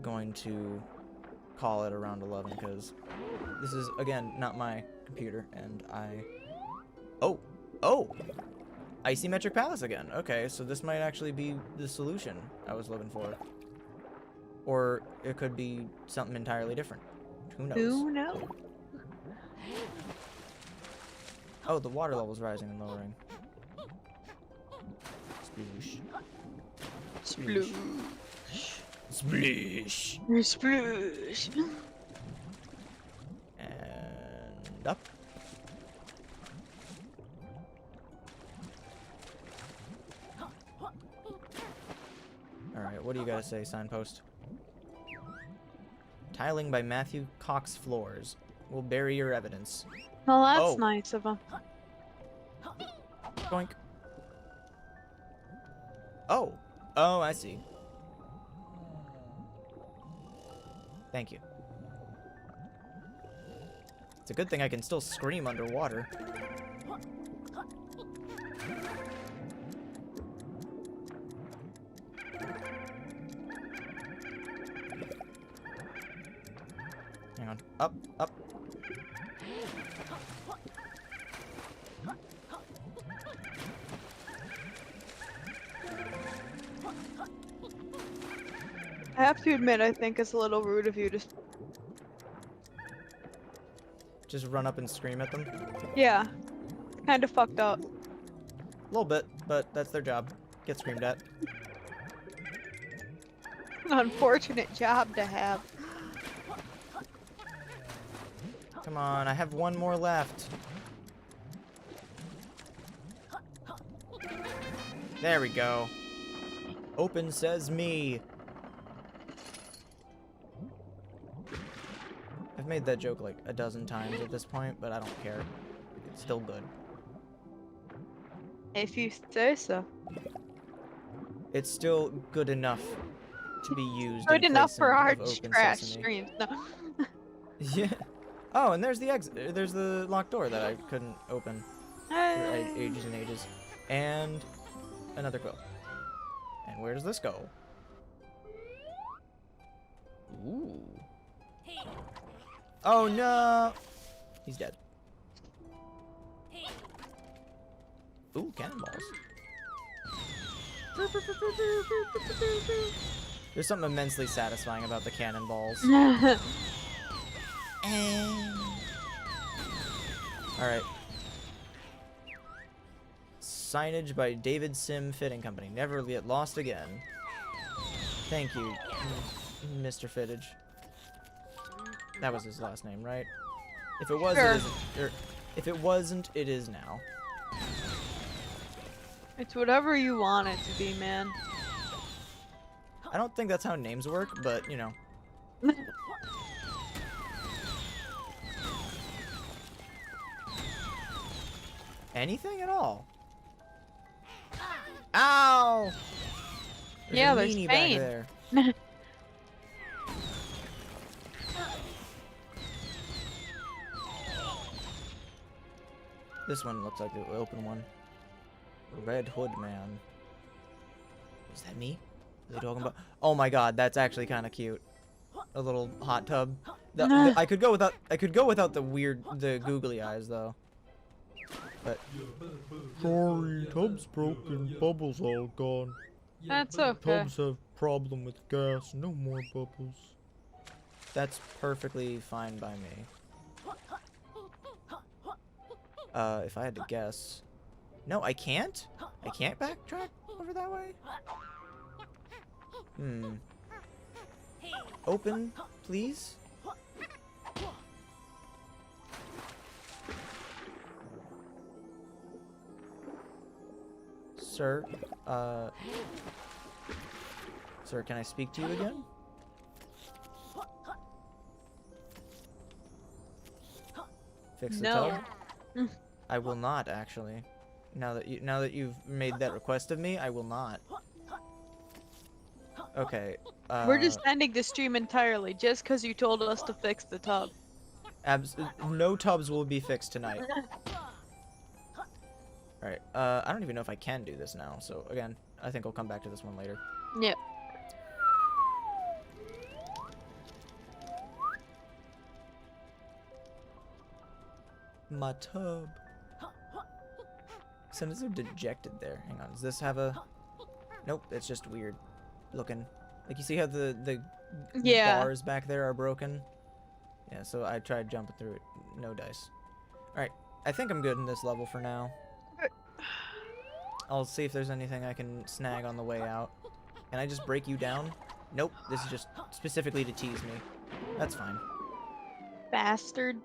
going to call it around 11, because this is, again, not my computer, and I... Oh! Icy Metric Palace again. Okay, so this might actually be the solution I was looking for. Or it could be something entirely different. Who knows? Who knows? Oh, the water level's rising and lowering. Sploosh. Sploosh. Splish. Sploosh. And up. Alright, what do you gotta say, signpost? Tiling by Matthew Cox Floors. Will bury your evidence. Well, that's Oh. nice of him. Boink. Oh. Oh, I see. Thank you. It's a good thing I can still scream underwater. Hang on. Up, up. I have to admit, I think it's a little rude of you to. Just run up and scream at them. Yeah. Kind of fucked up. A little bit, but that's their job. Get screamed at. An unfortunate job to have. Come on, I have one more left. There we go. Open says me. I've made that joke like a dozen times at this point, but I don't care. It's still good. If you say so. It's still good enough to be used. Good in enough place for of our Open trash Sesame. streams. No. Yeah. Oh, and there's the exit. There's the locked door that I couldn't open for ages and ages. And another quill. And where does this go? Ooh. Oh no! He's dead. Ooh, cannonballs. There's something immensely satisfying about the cannonballs. Alright. Signage by David Sim Fitting Company. Never get lost again. Thank you, Mr. Fittage. That was his last name, right? If it was, Sure. it isn't. Or, if it wasn't, it is now. It's whatever you want it to be, man. I don't think that's how names work, but, you know. Anything at all. Ow! Yeah, a there's meanie pain. back there. This one looks like the open one. Red Hood Man. Is that me? What are they talking about? Oh my god, that's actually kind of cute. A little hot tub. I could go without the googly eyes though. But Sorry, tub's broken, bubbles all gone. That's okay. Tubs have problem with gas, no more bubbles. that's perfectly fine by me. If I had to guess. No, I can't? I can't backtrack over that way? Open, please? Sir, sir, can I speak to you again? Fix the No. tub? I will not, actually. Now that you've made that request of me, I will not. Okay. We're just ending the stream entirely just because you told us to fix the tub. No tubs will be fixed tonight. Alright, I don't even know if I can do this now, so again, I think I'll come back to this one later. Yep. My tub. Sounds so dejected there. Hang on, does this have a... Nope, it's just weird looking. Like, you see how the Yeah. bars back there are broken? Yeah, so I tried jumping through it. No dice. Alright, I think I'm good in this level for now. I'll see if there's anything I can snag on the way out. Can I just break you down? Nope, this is just specifically to tease me. That's fine. Bastard.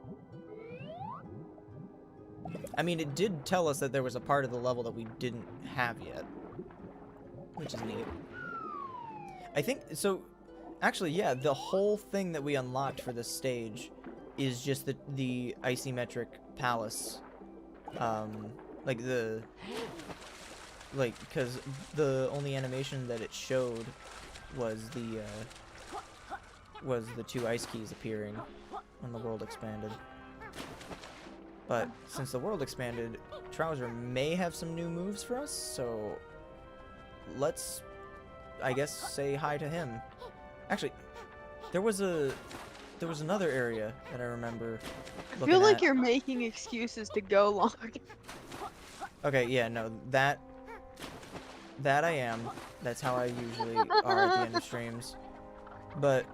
I mean, it did tell us that there was a part of the level that we didn't have yet. Which is neat. I think, so, actually, yeah, the whole thing that we unlocked for this stage is just the isometric palace. Because the only animation that it showed was the two ice keys appearing when the world expanded. But since the world expanded, Trouser may have some new moves for us, so let's, I guess, say hi to him. Actually, there was another area that I remember I feel like at. you're making excuses to go long. Okay, yeah, no, that I am. That's how I usually are at the end of streams. But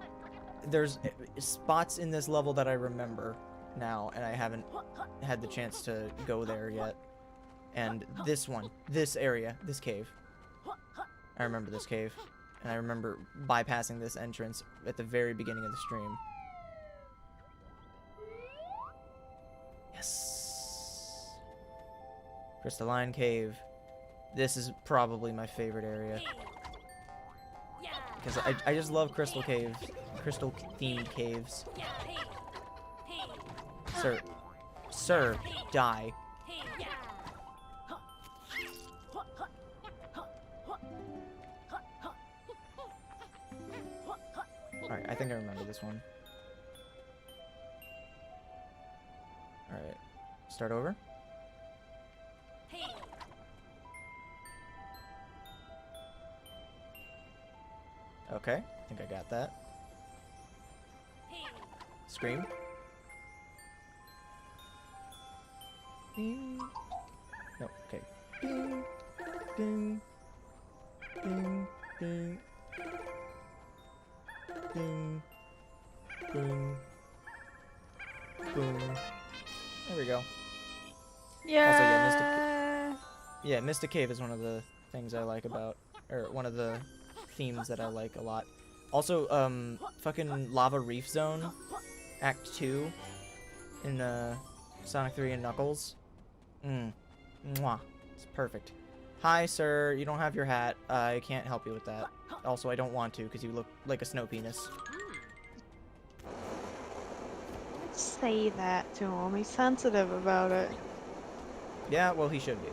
there's spots in this level that I remember now, and I haven't had the chance to go there yet. And this one, this area, this cave. I remember this cave. And I remember bypassing this entrance at the very beginning of the stream. Yes. Crystalline Cave. This is probably my favorite area. Because I just love crystal caves. Crystal themed caves. Sir. Sir, die. Alright, I think I remember this one. Alright. Start over. Okay, I think I got that. Scream. Ding. No, okay. Ding, ding, ding, ding, ding, ding, boom. There we go. Yeah. Yeah, Mystic Cave is one of the things I like about, or one of the themes that I like a lot. Also, fucking Lava Reef Zone, Act 2, in Sonic 3 and Knuckles. Mwah. It's perfect. Hi, sir. You don't have your hat. I can't help you with that. Also, I don't want to, because you look like a snow penis. Say that to him. He's sensitive about it. Yeah, well, he should be.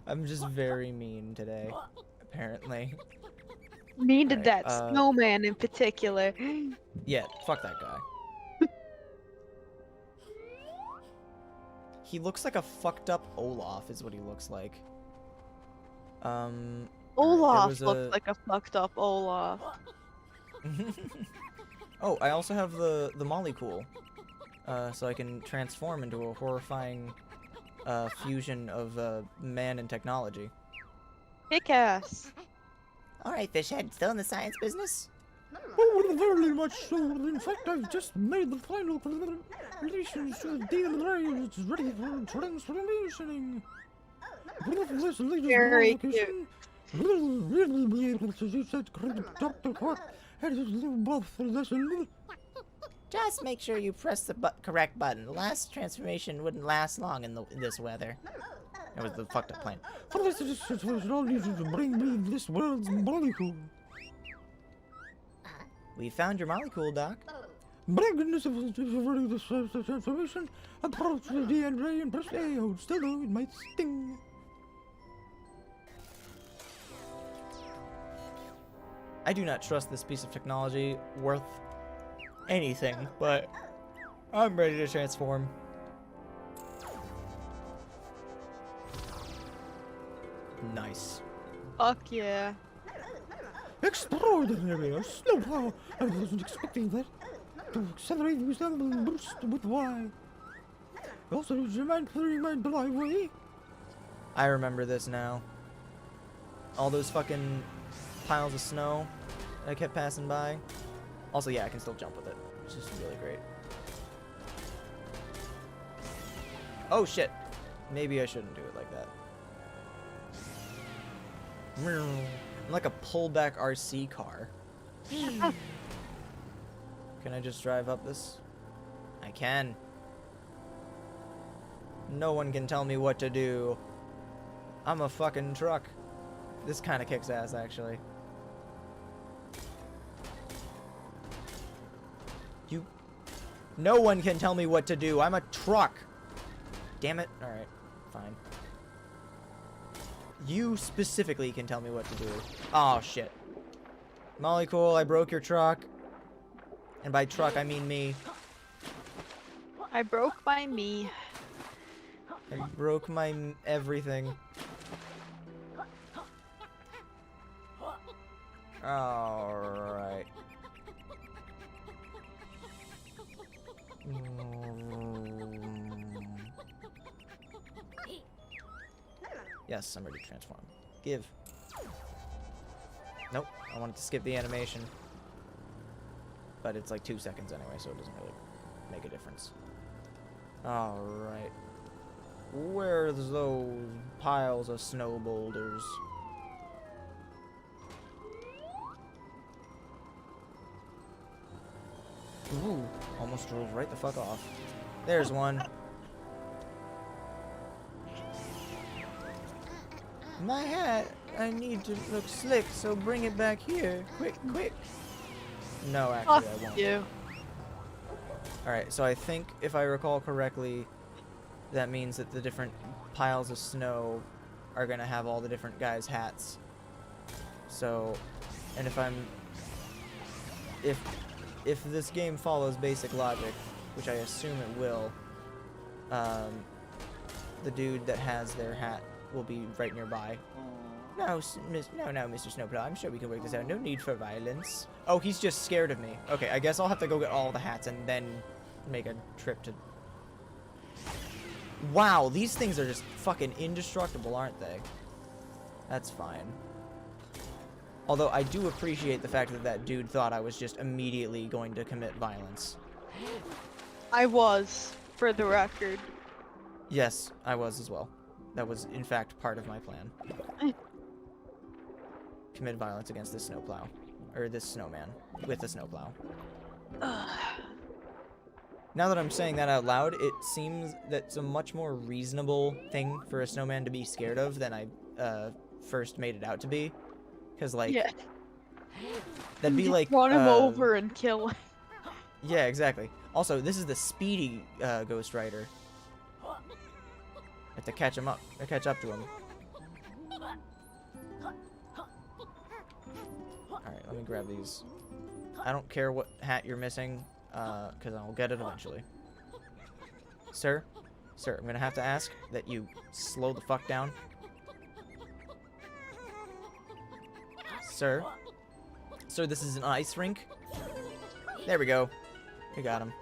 I'm just very mean today, apparently. Mean to Alright, that snowman in particular. Yeah, fuck that guy. He looks like a fucked up Olaf, is what he looks like. Olaf was looks a- like a fucked up Olaf. Oh, I also have the Molecool, so I can transform into a horrifying fusion of man and technology. Kick ass. Alright, Fishhead, still in the science business? Oh, very much so. In fact, I've just made the final relations to the DNA. It's ready for transformation. This latest Very modification will really be able to use that great Dr. Quark and his little buff lesson. Just make sure you press the correct button. The last transformation wouldn't last long in this weather. That was the fucked up plan. For this transformation, I'll need you to bring me this world's molecule. We found your Molecool, Doc. Bring this ready to serve the transformation. Approach the DNA and press A. Hold still though, it might sting. I do not trust this piece of technology worth anything, but I'm ready to transform. Nice. Fuck yeah. Extraordinary! A snowplow! I wasn't expecting that. To accelerate, use double boost with Y. Also, do you mind clearing my driveway? I remember this now. All those fucking piles of snow that I kept passing by. Also, yeah, I can still jump with it, which is really great. Oh shit! Maybe I shouldn't do it like that. I'm like a pullback RC car. Can I just drive up this? I can. No one can tell me what to do. I'm a fucking truck. This kind of kicks ass, actually. No one can tell me what to do. I'm a truck. Damn it. Alright, fine. You specifically can tell me what to do. Oh, shit. Molecool, I broke your truck. And by truck, I mean me. I broke my me. I broke my everything. Alright. Yes, I'm ready to transform. Give. Nope, I wanted to skip the animation. But it's like 2 seconds anyway, so it doesn't really make a difference. Alright. Where's those piles of snow boulders? Ooh, almost drove right the fuck off. There's one. My hat! I need to look slick, so bring it back here. Quick, quick. No, actually, Fuck I won't. you. Alright, so I think, if I recall correctly, that means that the different piles of snow are gonna have all the different guys' hats. So, and if this game follows basic logic, which I assume it will, the dude that has their hat will be right nearby. No, no, Mr. Snowplow, I'm sure we can work this out. No need for violence. Oh, he's just scared of me. Okay, I guess I'll have to go get all the hats and then make a trip to... Wow, these things are just fucking indestructible, aren't they? That's fine. Although I do appreciate the fact that that dude thought I was just immediately going to commit violence. I was, for the record. Yes, I was as well. That was, in fact, part of my plan. Commit violence against this snowplow. Or this snowman. With the snowplow. Now that I'm saying that out loud, it seems that's a much more reasonable thing for a snowman to be scared of than I first made it out to be. Because, like, Yeah. that'd be Just like... run him over and kill him. Yeah, exactly. Also, this is the speedy Ghost Rider. I have to catch him up. Or catch up to him. Alright, let me grab these. I don't care what hat you're missing, because I'll get it eventually. Sir? Sir, I'm gonna have to ask that you slow the fuck down. Sir? Sir, this is an ice rink? There we go. We got him.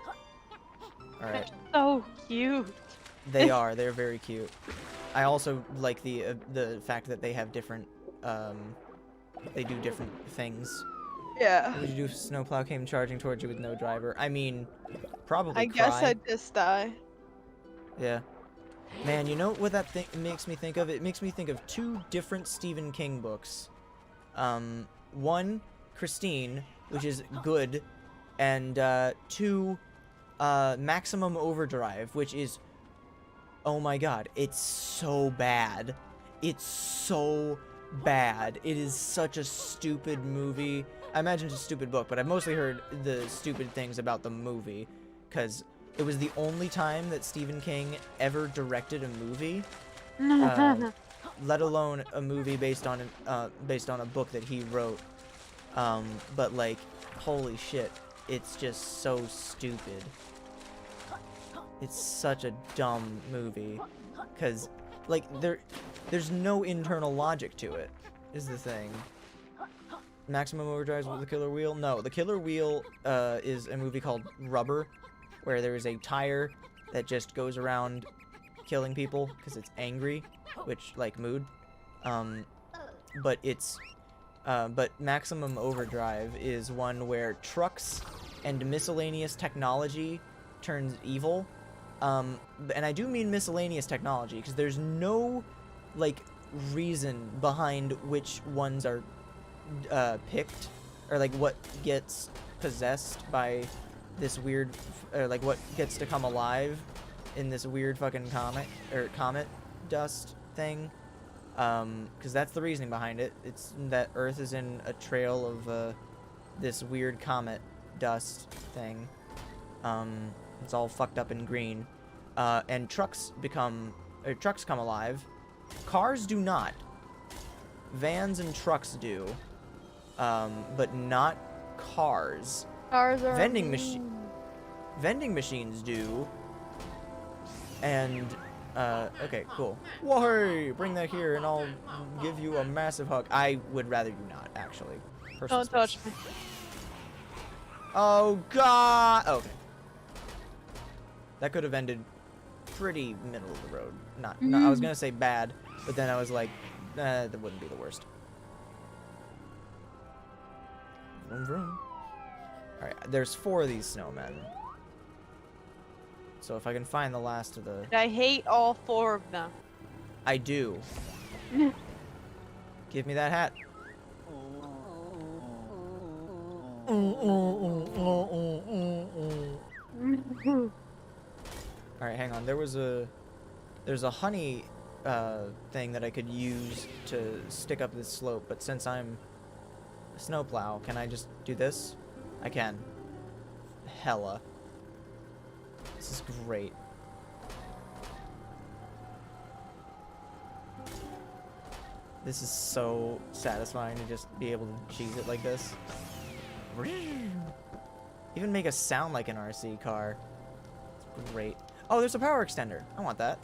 Alright. So cute. They are. They're very cute. I also like the fact that they have different, they do different things. Yeah. What would you do if a snowplow came charging towards you with no driver? I mean, probably I guess cry. I'd just die. Yeah. Man, you know what that thing makes me think of? It makes me think of two different Stephen King books. One, Christine, which is good, and two, Maximum Overdrive, which is, oh my god, it's so bad. It's so bad. It is such a stupid movie. I imagine it's a stupid book, but I've mostly heard the stupid things about the movie, because it was the only time that Stephen King ever directed a movie, let alone a movie based on a book that he wrote. But like, holy shit, it's just so stupid. It's such a dumb movie, because like there's no internal logic to it, is the thing. Maximum Overdrive with the Killer Wheel? No, the Killer Wheel is a movie called Rubber, where there is a tire that just goes around killing people because it's angry, which, like, mood. But Maximum Overdrive is one where trucks and miscellaneous technology turns evil. And I do mean miscellaneous technology, because there's no, like, reason behind which ones are picked, or like what gets possessed by this weird, or like what gets to come alive in this weird fucking comet dust thing, because that's the reasoning behind it. It's that Earth is in a trail of this weird comet dust thing. It's all fucked up in green, and trucks come alive. Cars do not. Vans and trucks do. But not cars. Cars are Vending machines do. And okay, cool. Whoa, hey, bring that here and I'll give you a massive hug. I would rather you not, actually. Personal Don't space. touch me. Oh god. Okay. That could have ended pretty middle of the road. Not I was gonna say bad, but then I was like, that wouldn't be the worst. Vroom vroom. Alright, there's 4 of these snowmen. So if I can find the last of the... I hate all 4 of them. I do. Give me that hat. Alright, hang on. There's a honey thing that I could use to stick up this slope, but since I'm a snowplow, can I just do this? I can. Hella. This is great. This is so satisfying to just be able to cheese it like this. Even make us sound like an RC car. It's great. Oh, there's a power extender. I want that.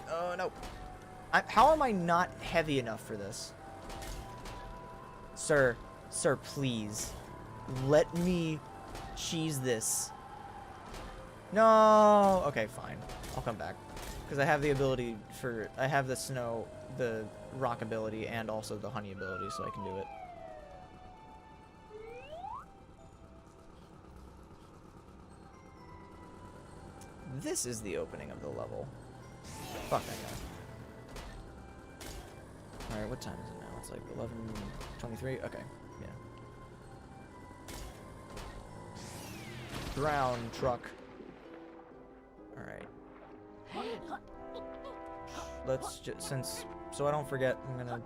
Oh, no. How am I not heavy enough for this? Sir, please. Let me cheese this. No! Okay, fine. I'll come back. Because I have the ability for... I have the snow, the rock ability, and also the honey ability, so I can do it. This is the opening of the level. Fuck that guy. Alright, what time is it now? It's like 11:23? Okay, yeah. Brown truck. Alright. Let's just, so I don't forget, I'm gonna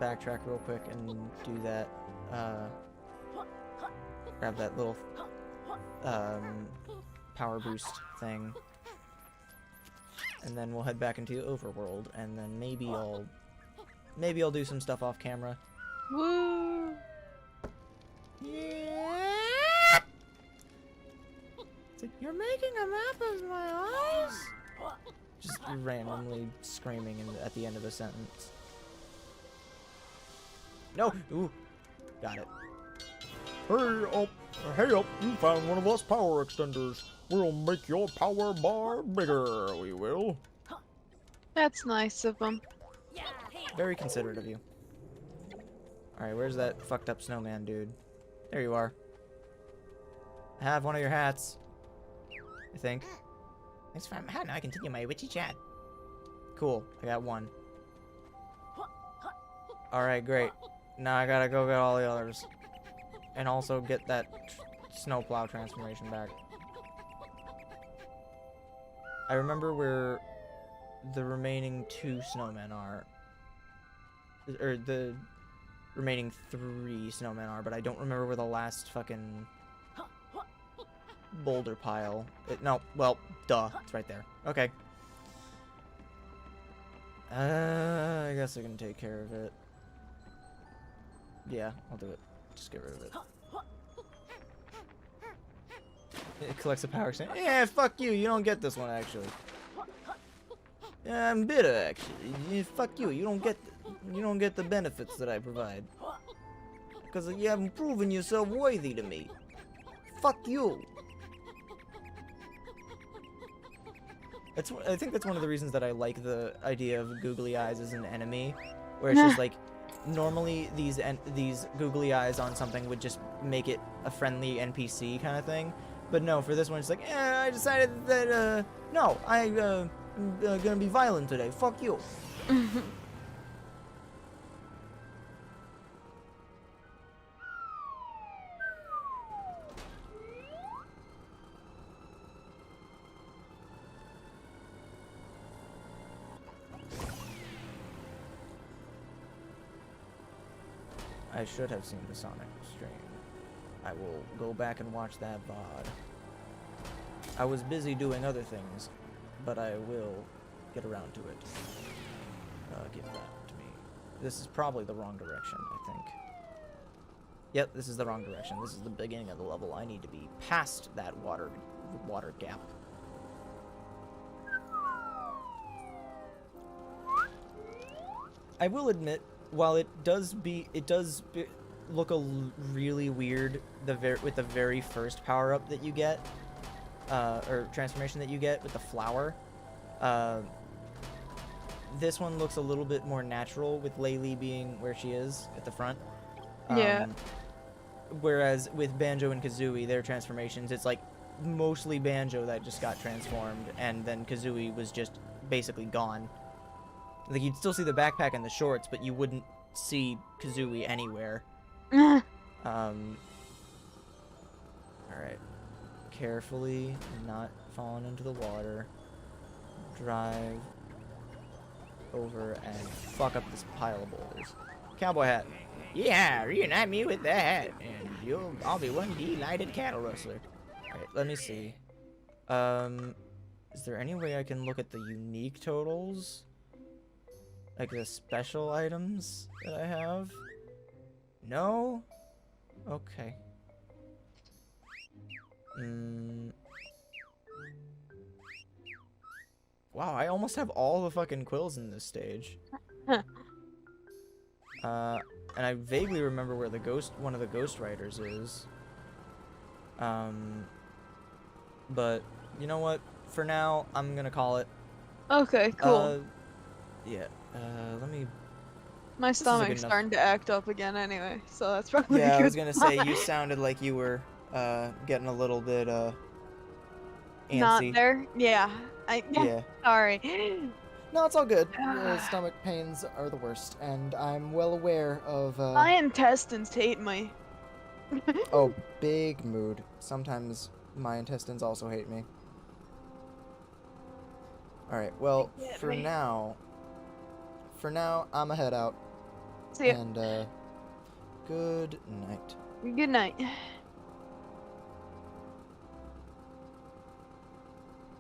backtrack real quick and do that, grab that little, power boost thing. And then we'll head back into the overworld, and then maybe I'll do some stuff off camera. Woo! Yeah. It's like, you're making a map of my eyes? Just randomly screaming at the end of a sentence. No! Ooh. Got it. Hey up, you found one of us power extenders. We'll make your power bar bigger, we will. That's nice of them. Very considerate of you. Alright, where's that fucked up snowman dude? There you are. I have one of your hats. I think. Thanks for my hat. Now I can continue my witchy chat. Cool. I got one. Alright, great. Now I gotta go get all the others. And also get that snowplow transformation back. I remember where the remaining 2 snowmen are. Or the remaining 3 snowmen are, but I don't remember where the last fucking boulder pile. No, well, duh, it's right there. Okay. I guess I can take care of it. Yeah, I'll do it. Just get rid of it. It collects a power extender. Yeah, fuck you. You don't get this one, actually. Yeah, I'm bitter, actually. Yeah, fuck you. You don't get the benefits that I provide. Because you haven't proven yourself worthy to me. Fuck you. I think that's one of the reasons that I like the idea of googly eyes as an enemy, where it's just like, normally these googly eyes on something would just make it a friendly NPC kind of thing, but no, for this one it's like, I decided that no, I'm gonna be violent today. Fuck you. I should have seen the Sonic stream. I will go back and watch that VOD. I was busy doing other things, but I will get around to it. Give that to me. This is probably the wrong direction, I think. Yep, this is the wrong direction. This is the beginning of the level. I need to be past that water gap. I will admit, while it does look really weird with the very first power-up that you get, or transformation that you get with the flower, this one looks a little bit more natural with Laylee being where she is at the front. Yeah. Whereas with Banjo and Kazooie, their transformations, it's like mostly Banjo that just got transformed, and then Kazooie was just basically gone. Like, you'd still see the backpack and the shorts, but you wouldn't see Kazooie anywhere. Alright. Carefully, not falling into the water. Drive over and fuck up this pile of boulders. Cowboy hat. Yeah, reunite me with that, and I'll be one delighted cattle rustler. Alright, let me see. Is there any way I can look at the unique totals? Like the special items that I have? No? Okay. Wow, I almost have all the fucking quills in this stage. And I vaguely remember where one of the ghost riders is. But you know what? For now, I'm gonna call it. Okay, cool. Yeah. Let me. My is a good stomach's enough- starting to act up again anyway, so that's probably Yeah, a I good was gonna say sign. you sounded like you were getting a little bit antsy. Not there. Yeah. Yeah. Sorry. No, it's all good. Stomach pains are the worst, and I'm well aware of. My intestines hate me. Oh, big mood. Sometimes my intestines also hate me. All right. Well, Get for me. now, I'ma head out. See ya. And good night. Good night.